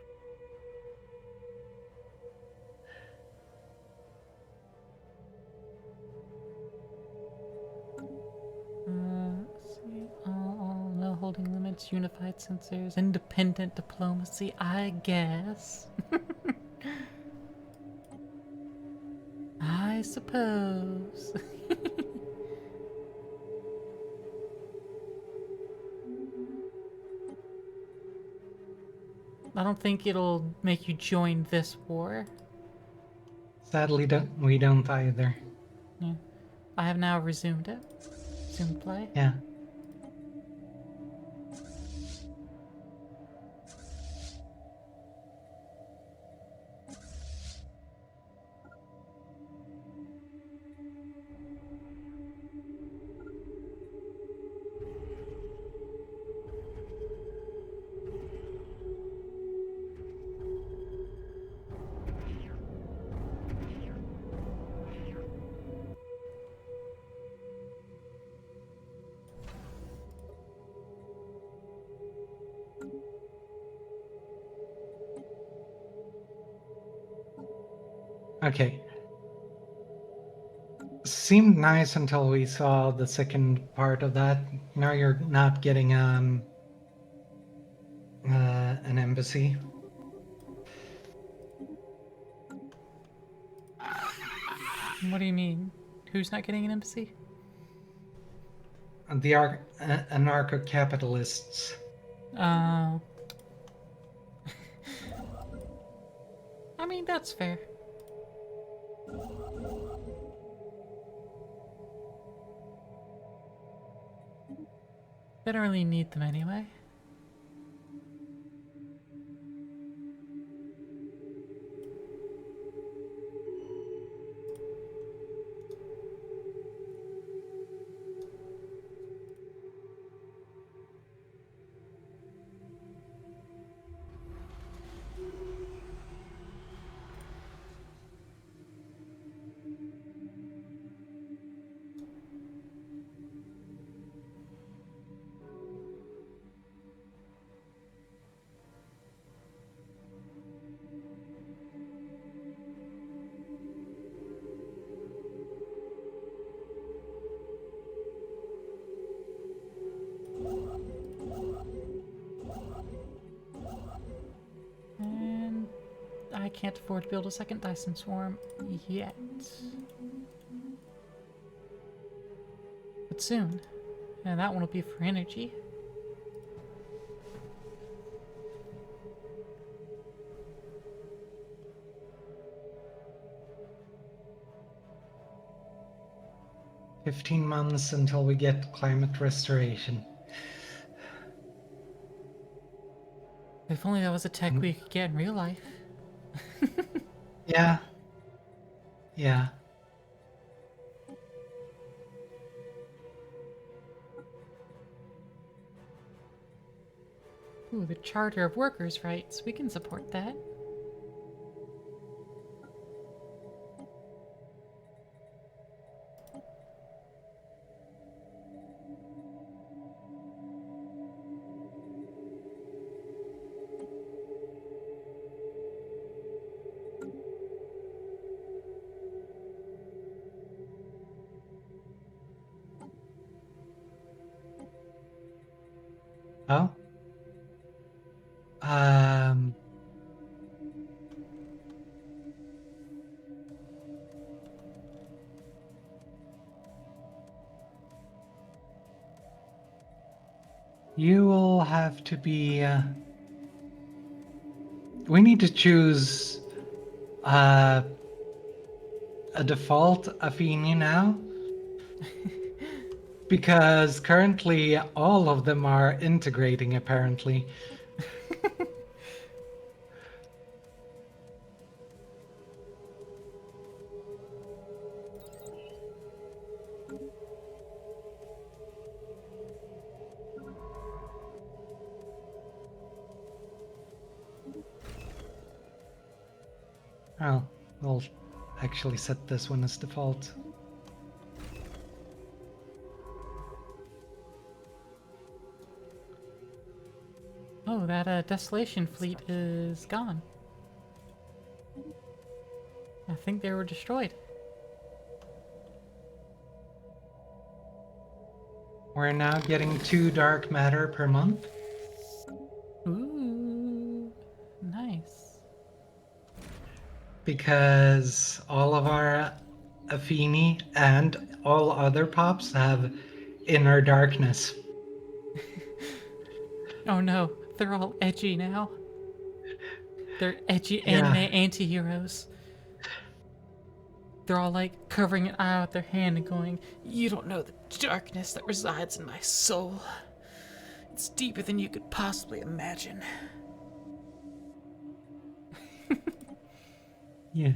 Let's see. No holding limits, unified sensors, independent diplomacy, I guess. I suppose. I don't think it'll make you join this war. Sadly, we don't either. Yeah. I have now resumed it. Resumed play. Yeah. Okay. Seemed nice until we saw the second part of that. Now you're not getting an embassy. What do you mean? Who's not getting an embassy? The anarcho-capitalists. I mean, that's fair. They don't really need them anyway. And I can't afford to build a second Dyson Swarm yet. But soon. And that one will be for energy. "15 months until we get climate restoration." If only that was a tech we could get in real life. Yeah. Yeah. Ooh, the Charter of Workers' Rights. We can support that. Oh? Um, you will have to be. We need to choose uh, a default Afeni now. Because currently all of them are integrating, apparently. Oh, we'll actually set this one as default. Oh, that Desolation fleet is gone. I think they were destroyed. We're now getting 2 dark matter per month. Ooh, nice. Because all of our Afeni and all other pops have inner darkness. Oh no, they're all edgy now. They're edgy Yeah. anime anti-heroes. They're all like covering an eye with their hand and going, "You don't know the darkness that resides in my soul. It's deeper than you could possibly imagine." Yeah.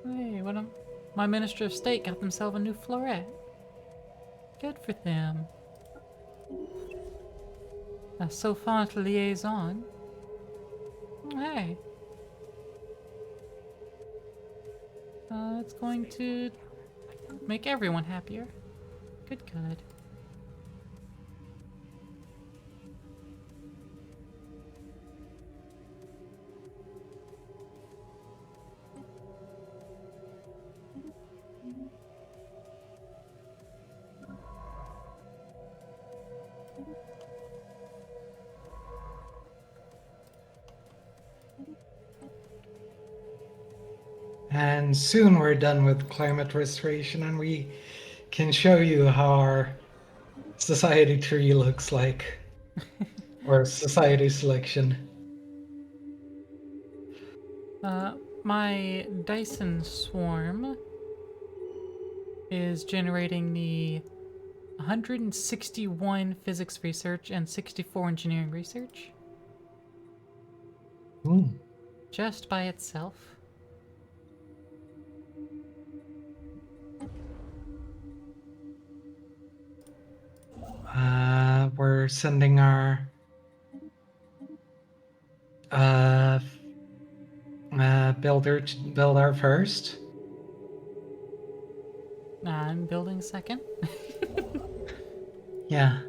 Hey, my Minister of State got themselves a new floret. Good for them. A Sophont liaison. Hey. It's going to make everyone happier. Good, good. And soon we're done with climate restoration and we can show you how our society tree looks like. Or society selection. My Dyson swarm is generating me 161 physics research and 64 engineering research. Hmm. Just by itself. We're sending our uh, builder to build our first. I'm building second. Yeah.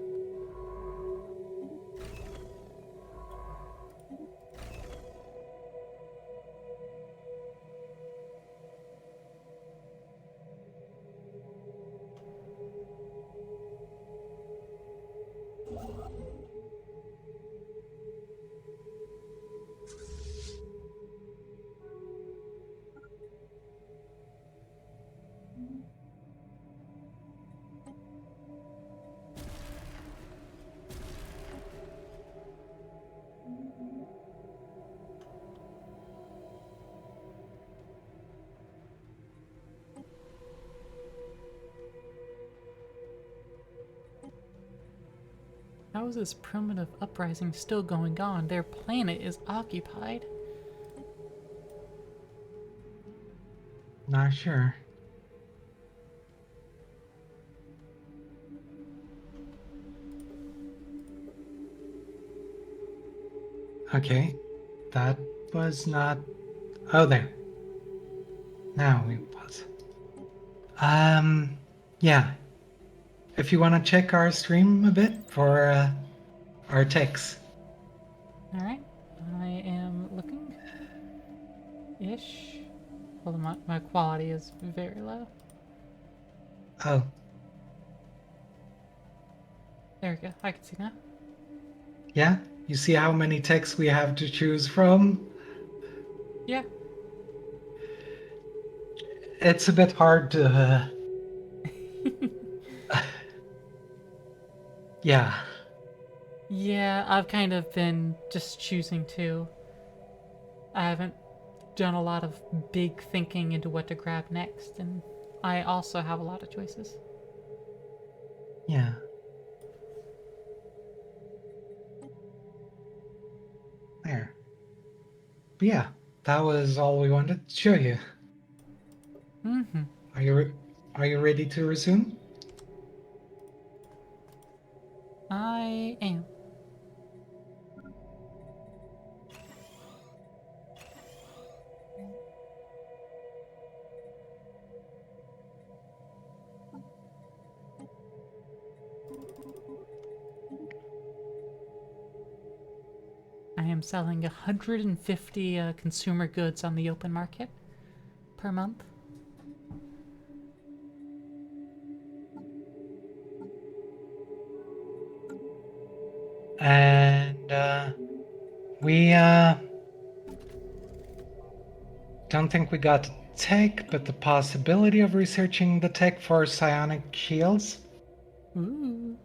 How is this primitive uprising still going on? Their planet is occupied. Not sure. Okay. That was not. Oh, there. Now we pause. Yeah. If you want to check our stream a bit for our techs. Alright, I am looking. Ish. Well, my quality is very low. Oh, There we go, I can see now. yeah. You see how many techs we have to choose from? Yeah. It's a bit hard to. Yeah. Yeah, I've kind of been just choosing to. I haven't done a lot of big thinking into what to grab next, and I also have a lot of choices. Yeah. There. But yeah, that was all we wanted to show you. Mm-hmm. Are you ready to resume? I am. I am selling 150 consumer goods on the open market per month. And we don't think we got tech, but the possibility of researching the tech for psionic shields. Ooh.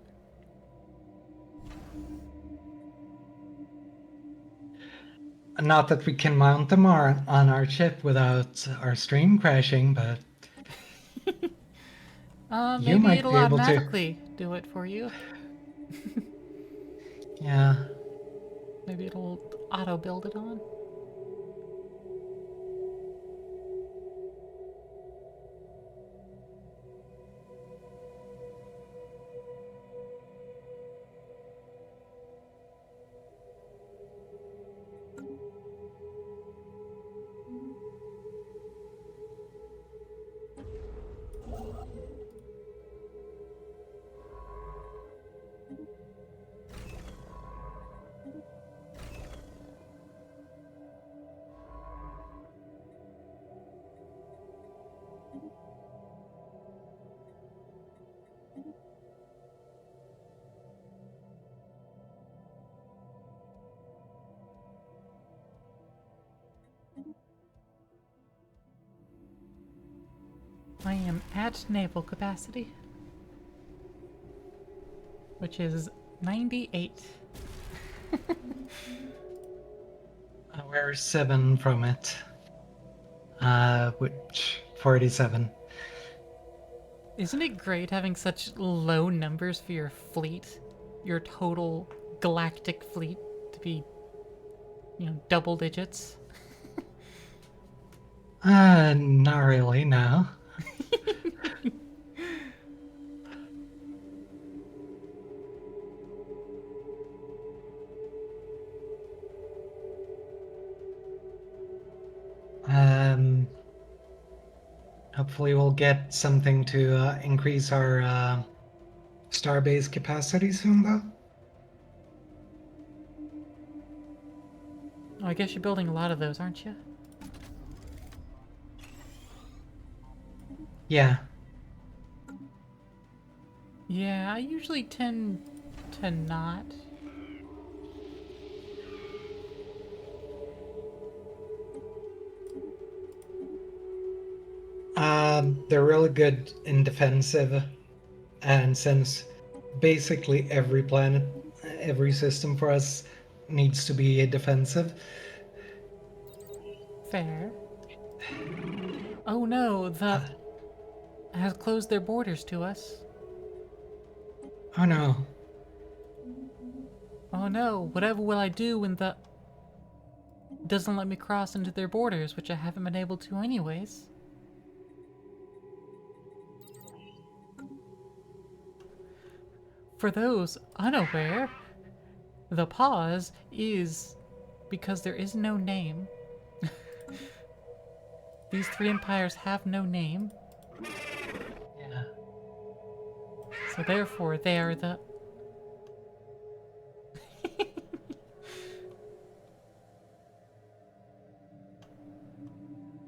Not that we can mount them on our ship without our stream crashing, but you Maybe might it'll be able to. automatically do it for you. Yeah. Maybe it'll auto build it on. I am at naval capacity, which is 98. We're 7 from it. Which 47. Isn't it great having such low numbers for your fleet? Your total galactic fleet to be, double digits? Not really, no. Um, Hopefully we'll get something to increase our starbase capacity soon, though. Oh, I guess you're building a lot of those, aren't you? Yeah. Yeah, I usually tend to not. They're really good in defensive, and since basically every planet, every system for us needs to be defensive. Fair. Oh no, the Uh, has closed their borders to us. oh no. Oh no, whatever will I do when the doesn't let me cross into their borders, which I haven't been able to anyways. For those unaware, the pause is because there is no name. These three empires have no name, Yeah. so therefore they are the.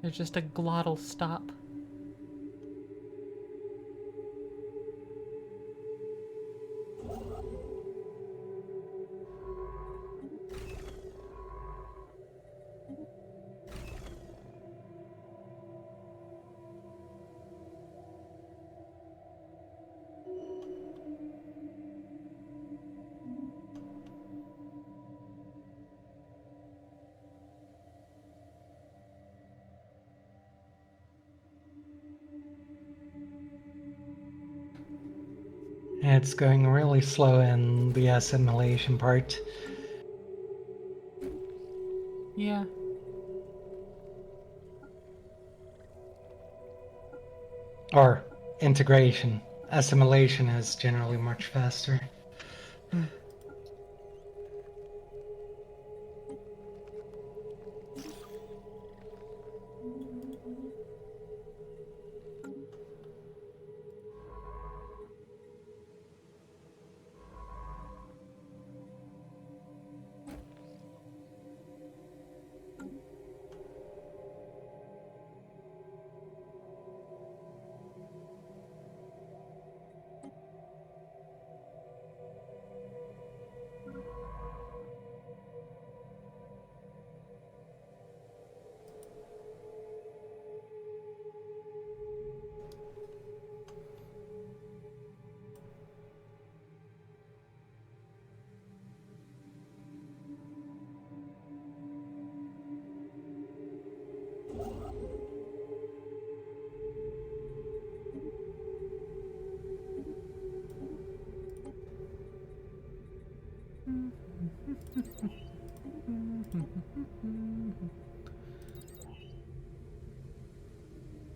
They're just a glottal stop. It's going really slow in the assimilation part. Yeah. Or integration. Assimilation is generally much faster. Mm.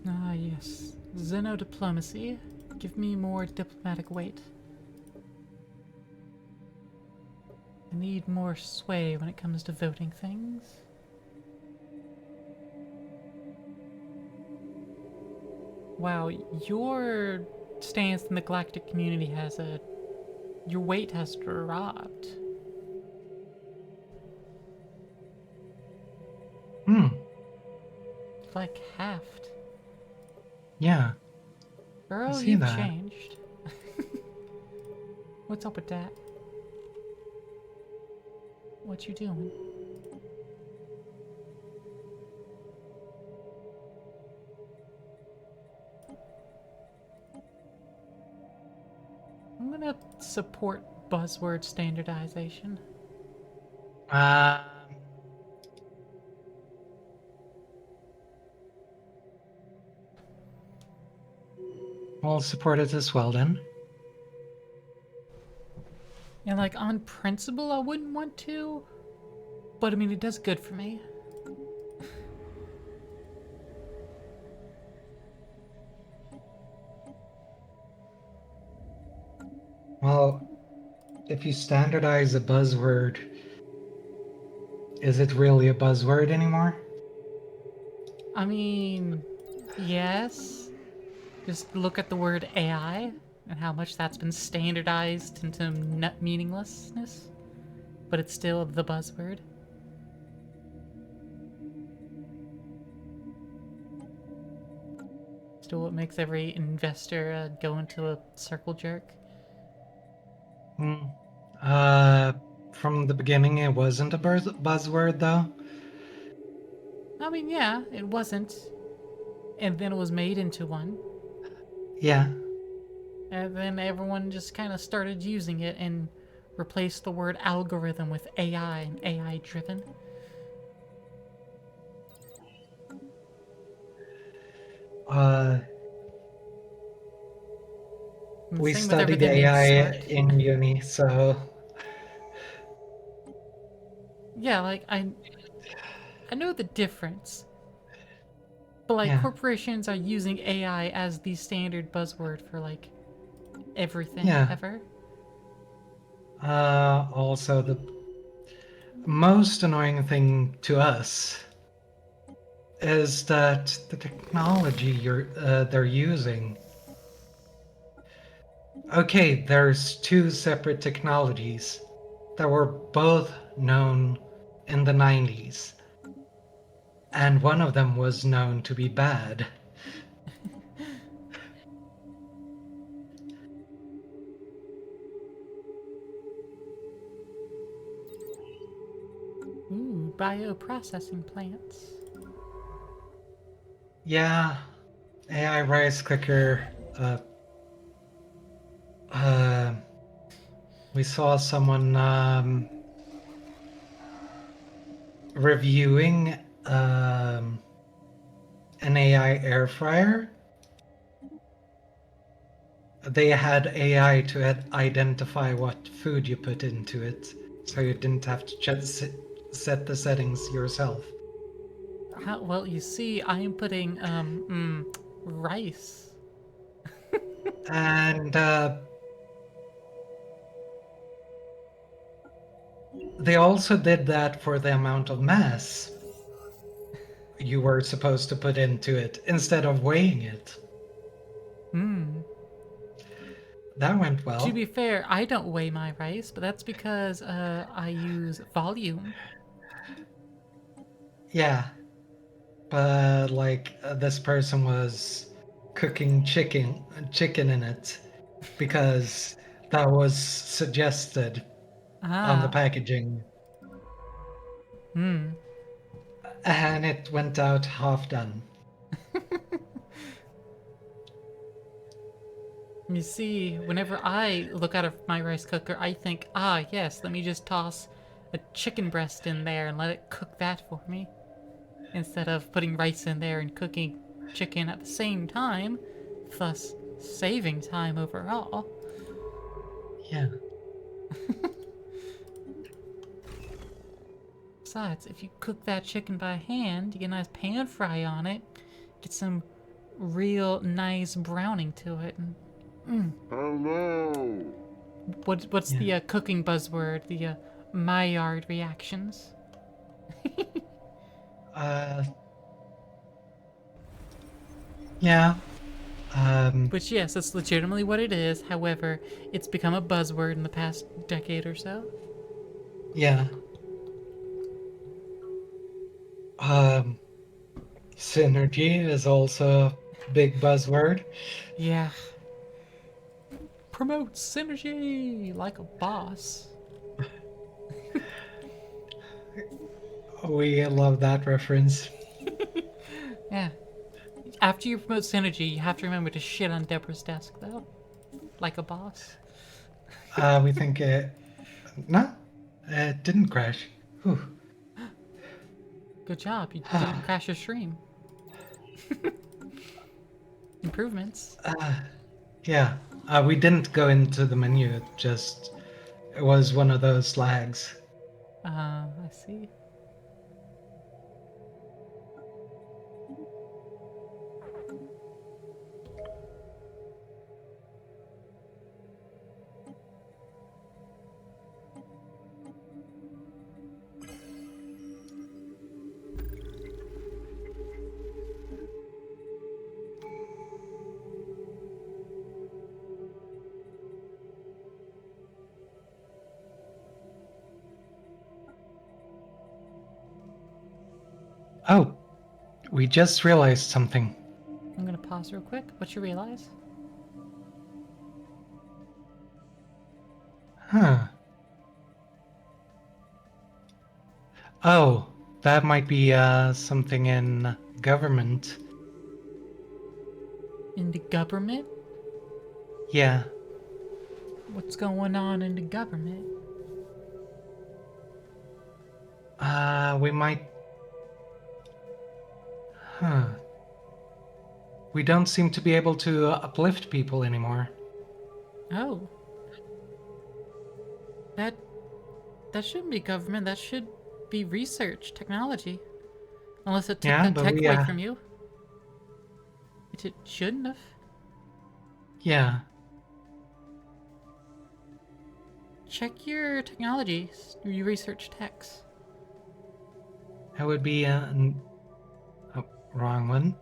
Ah, yes. Xenodiplomacy. Give me more diplomatic weight. I need more sway when it comes to voting things. Wow, your stance in the galactic community has a. Your weight has dropped. Hmm. Like halved. Yeah. I Bro, see you've that. changed. What's up with that? What you doing? I'm gonna support buzzword standardization. Um, we'll support it as well then. And like on principle, I wouldn't want to, but I mean it does good for me. Well, if you standardize a buzzword, is it really a buzzword anymore? I mean, yes. Just look at the word AI and how much that's been standardized into meaninglessness, but it's still the buzzword. Still what makes every investor go into a circle jerk. Hmm. Uh, from the beginning, it wasn't a buzzword though. I mean, yeah, it wasn't. And then it was made into one. Yeah. And then everyone just kind of started using it and replaced the word algorithm with AI and AI driven. Uh, And we same with studied everything named AI smart. in uni, so Yeah, like I know the difference. But like yeah, corporations are using AI as the standard buzzword for like everything yeah. ever. Also, the most annoying thing to us is that the technology they're using. Okay, there's two separate technologies that were both known in the 90s, and one of them was known to be bad. Ooh, bioprocessing plants. Yeah, AI rice cooker. Uh, we saw someone reviewing an AI air fryer. They had AI to identify what food you put into it, so you didn't have to just set the settings yourself. Well, you see, I am putting rice. And they also did that for the amount of mass you were supposed to put into it instead of weighing it. Hmm. That went To well. be fair, I don't weigh my rice, but that's because I use volume. Yeah, but like this person was cooking chicken in it because that was suggested on the Ah. packaging, Hmm. and it went out half done. You see, whenever I look out of my rice cooker, I think, ah, yes, let me just toss a chicken breast in there and let it cook that for me. Instead of putting rice in there and cooking chicken at the same time, thus saving time overall. Yeah. Besides, if you cook that chicken by hand, you get a nice pan fry on it, get some real nice browning to it. And, Hello. what's Yeah. the cooking buzzword? The Maillard reactions. Uh, yeah. Which, yes, that's legitimately what it is. However, it's become a buzzword in the past decade or so. Yeah. Um, synergy is also a big buzzword. Yeah. Promote synergy like a boss. We love that reference. Yeah. After you promote synergy, you have to remember to shit on Deborah's desk, though. Like a boss. We think it. No, it didn't crash. Whew. Good job. You didn't crash your stream. Improvements. Yeah, we didn't go into the menu. It was one of those lags. I see. Oh, we just realized something. I'm gonna pause real quick. What you realize? Huh. Oh, that might be something in government. In the government? Yeah. What's going on in the government? We might. Huh. We don't seem to be able to uplift people anymore. Oh. That that shouldn't be government. That should be research, technology. Unless it took Yeah, that but tech we away from you. Which it shouldn't have. yeah. Check your technologies. You research techs. That would be oh, wrong one.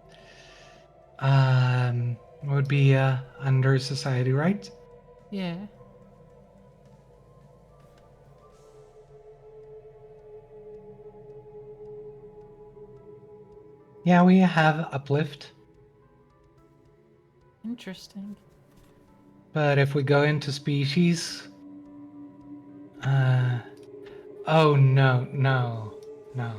Would be under society, right? Yeah. Yeah, we have uplift. Interesting. But if we go into species, uh, oh no, no, no.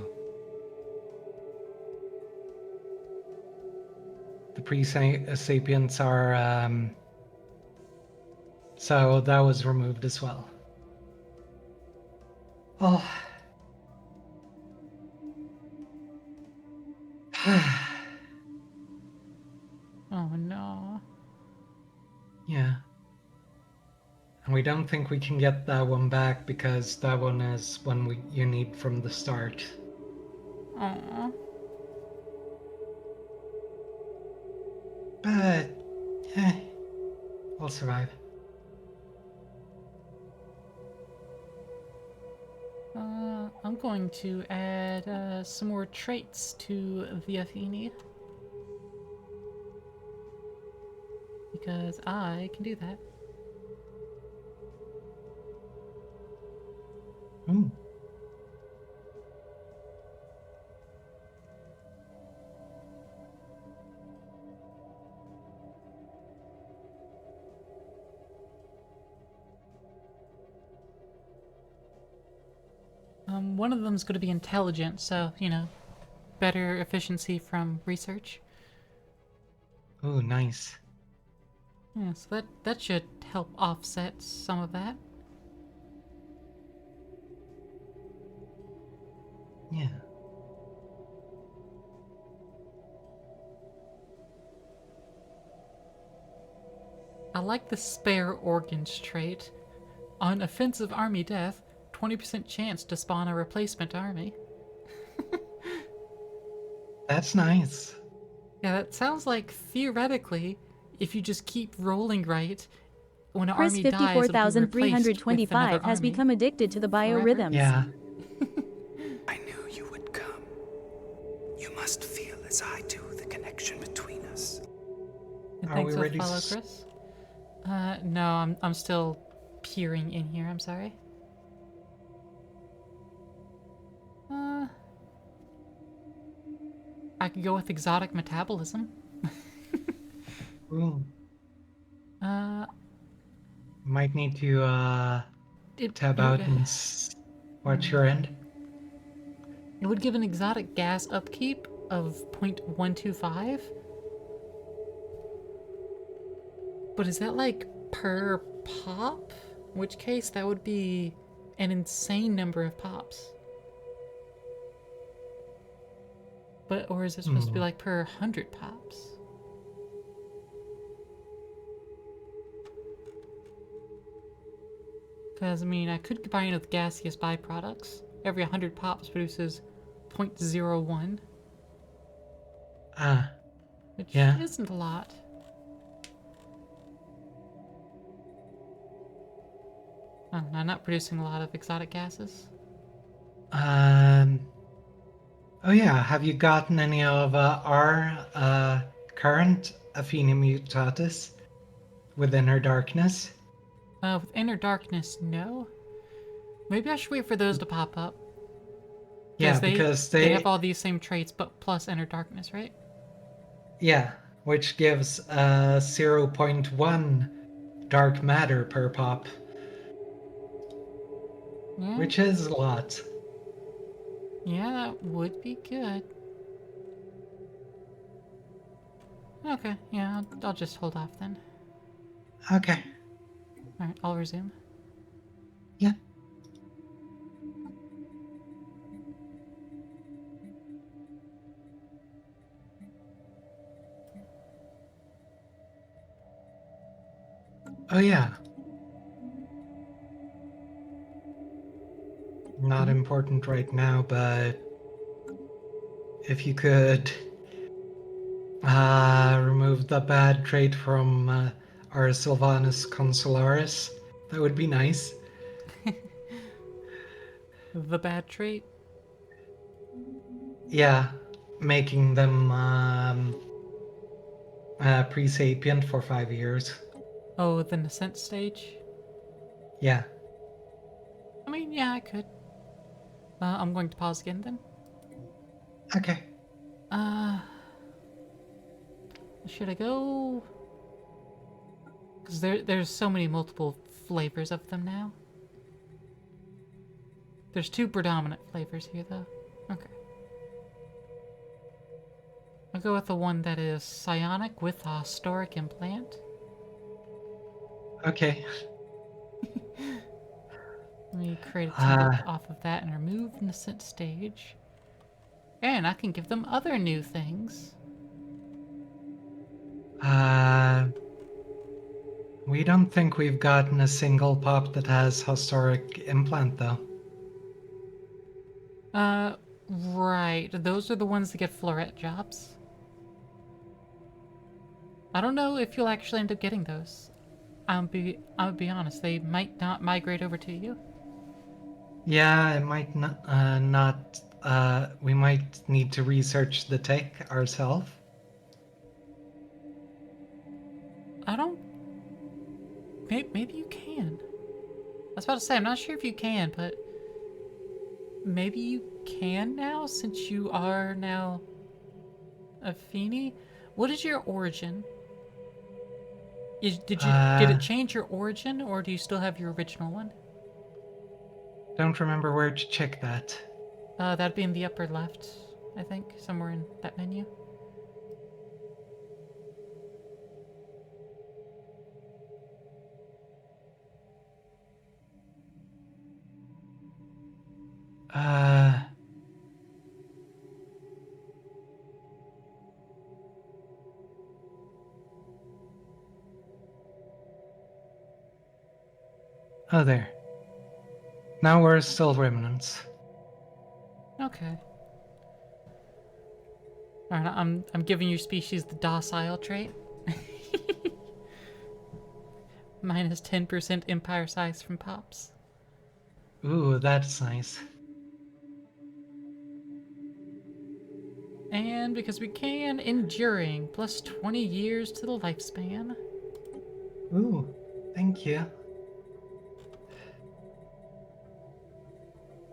The pre-sapients are, so that was removed as well. Oh. Oh no. Yeah. And we don't think we can get that one back because that one is one you need from the start. Aw. But, eh, we'll survive. I'm going to add some more traits to the Athene. Because I can do that. Ooh. One of them's going to be intelligent, so, you know, better efficiency from research. Ooh, nice. Yeah, so that should help offset some of that. Yeah. I like the spare organs trait. On offensive army death, 20% chance to spawn a replacement army. That's nice. Yeah, that sounds like theoretically, if you just keep rolling right, when an Chris army dies, it'll be replaced with another 54325 has army. become addicted to the forever. biorhythms. Yeah. I knew you would come. You must feel as I do the connection between us. And Are thanks we for the ready follow, s- Chris. No, I'm still peering in here. I'm sorry. I could go with exotic metabolism. Ooh. Uh, Might need to tab it would out and watch your end. it would give an exotic gas upkeep of 0.125. But is that like per pop? In which case, that would be an insane number of pops. But, or is it supposed to be like per 100 pops? Because, I mean, I could combine it with gaseous byproducts. Every 100 pops produces 0.01, Ah, which yeah. isn't a lot. Oh, no, not producing a lot of exotic gases. Um. Oh yeah. Have you gotten any of our current Athena mutatis within her darkness? With inner darkness, no. Maybe I should wait for those to pop up. Yeah, Because because they have they. all these same traits, but plus inner darkness, right? Yeah, which gives 0.1 dark matter per pop, Yeah, which is a lot. yeah, that would be good. Okay, yeah, I'll just hold off then. Okay. Alright, I'll resume. Yeah. Oh yeah. Not important right now, but if you could remove the bad trait from our Sylvanus consularis, that would be nice. The bad trait? Yeah, making them pre-sapient for 5 years. Oh, the nascent stage? Yeah. I mean, yeah, I could. I'm going to pause again then. Okay. Uh, should I go? Because there's so many multiple flavors of them now. There's two predominant flavors here, though. Okay. I'll go with the one that is psionic with a historic implant. Okay. Let me create a Uh, template off of that and remove nascent stage. And I can give them other new things. uh, we don't think we've gotten a single pop that has historic implant, though. Right. Those are the ones that get floret jobs. I don't know if you'll actually end up getting those. I'll be honest, they might not migrate over to you. Yeah, it might not. We might need to research the tech ourselves. I don't. Maybe you can. I was about to say, I'm not sure if you can, but maybe you can now since you are now a Feeny. What is your origin? Did Uh, it change your origin, or do you still have your original one? don't remember where to check that. That'd be in the upper left, I think, somewhere in that menu. Uh, oh, there. Now we're still remnants. Okay. Alright, I'm giving your species the docile trait. Minus 10% empire size from pops. Ooh, that's nice. And because we can, enduring, plus 20 years to the lifespan. Ooh, thank you.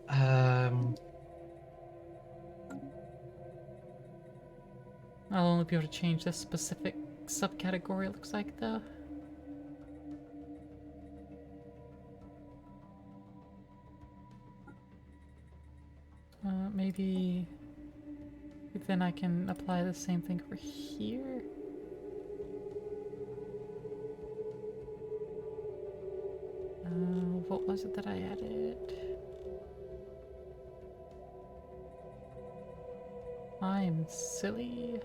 Um, I'll only be able to change this specific subcategory, it looks like, though. Maybe then I can apply the same thing over here. What was it that I added? I'm silly.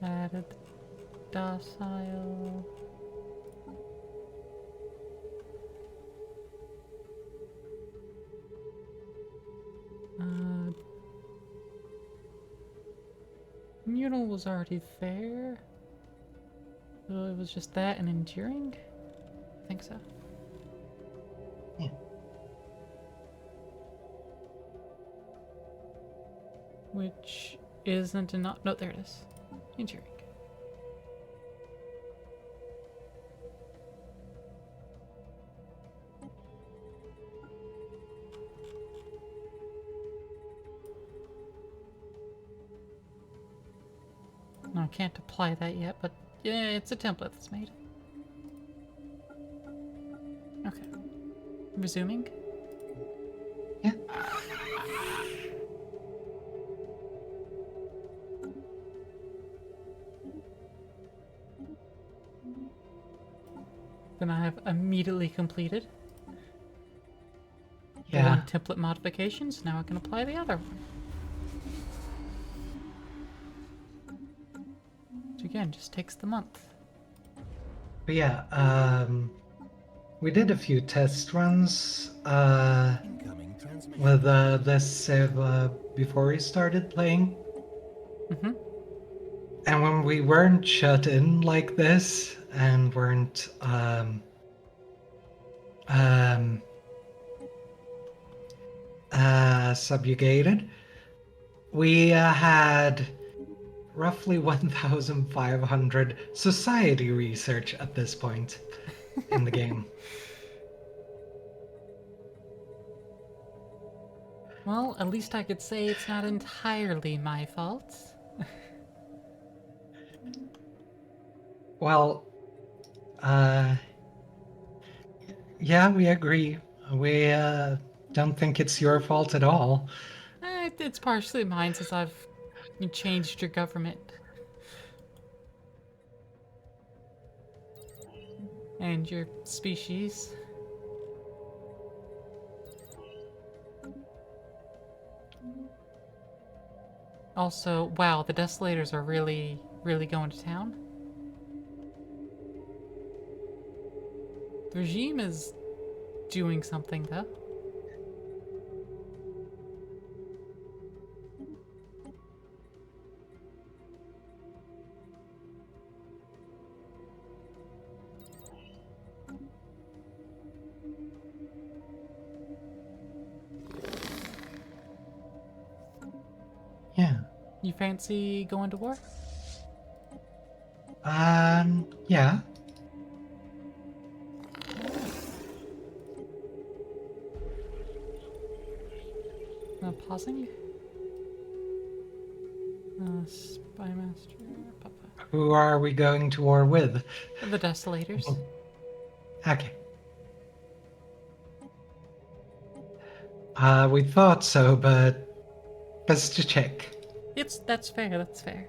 Added docile. Communal was already there. So it was just that and enduring? I think so. Yeah. Which isn't enough. No, there it is. Enduring. No, I can't apply that yet, but yeah, it's a template that's made. Okay. Resuming. Yeah. Then I have immediately completed the Yeah. one template modification, so now I can apply the other one. Which again, just takes the month. But yeah, we did a few test runs Incoming transmission. with this Civ before we started playing. Mm-hmm. And when we weren't shut in like this and weren't subjugated, we had roughly 1,500 society research at this point in the game. Well, at least I could say it's not entirely my fault. Well, yeah, we agree. We don't think it's your fault at all. It's partially mine since I've changed your government. And your species. Also, wow, the Desolators are really, really going to town. The regime is doing something, though. Yeah. You fancy going to war? Yeah. Pausing? Spy Master. Papa. Who are we going to war with? The Desolators. Okay. We thought so, but best to check. That's fair, that's fair.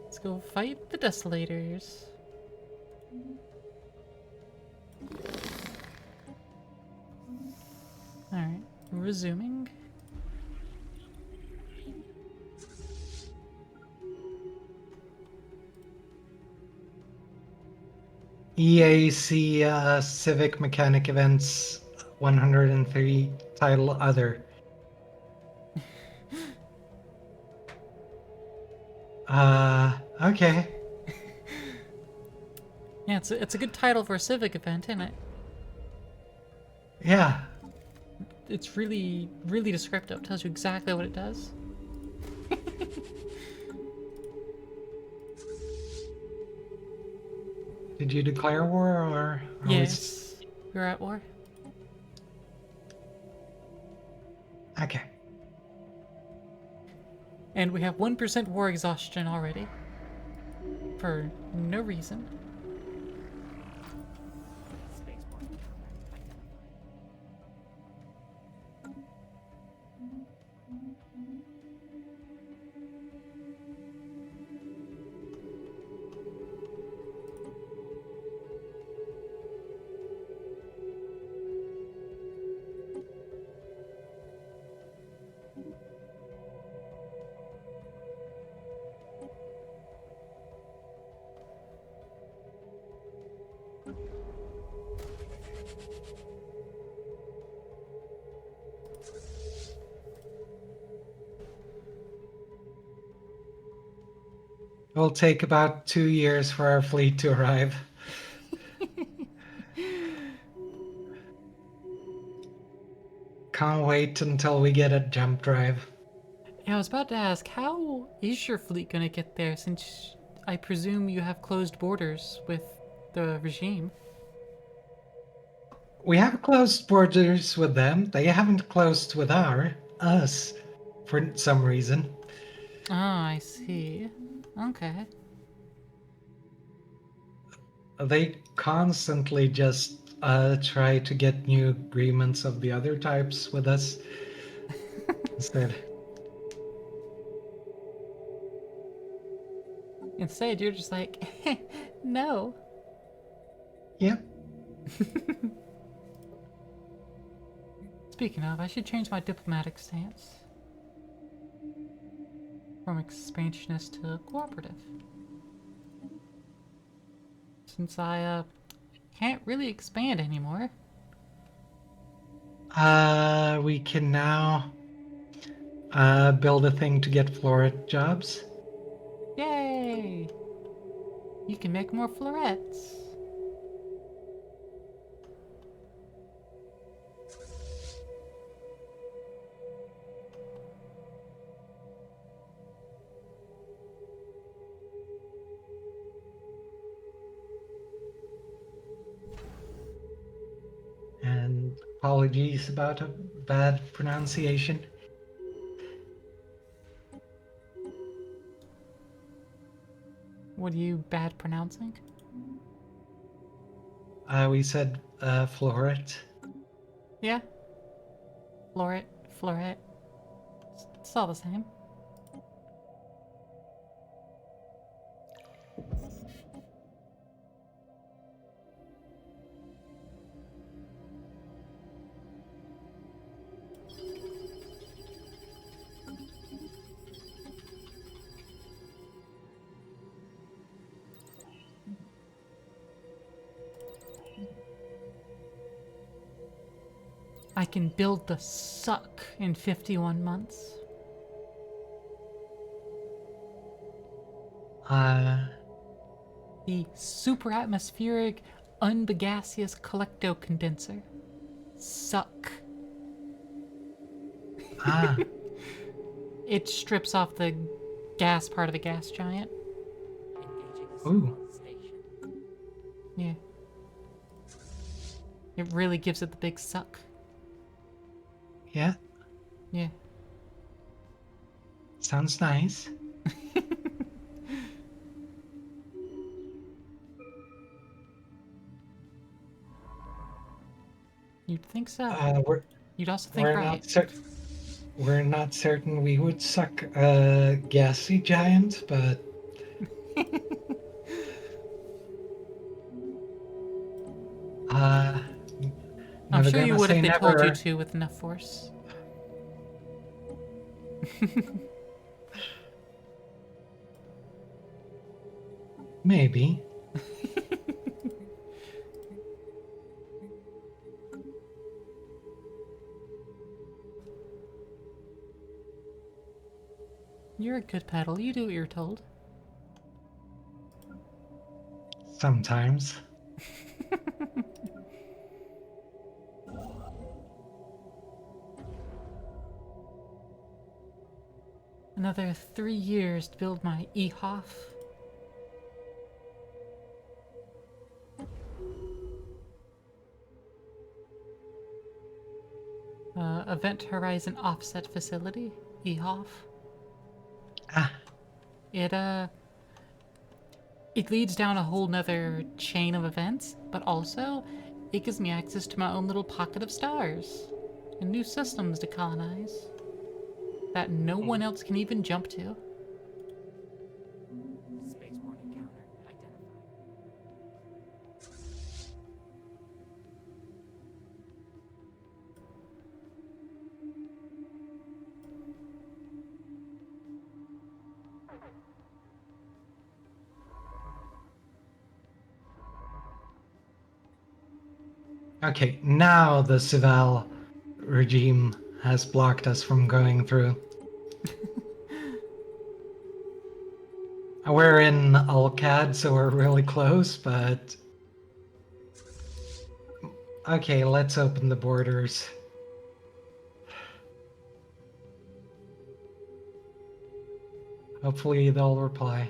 Let's go fight the Desolators. Alright, resuming. EAC Civic Mechanic Events 103 title other. Okay. Yeah, it's a good title for a civic event, isn't it? Yeah. It's really, really descriptive. Tells you exactly what it does. Did you declare war or are we Yes. We're at war. Okay. And we have 1% war exhaustion already. For no reason. It'll take about 2 years for our fleet to arrive. Can't wait until we get a jump drive. Yeah, I was about to ask, how is your fleet gonna get there since I presume you have closed borders with the regime? We have closed borders with them. They haven't closed with us for some reason. Ah, I see. Okay. They constantly just try to get new agreements of the other types with us instead. Instead, you're just like, no. Yeah. Speaking of, I should change my diplomatic stance from expansionist to cooperative. Since I can't really expand anymore. We can now build a thing to get floret jobs. Yay! You can make more florets. And apologies about a bad pronunciation. What are you bad pronouncing? We said floret. Yeah. Floret, floret. It's all the same. I can build the suck in 51 months. The super atmospheric unbagaseous collecto-condenser. Suck. Ah, It strips off the gas part of the gas giant. ooh, Yeah. It really gives it the big suck. yeah, Yeah. sounds nice. You'd think so. We're You'd also think we're right. not we're not certain we would suck a gassy giant, but uh, I'm never sure you gonna would if say they told you never. to with enough force. Maybe. You're a good pedal. You do what you're told. Sometimes. Another 3 years to build my EHOF. Event Horizon Offset Facility, EHOF. Ah, It it leads down a whole nother chain of events, but also it gives me access to my own little pocket of stars and new systems to colonize that no one else can even jump to. Spaceborne encounter identified. Okay, now the Cival regime has blocked us from going through. We're in Alcad, so we're really close, but... Okay, let's open the borders. Hopefully they'll reply.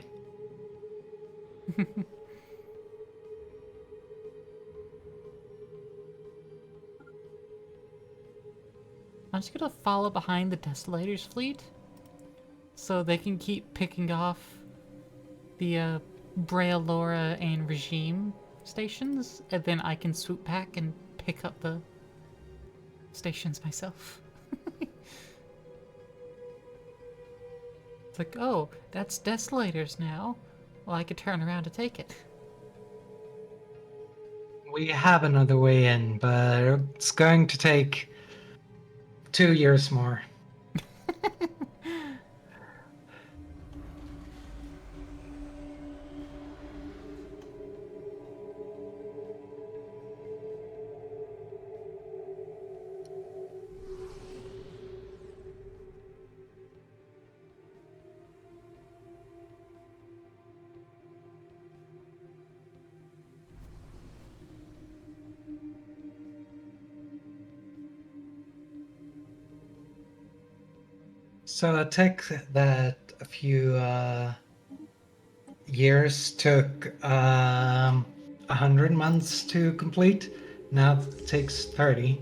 I'm just gonna follow behind the Desolators fleet so they can keep picking off the Brea Laura and Regime stations, and then I can swoop back and pick up the stations myself. It's like, oh, that's Desolators now. Well, I could turn around to take it. We have another way in, but it's going to take 2 years more. So a tech that a few years took 100 months to complete now takes 30.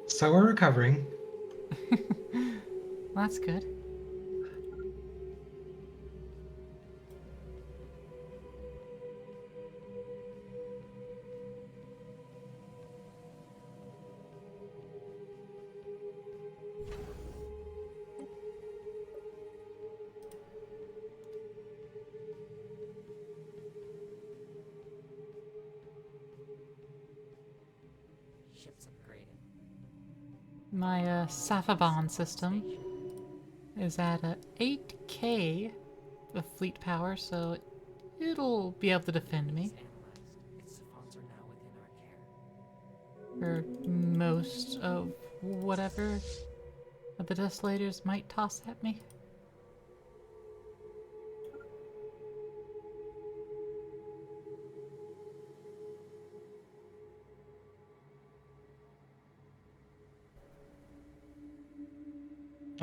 So we're recovering. Well, that's good. Ship's upgraded. My Safaban system is at 8k of fleet power, so it'll be able to defend me. Its savants are now within our care. For most of whatever the Desolators might toss at me.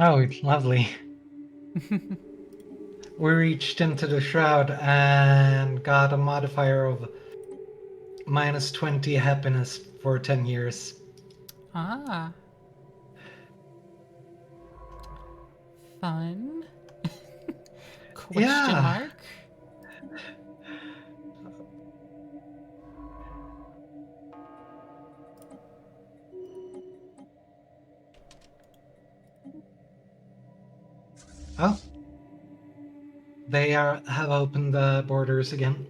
Oh, it's lovely. We reached into the shroud and got a modifier of -20 happiness for 10 years. Ah. Fun. Question Yeah. mark? Oh. They have opened the borders again.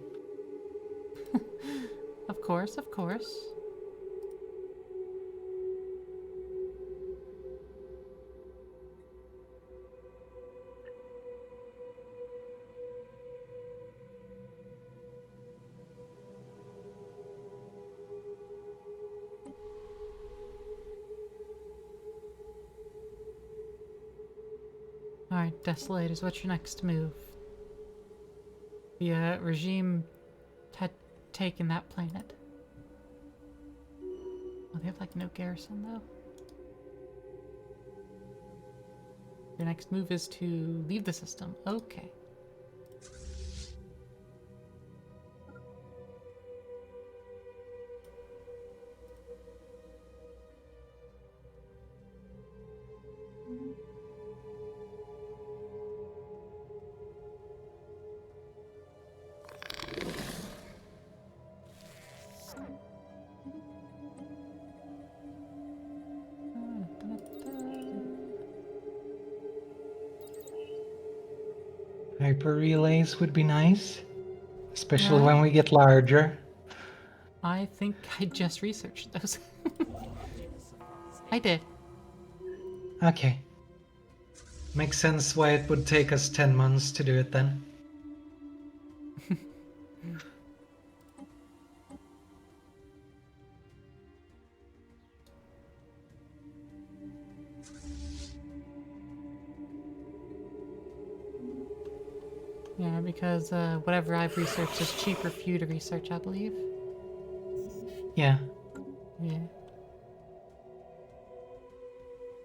Of course, of course. Alright, Desolators, what's your next move? The regime had taken that planet. Oh, they have like no garrison though. Your next move is to leave the system. Okay. Hyper relays would be nice, especially Yeah, when we get larger. I think I just researched those. I did. Okay. Makes sense why it would take us 10 months to do it then. Yeah, because whatever I've researched is cheaper for you to research, I believe. Yeah. Yeah.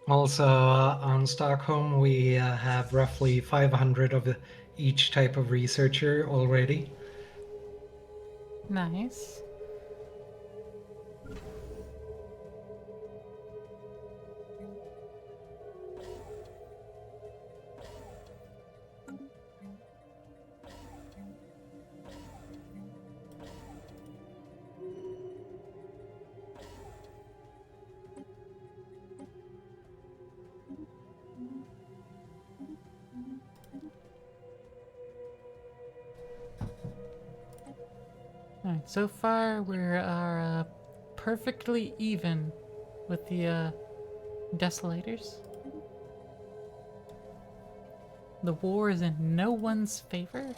Also, on Stockholm, we have roughly 500 of each type of researcher already. Nice. Alright, so far we are perfectly even with the Desolators. The war is in no one's favor.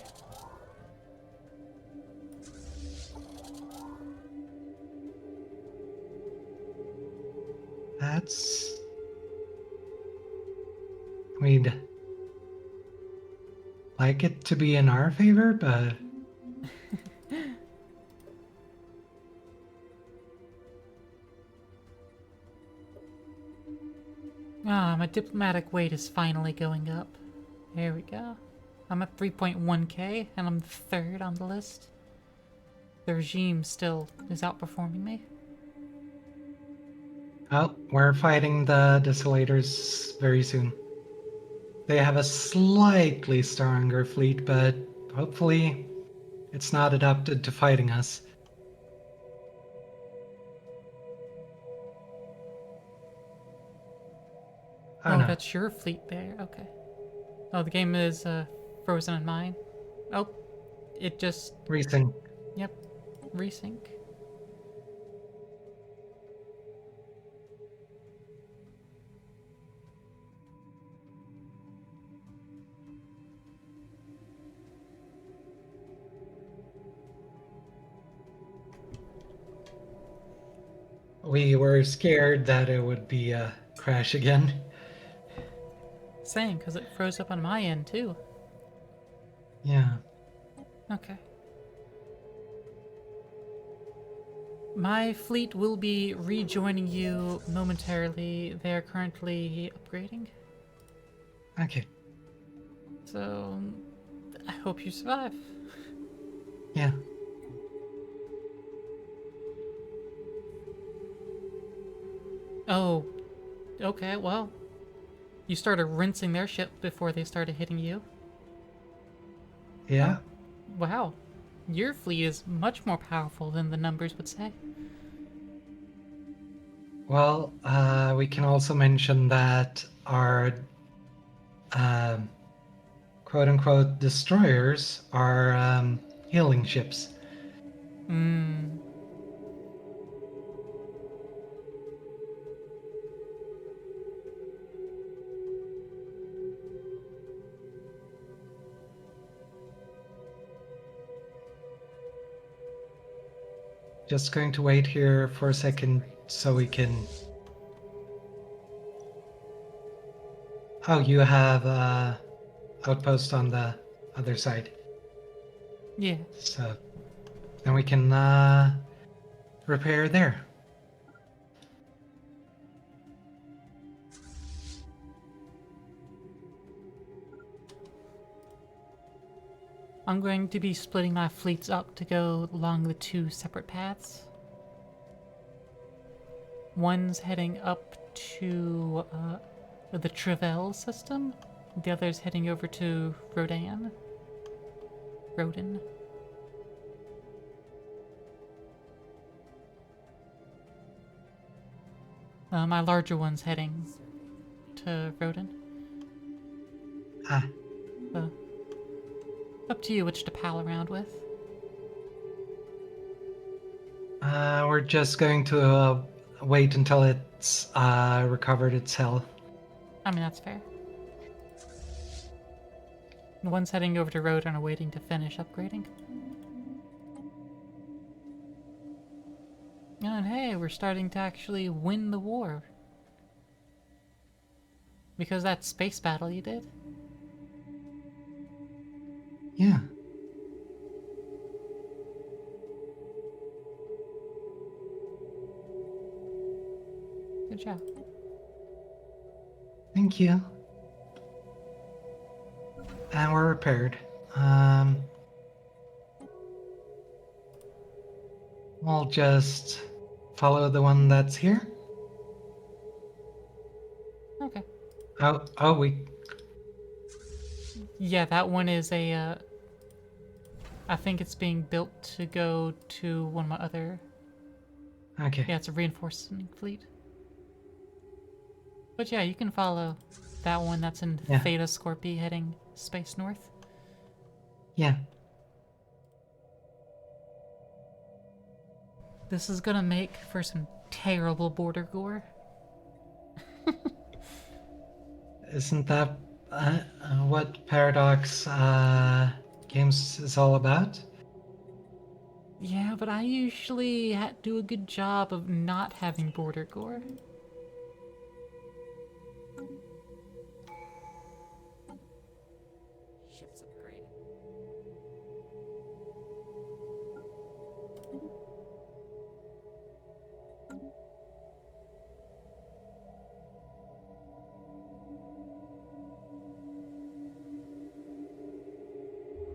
That's... We'd like it to be in our favor, but Ah, my diplomatic weight is finally going up. There we go. I'm at 3.1k and I'm third on the list. The regime still is outperforming me. well, we're fighting the Desolators very soon. They have a slightly stronger fleet, but hopefully it's not adapted to fighting us. Oh Oh, no. that's your fleet there. Okay. Oh, the game is frozen in mine. Oh, it just, Resync. yep, resync. We were scared that it would be a crash again. Same, because it froze up on my end too. Yeah. Okay. My fleet will be rejoining you momentarily. They are currently upgrading. Okay. So, I hope you survive. Yeah. Oh, okay, well. You started rinsing their ship before they started hitting you. Yeah. Wow. Your fleet is much more powerful than the numbers would say. Well, we can also mention that our um, quote unquote destroyers are healing ships. Hmm. Just going to wait here for a second so we can. Oh, you have outpost on the other side. Yeah. So then we can repair there. I'm going to be splitting my fleets up to go along the two separate paths. One's heading up to the Trivelle system. The other's heading over to Rodan. Rodin. My larger one's heading to Rodin. Ah, So, up to you which to pal around with. we're just going to wait until it's recovered its health. I mean, that's fair. The one's heading over to Rodin are waiting to finish upgrading. And hey, we're starting to actually win the war. Because that space battle you did. Yeah. Good job. Thank you. And we're repaired. Um, we'll just follow the one that's here. Okay. Oh, we. Yeah, that one is a, I think it's being built to go to one of my other, Okay. yeah, it's a reinforcing fleet. But yeah, you can follow that one that's in Yeah. Theta Scorpii heading space north. Yeah. This is gonna make for some terrible border gore. Isn't that what Paradox Games is all about? Yeah, but I usually do a good job of not having border gore. Ships upgraded.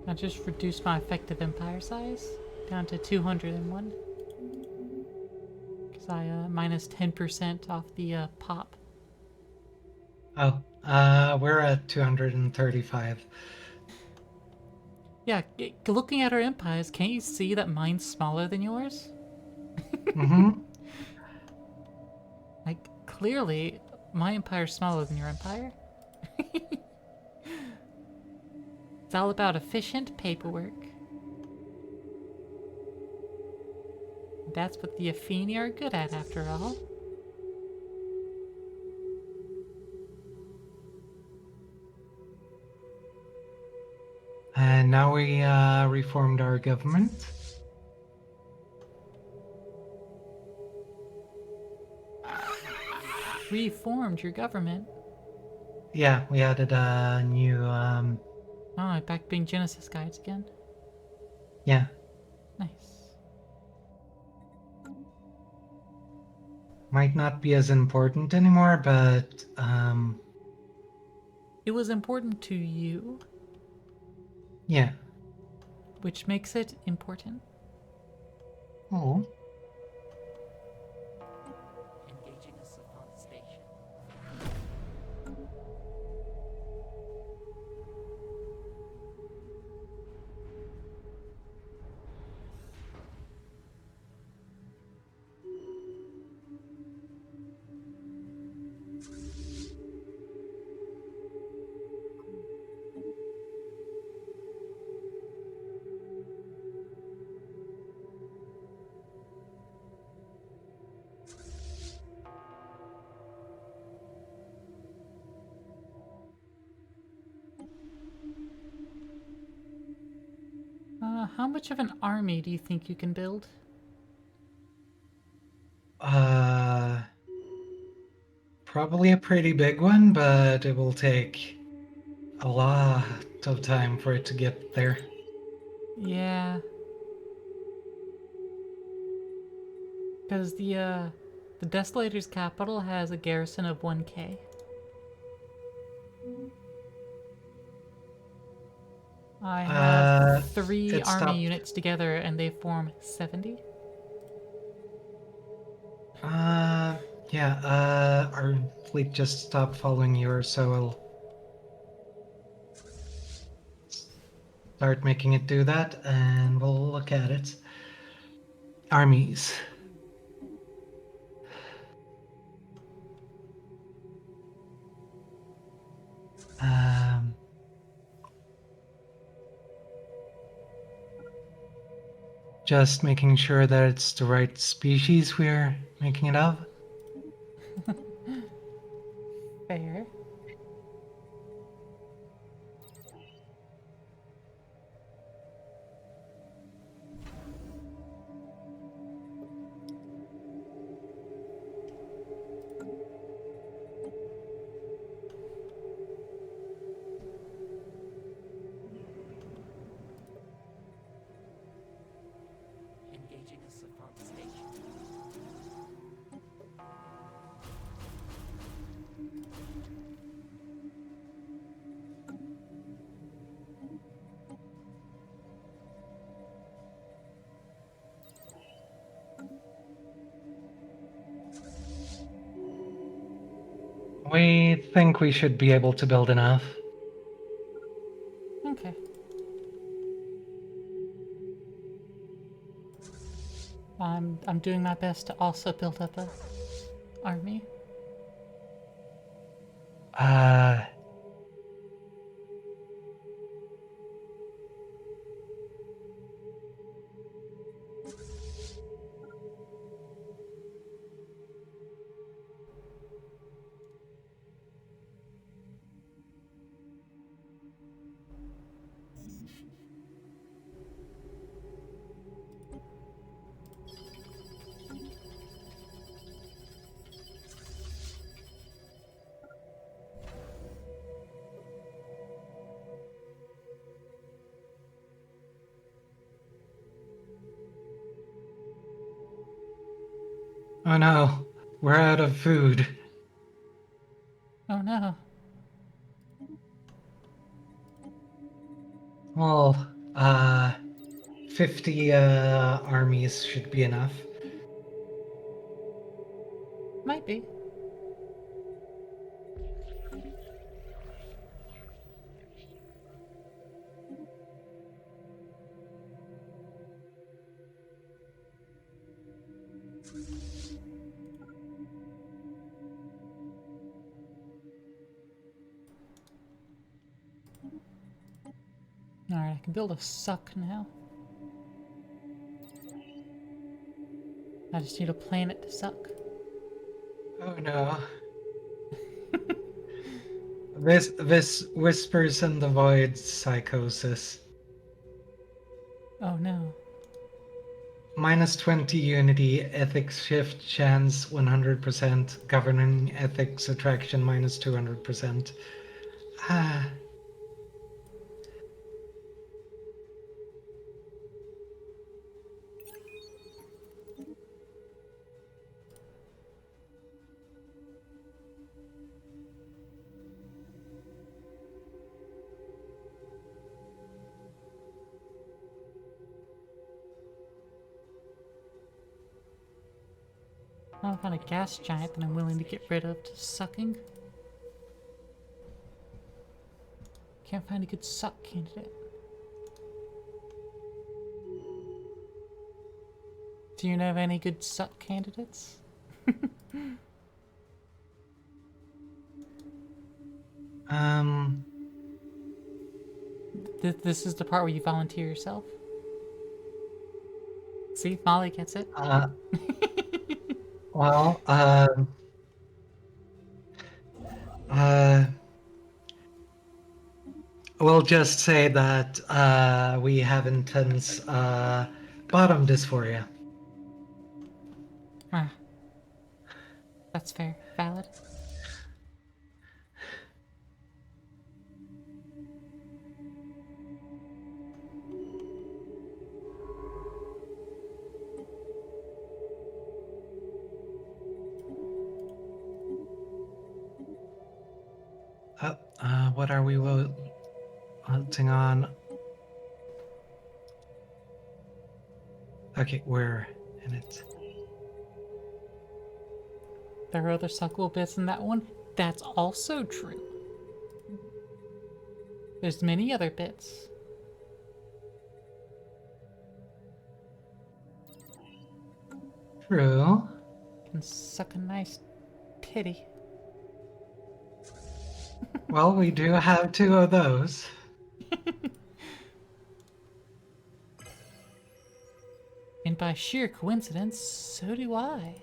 I just reduced my effective empire size down to 201. Because I minus 10% off the pop. Oh, we're at 235. Yeah, looking at our empires, can't you see that mine's smaller than yours? Mm-hmm. Like, clearly, my empire's smaller than your empire. It's all about efficient paperwork. That's what the Atheni are good at, after all. And now we reformed our government. Reformed your government. Yeah, we added a new Oh, back being Genesis guides again. yeah. Nice. Might not be as important anymore, but It was important to you, yeah. which makes it important. Oh. Engaging a savant station. How much of an army do you think you can build? Uh Probably a pretty big one, but it will take a lot of time for it to get there. Yeah. Because the Desolator's capital has a garrison of 1k. I Uh have 3 it army stopped. units together and they form 70. Uh yeah, our fleet just stopped following yours, so we'll start making it do that and we'll look at it. Armies. Um just making sure that it's the right species we're making it of. Fair. We think we should be able to build enough. Okay. I'm doing my best to also build up a army. Uh, oh no, we're out of food. Oh no. Well, 50 armies should be enough. Might be. Alright, I can build a suck now. I just need a planet to suck. Oh no. This whispers in the void psychosis. Oh no. Minus 20 unity, ethics shift chance 100%, governing ethics attraction minus 200%. Ah. I found a gas giant that I'm willing to get rid of to sucking. Can't find a good suck candidate. Do you know of any good suck candidates? Um, This is the part where you volunteer yourself. See, Molly gets it. well, uh, we'll just say that we have intense bottom dysphoria. Ah, that's fair. Valid. What are we voting on? Okay, we're in it. There are other suckable bits in that one. That's also true. There's many other bits. True. Can suck a nice titty. Well, we do have 2 of those. And by sheer coincidence, so do I.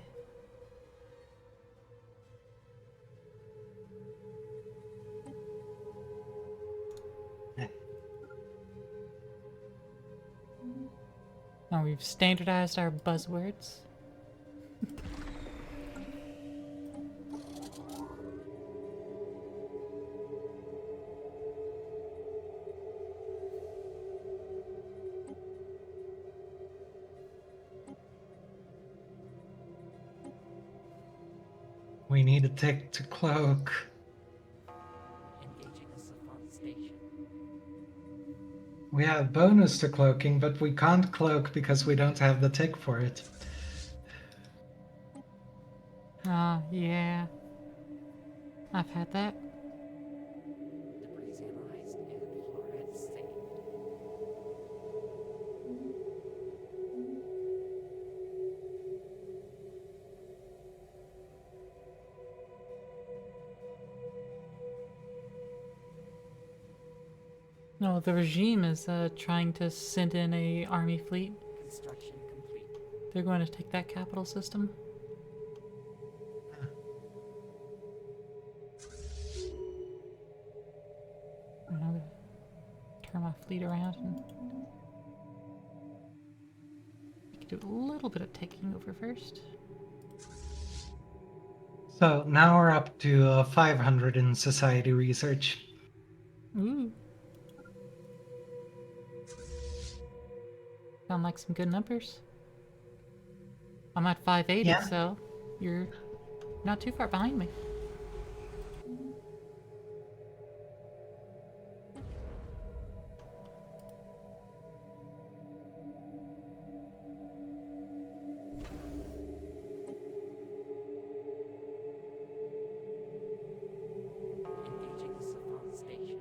Now we've standardized our buzzwords. We need a tick to cloak. Engaging a savant station. We have bonus to cloaking, but we can't cloak because we don't have the tick for it. Ah, yeah. I've had that. Debris analyzed and fluoride saved. No, the regime is trying to send in a army fleet. Construction complete. They're going to take that capital system. I'm gonna turn my fleet around and we can do a little bit of taking over first. So now we're up to 500 in society research. Ooh. Sound like some good numbers. I'm at 580, Yeah. so you're not too far behind me. Engaging the savant station.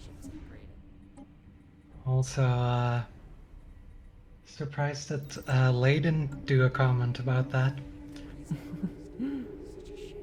Ships upgraded. Also, surprised that Lay didn't do a comment about that. Debris analyzed. Such a shame.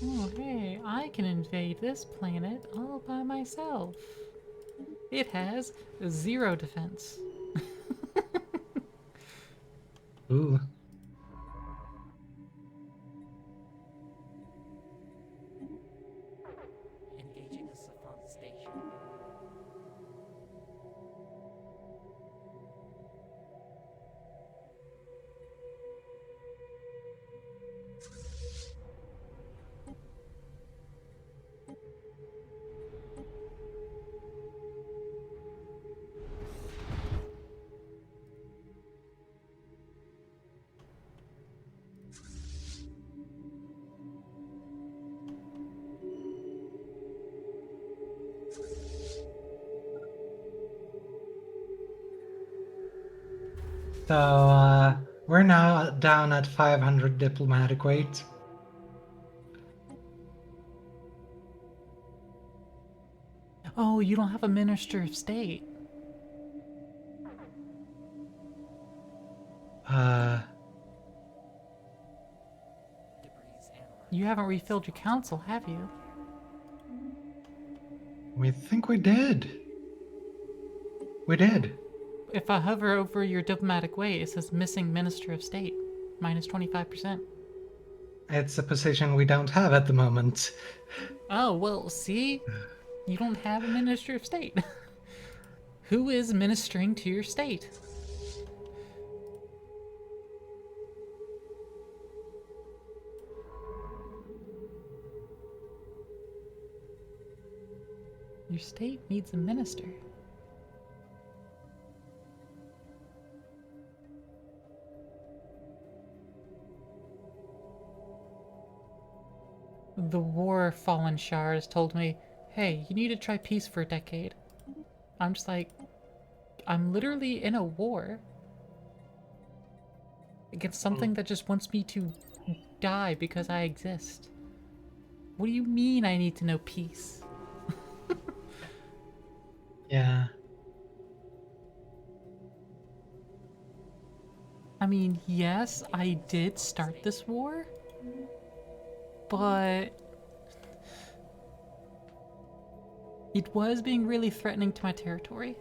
Oh, hey, I can invade this planet all by myself. It has 0 defense. Ooh. Engaging the savant station. So we're now down at 500 diplomatic weight. Oh, you don't have a Minister of State. Uh, Debris analyzed. You haven't refilled your council, have you? we think we did. We did. If I hover over your diplomatic weight, it says missing Minister of State, minus 25%. It's a position we don't have at the moment. Oh, well, see? You don't have a Minister of State. Who is ministering to your state? Your state needs a minister. The war fallen Shars told me, hey, you need to try peace for a decade. I'm just like, I'm literally in a war against something that just wants me to die because I exist. What do you mean I need to know peace? Yeah. I mean, yes, I did start this war, but it was being really threatening to my territory.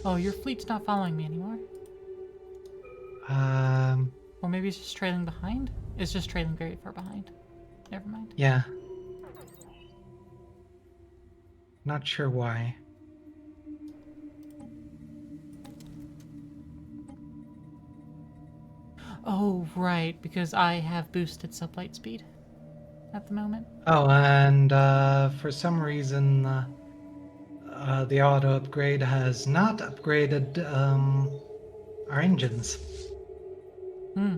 Oh, your fleet's not following me anymore. Um, Or maybe it's just trailing behind? It's just trailing very far behind. Never mind. yeah. Not sure why. Oh, right, because I have boosted sublight speed at the moment. Oh, and for some reason, the auto upgrade has not upgraded our engines. Hmm.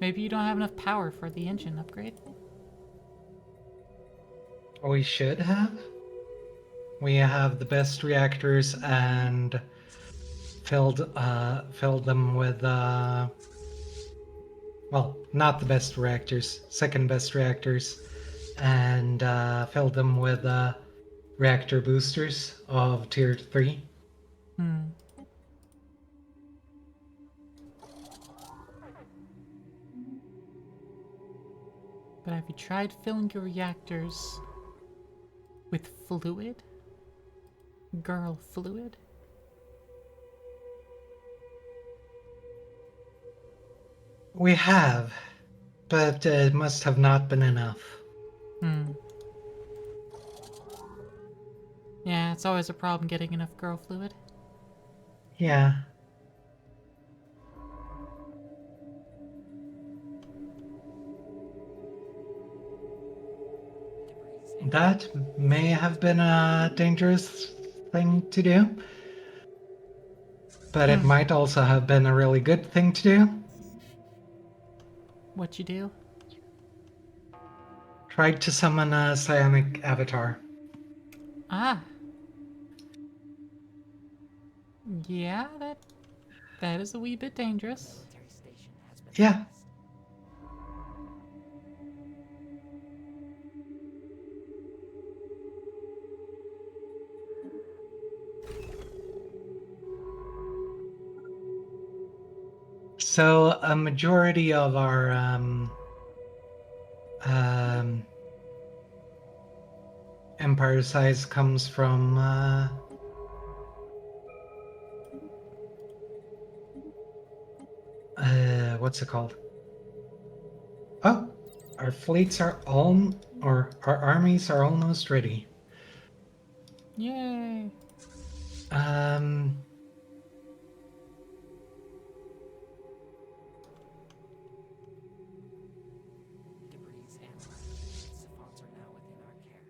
Maybe you don't have enough power for the engine upgrade. We should have. We have the best reactors and filled them with well, not the best reactors, second best reactors, and filled them with reactor boosters of tier 3. Hmm. But have you tried filling your reactors with fluid? Girl fluid? We have, but it must have not been enough. Hmm. Yeah, it's always a problem getting enough girl fluid. Yeah. That may have been a dangerous thing to do, but it Hmm. might also have been a really good thing to do. What you do? Tried to summon a psionic avatar. Ah. Yeah, that is a wee bit dangerous. Military station has been Yeah. lost. So a majority of our empire size comes from what's it called? Oh, our fleets are all, or our armies are almost ready. Yay. Um, Debris analyzed. Siphons are now within our care.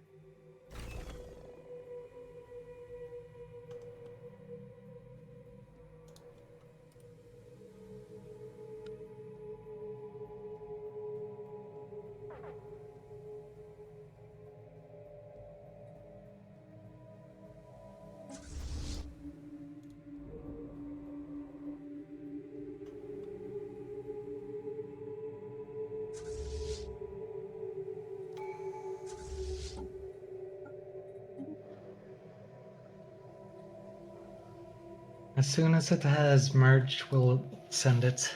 as soon as it has merged, we'll send it.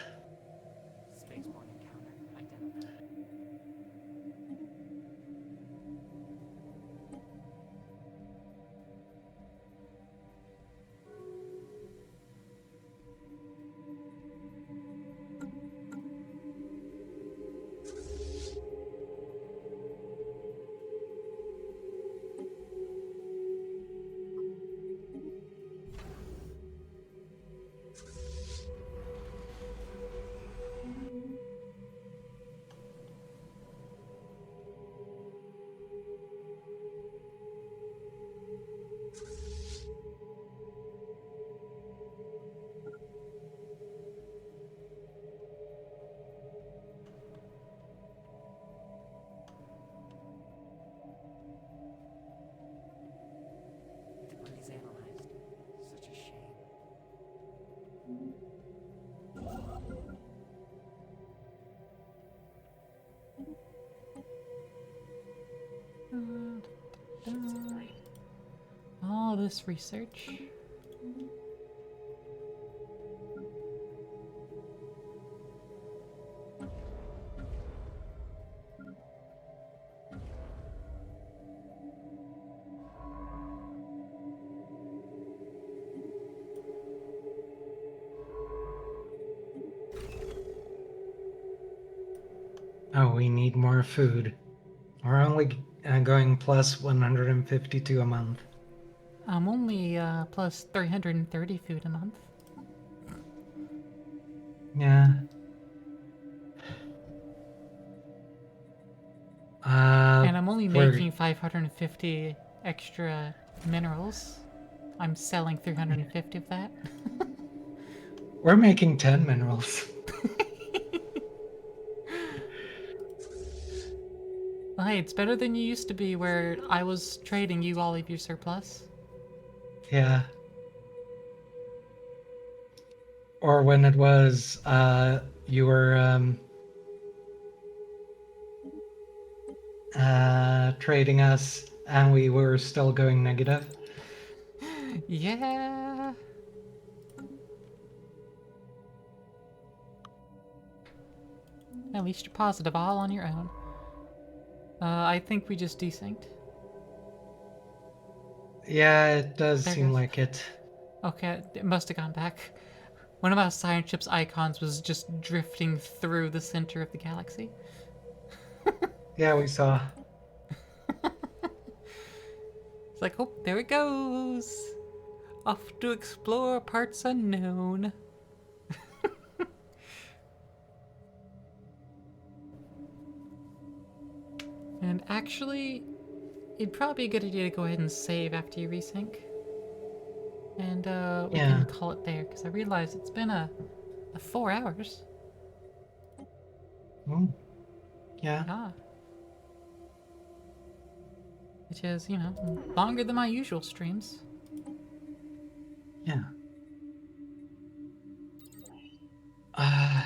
Spaceborne encounter identified. Debris analyzed. Such a shame. All this research. Oh, we need more food. We're only going plus 152 a month. I'm only plus 330 food a month. Yeah. And I'm only we're making 550 extra minerals. I'm selling 350 of that. we're making 10 minerals. Well, hey, it's better than you used to be where I was trading you all of your surplus. Yeah. Or when it was you were trading us and we were still going negative. Yeah. At least you're positive all on your own. I think we just desynced. Yeah, it does There it seem goes. like it. Okay, it must have gone back. One of our science ship's icons was just drifting through the center of the galaxy. Yeah, we saw. It's like, oh, there it goes. Off to explore parts unknown. And actually, it'd probably be a good idea to go ahead and save after you resync. And we Yeah. can call it there, because I realize it's been a 4 hours. Mm, yeah. Ah. Which is, you know, longer than my usual streams. Yeah. Uh,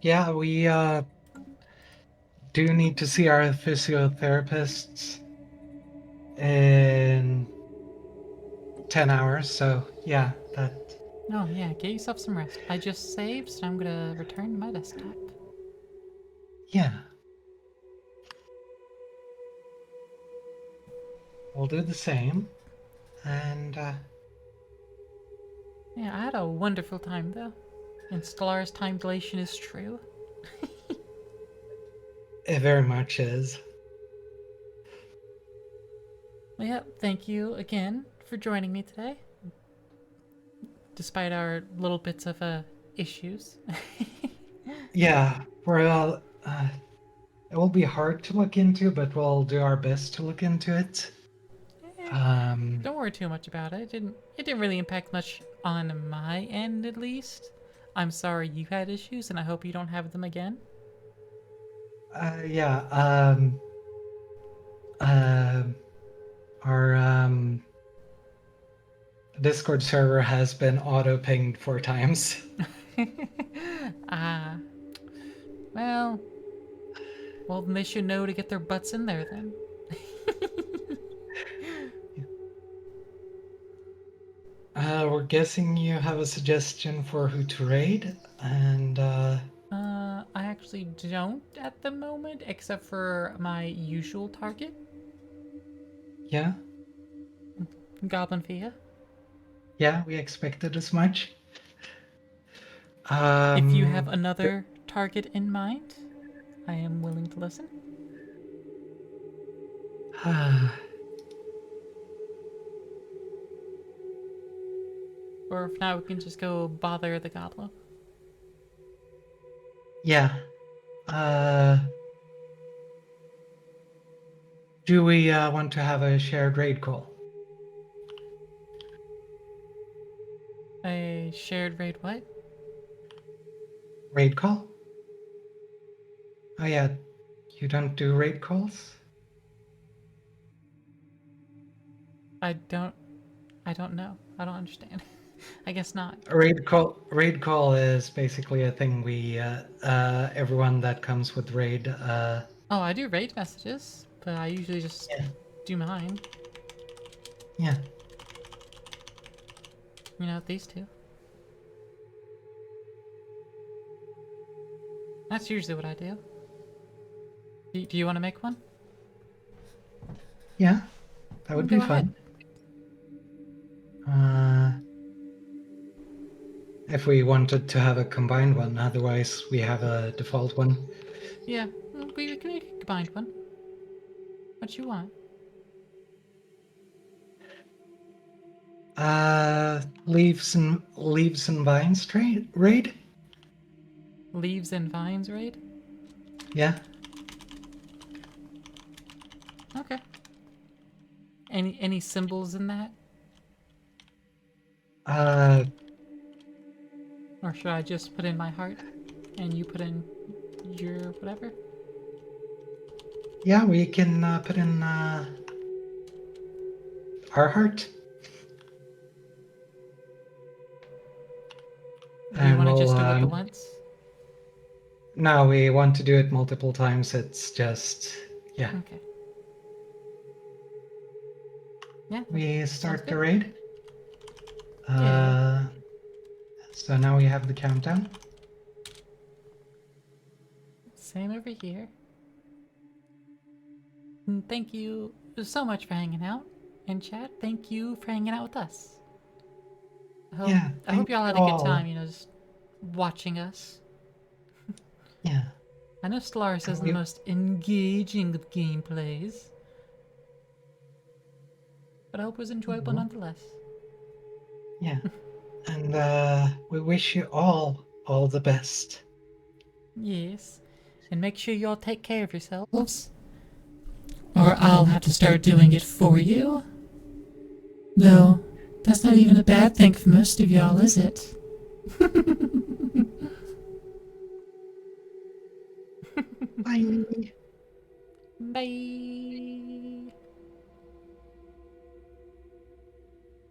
yeah, we do need to see our physiotherapists in 10 hours, so yeah, that. Oh, yeah, get yourself some rest. I just saved, so I'm gonna return to my desktop. Yeah. We'll do the same. And Yeah, I had a wonderful time, though. And Stellaris time dilation is true. it very much is. Well, yeah, thank you again for joining me today. Despite our little bits of issues. Yeah, well, it will be hard to look into, but we'll do our best to look into it. Don't worry too much about it. It didn't really impact much on my end, at least. I'm sorry you had issues, and I hope you don't have them again. Yeah, um, our Discord server has been auto-pinged 4 times. Ah, well, then they should know to get their butts in there then. We're guessing you have a suggestion for who to raid, and I actually don't at the moment, except for my usual target, yeah, Goblin Fia. yeah, we expected as much. If you have another target in mind, I am willing to listen. Or if not, we can just go bother the Goblin. yeah, do we want to have a shared raid call? A shared raid what? Raid call? Oh yeah, you don't do raid calls? I don't know. I don't understand. I guess not. A raid call is basically a thing we everyone that comes with raid Oh, I do raid messages, but I usually just yeah, do mine. yeah. You know, these two. That's usually what I do. Do you want to make one? Yeah, that would Go be ahead. fun. If we wanted to have a combined one, otherwise we have a default one. Yeah, we can make a combined one. What you want? Leaves and vines raid? Leaves and vines raid? Yeah. Okay. Any symbols in that? Uh, Or should I just put in my heart and you put in your whatever? yeah, we can put in our heart. Do you And want to we'll, just do it the once? no, we want to do it multiple times. It's just, yeah. Okay. Yeah, We sounds start the good. raid. Yeah. So now we have the countdown. Same over here. And thank you so much for hanging out. And chat, thank you for hanging out with us. Yeah, I hope thank y'all you had a good all. time, just watching us. Yeah. I know Stellaris And isn't the most engaging of gameplays, but I hope it was enjoyable nonetheless. Yeah. And we wish you all the best. Yes. And make sure y'all take care of yourselves. Or I'll have to start doing it for you. Though, that's not even a bad thing for most of y'all, is it? Bye. Bye.